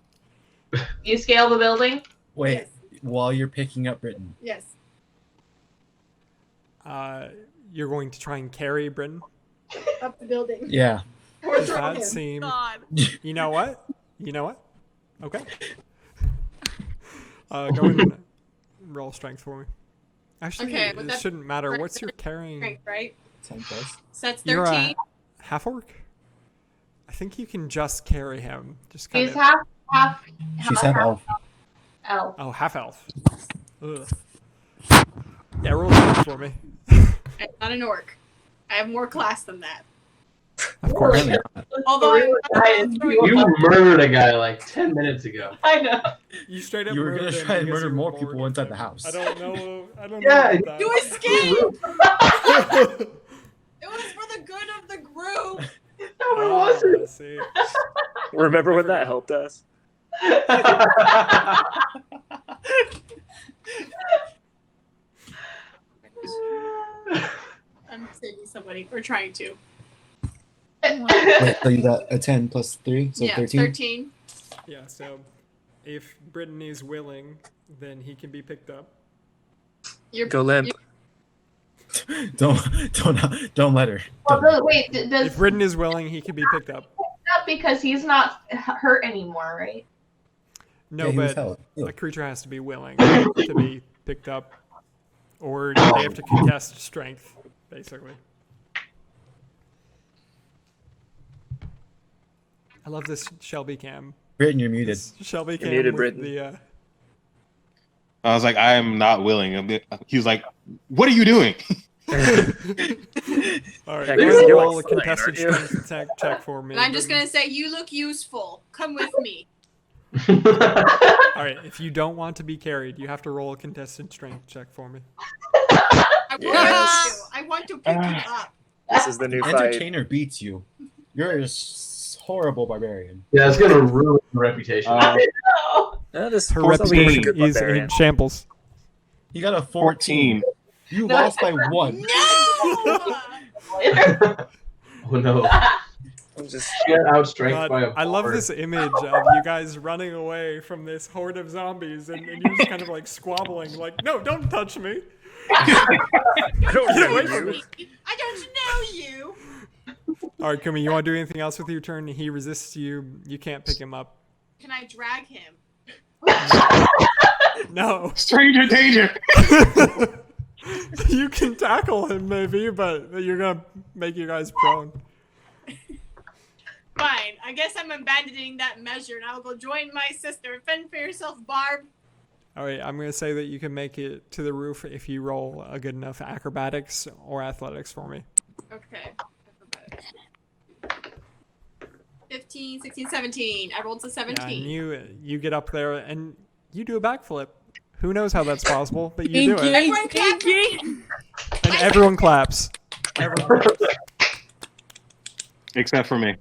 You scale the building? Wait, Yes. while you're picking up Britain. Yes. You're going to try and carry Britain? Up the building. Yeah. Or Does throw that him. seem... God. You know what? You know what? Okay. Go and roll strength for me. Actually, Okay, but it that's- shouldn't matter. What's your carrying? Strength, right? 10 plus. So that's You're 13. a half orc? I think you can just carry him. Just kind He's of... half She's half elf. elf. Oh, half elf. Ugh. Yeah, roll strength for me. I'm not an orc. I have more class than that. Of course. Really? Although I'm You murdered a guy like 10 minutes ago. I know. You straight up You were murdered gonna him try and because murder you were more bored people of inside him. the house. I don't know. I don't Yeah, know about You that. escaped! It was for the good of the group! Oh, I see. Remember when that helped us? I'm saving somebody. Or trying to. Wait, so you got a 10 plus 3, so yeah, 13? 13. Yeah, so if Brittany is willing, then he can be picked up. You're, Go limp. Don't let her. Well, Don't. wait, does If Brittany is willing, he can be picked up. not because he's not hurt anymore, right? No, Yeah, he was but held. a creature has to be willing to be picked up, or they have to contest strength, basically. I love this Shelby cam. Britain, you're muted. This Shelby cam muted, with Britton. the I was like, I am not willing. He was like, what are you doing? all right, Yeah, go 'cause ahead and you're roll a like flying, contested aren't you? strength check for me. and I'm just Britton. gonna say, you look useful. Come with me. All right, if you don't want to be carried, you have to roll a contested strength check for me. I want Yes. to. I want to pick you up. This is the new fight. Entertainer beats you. You're a horrible barbarian. Yeah, it's gonna ruin your reputation. This Her whole zombie is a reputation good is barbarian. in shambles. You got a 14. You lost by 1. No! Oh no. I'm just Get outstrength God, by a I love bard. this image of you guys running away from this horde of zombies, and you're just kind of like squabbling, like, no, don't touch me. I don't Get know away you. from me. I don't know you. All right, Kumi, you want to do anything else with your turn? He resists you. You can't pick him up. Can I drag him? No. Stranger danger. You can tackle him, maybe, but you're going to make you guys prone. Fine. I guess I'm abandoning that measure, and I'll go join my sister. Fend for yourself, Barb. All right, I'm going to say that you can make it to the roof if you roll a good enough acrobatics or athletics for me. Okay. 15, 16, 17. I rolled to 17. Yeah, and you get up there and you do a backflip. Who knows how that's possible, but you do it. Everyone clap for me. And everyone claps. Everyone claps. Except for me.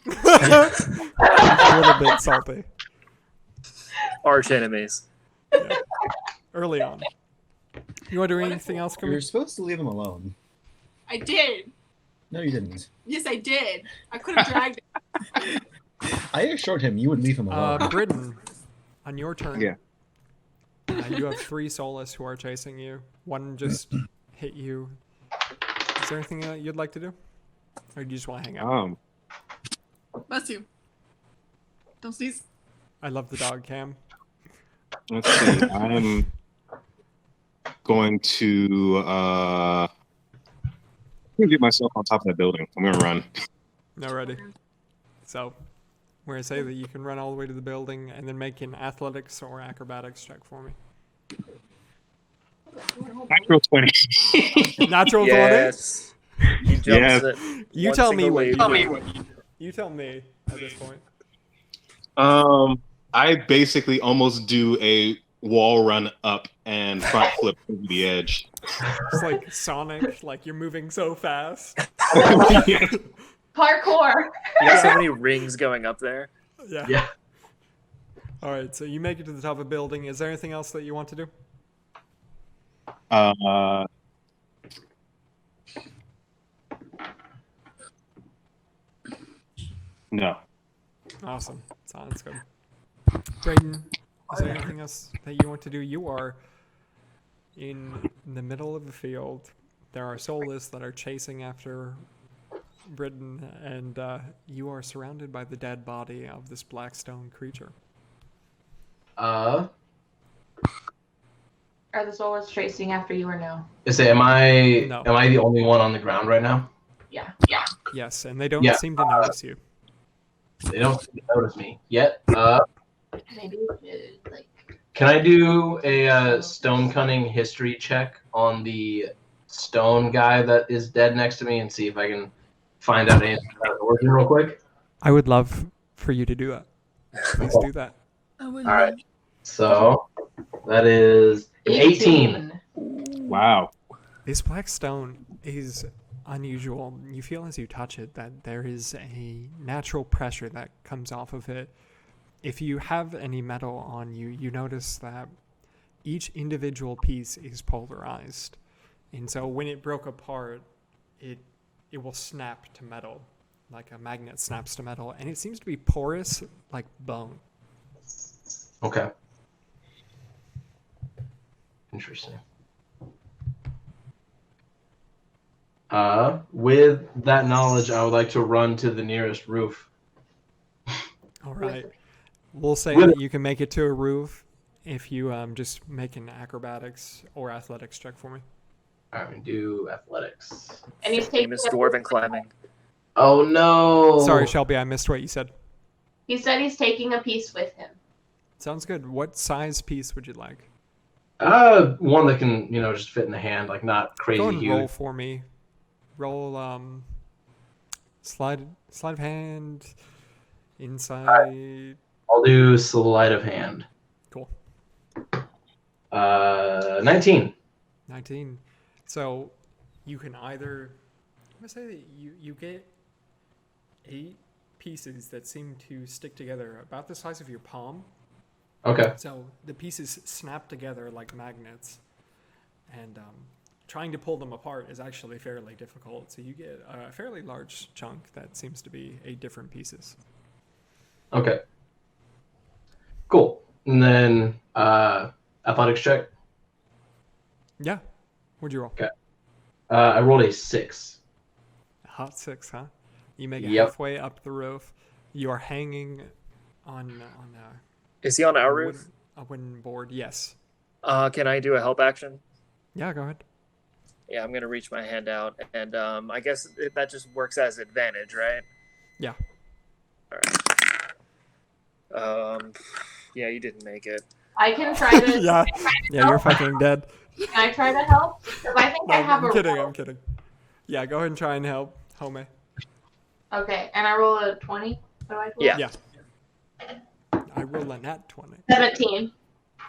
A little bit salty. Arch enemies. Yeah. Early on. You want to do anything else, Kumi? You're supposed to leave him alone. I did. No, you didn't. Yes, I did. I could have dragged him. I assured him you would leave him alone. Britain, on your turn. Yeah. You have 3 soulless who are chasing you. One just hit you. Is there anything you'd like to do? Or do you just want to hang out? Bless you. Don't sneeze. I love the dog cam. Let's see. I'm going to get myself on top of that building. I'm gonna run. No, ready. So, we're gonna say that you can run all the way to the building and then make an athletics or acrobatics check for me. Natural 20. Natural 20? Yes. He jumps Yes. it. You One tell me single what you leap. do. You tell me at this point. I basically almost do a wall run up and front flip over the edge. It's like Sonic, like you're moving so fast. Parkour. You have so many rings going up there. Yeah. Yeah. All right, so you make it to the top of the building. Is there anything else that you want to do? No. Awesome. Sounds good. Brayden, is there anything else that you want to do? You are in the middle of the field. There are soulless that are chasing after Britain, and you are surrounded by the dead body of this black stone creature. Are the soulless chasing after you or no? Am I No. the only one on the ground right now? Yeah. Yes, and they don't Yeah, seem to notice you. They don't notice me yet. Maybe we should, like. Can I do a stone cunning history check on the stone guy that is dead next to me and see if I can find out anything about his origin real quick? I would love for you to do that. Please do that. I would All right. So that is an 18. Wow. This black stone is unusual. You feel as you touch it that there is a natural pressure that comes off of it. If you have any metal on you, you notice that each individual piece is polarized. And so when it broke apart, it will snap to metal, like a magnet snaps to metal, and it seems to be porous like bone. Okay. Interesting. With that knowledge, I would like to run to the nearest roof. All right. We'll say With- that you can make it to a roof if you just make an acrobatics or athletics check for me. All right, we do athletics. And he's taking. Famous dwarven climbing. Oh no! Sorry, Shelby, I missed what you said. He said he's taking a piece with him. Sounds good. What size piece would you like? One that can, just fit in the hand, like not crazy Go and huge. roll for me. Roll slide of hand inside. I'll do sleight of hand. Cool. 19. 19. So you can either I'm gonna say that you get 8 pieces that seem to stick together about the size of your palm. Okay. So the pieces snap together like magnets, and trying to pull them apart is actually fairly difficult. So you get a fairly large chunk that seems to be 8 different pieces. Okay. Cool. And then athletics check. Yeah. What'd you roll? Okay. I rolled a 6. A hot 6, huh? You make it Yep. halfway up the roof. You are hanging on Is he on our a roof? a wooden board. Yes. Can I do a help action? Yeah, go ahead. Yeah, I'm gonna reach my hand out, and I guess that just works as advantage, right? Yeah. All right. Yeah, you didn't make it. I can try to. Yeah. Can I Yeah, you're help? fucking dead. Can I try to help? Because I think I have I'm a kidding. roll. I'm kidding. Yeah, go ahead and try and help, Homae. Okay, and I roll a 20. What do I roll? Yeah. Yeah. I rolled a nat 20. 17.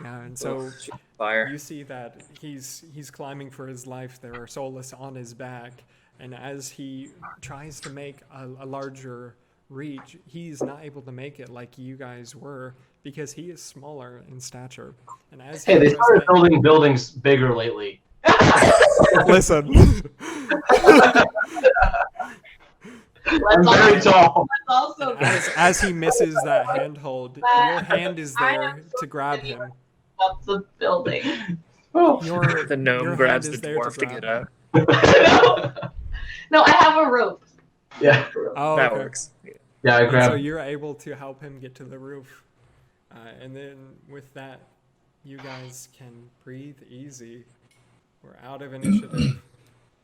Yeah, and so Fire. you see that he's climbing for his life. There are soulless on his back, and as he tries to make a larger reach, he's not able to make it like you guys were because he is smaller in stature. And as Hey, he they tries started to building buildings bigger lately. listen. I'm very tall. That's also As he misses that handhold, your hand is I am there so to grab anyway. him. up the building. Your The gnome your grabs hand the is there dwarf to grab get him. up. No, I have a rope. Yeah. Oh, That okay. works. Yeah, I And so grab. you're able to help him get to the roof, and then with that, you guys can breathe easy. We're out of initiative. Would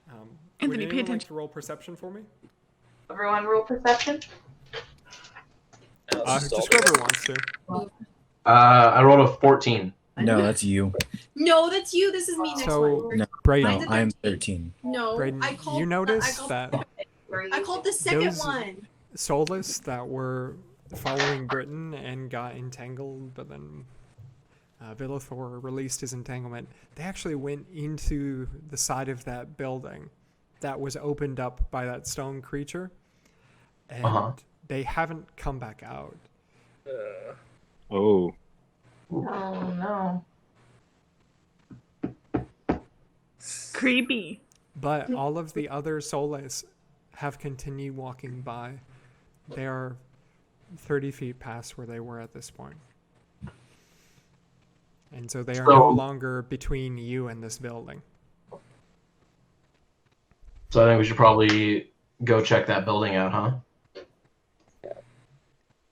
Anthony, pay anyone like attention. to roll perception for me? Everyone roll perception. Just whoever wants to. I rolled a 14. No, that's you. No, that's you. This is me next So, one. No, Braden, Mine's a I'm 13. 13. No, Braden, I called. you I noticed called, that I called the second those- one. soulless that were following Britain and got entangled, but then Villathor released his entanglement. They actually went into the side of that building that was opened up by that stone creature, and they haven't come back out. Oh. Oh no. Creepy. But all of the other soulless have continued walking by. They are 30 feet past where they were at this point. And so they are no longer between you and this building. So I think we should probably go check that building out, huh?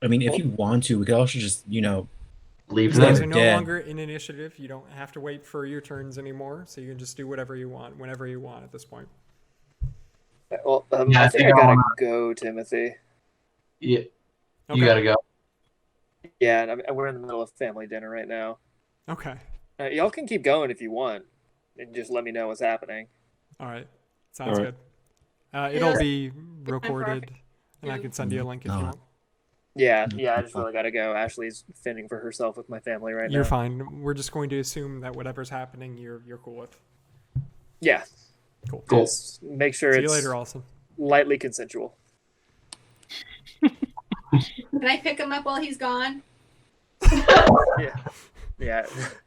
I mean, if you want to, we could also just, Leave You guys They're are no dead. longer in initiative. You don't have to wait for your turns anymore. So you can just do whatever you want, whenever you want at this point. Well, Yeah, I think I gotta go, Timothy. Yeah. Okay. You gotta go. Yeah, and we're in the middle of family dinner right now. Okay. Y'all can keep going if you want, and just let me know what's happening. All right. Sounds All right. good. It'll be recorded, and I can send you a link if you Oh. want. Yeah, I just really gotta go. Ashley's fending for herself with my family right You're now. fine. We're just going to assume that whatever's happening, you're cool with. Yeah. Cool. Just make sure See it's you later, Alston. lightly consensual. Can I pick him up while he's gone? Yeah.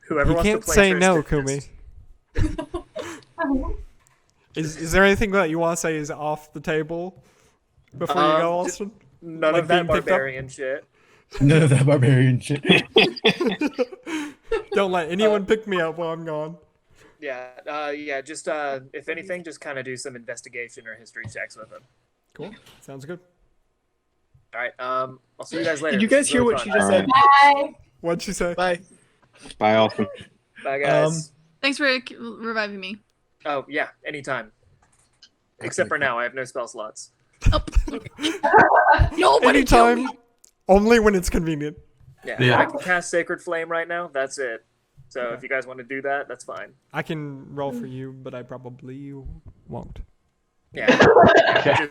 Whoever You wants can't to play say no, Tristan, Kumi. Is there anything that you want to say is off the table before you go, Alston? None Like of that being picked up? barbarian shit. None of that barbarian shit. Don't let anyone pick me up while I'm gone. Yeah. Just if anything, just kind of do some investigation or history checks with him. Cool. Sounds good. All right. I'll see you guys later. Did you guys This is hear really what fun. she just said? Bye. What'd she say? Bye. Bye, Alton. Bye, guys. Thanks for reviving me. Oh yeah, anytime. Except for now, I have no spell slots. Nobody kill me. Anytime, only when it's convenient. Yeah. I can cast Sacred Flame right now. That's it. So if you guys want to do that, that's fine. I can roll for you, but I probably won't. Yeah.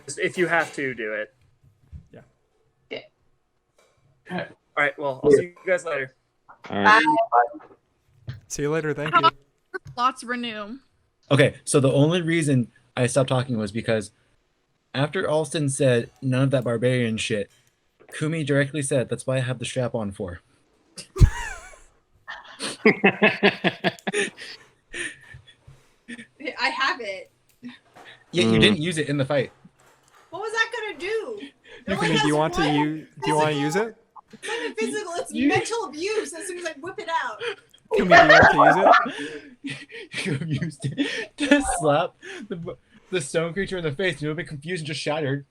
Just, if you have to, do it. Yeah. All right. Well, I'll see you guys later. All right. See you later. Thank you. Lots renew. Okay, so the only reason I stopped talking was because after Alston said none of that barbarian shit, Kumi directly said, "That's why I have the strap on for." I have it. Yeah, you didn't use it in the fight. What was that gonna do? It only Kumi, has do you want to one use? Do you want to use it? It's not even physical. It's mental abuse. As soon as I whip it out. Kumi, do you want to use it? You used it to slap the stone creature in the face. You would be confused and just shattered.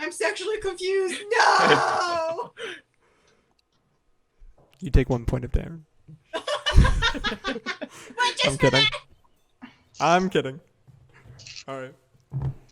I'm sexually confused. No. You take 1 point of damage. I'm kidding. I'm kidding. All right.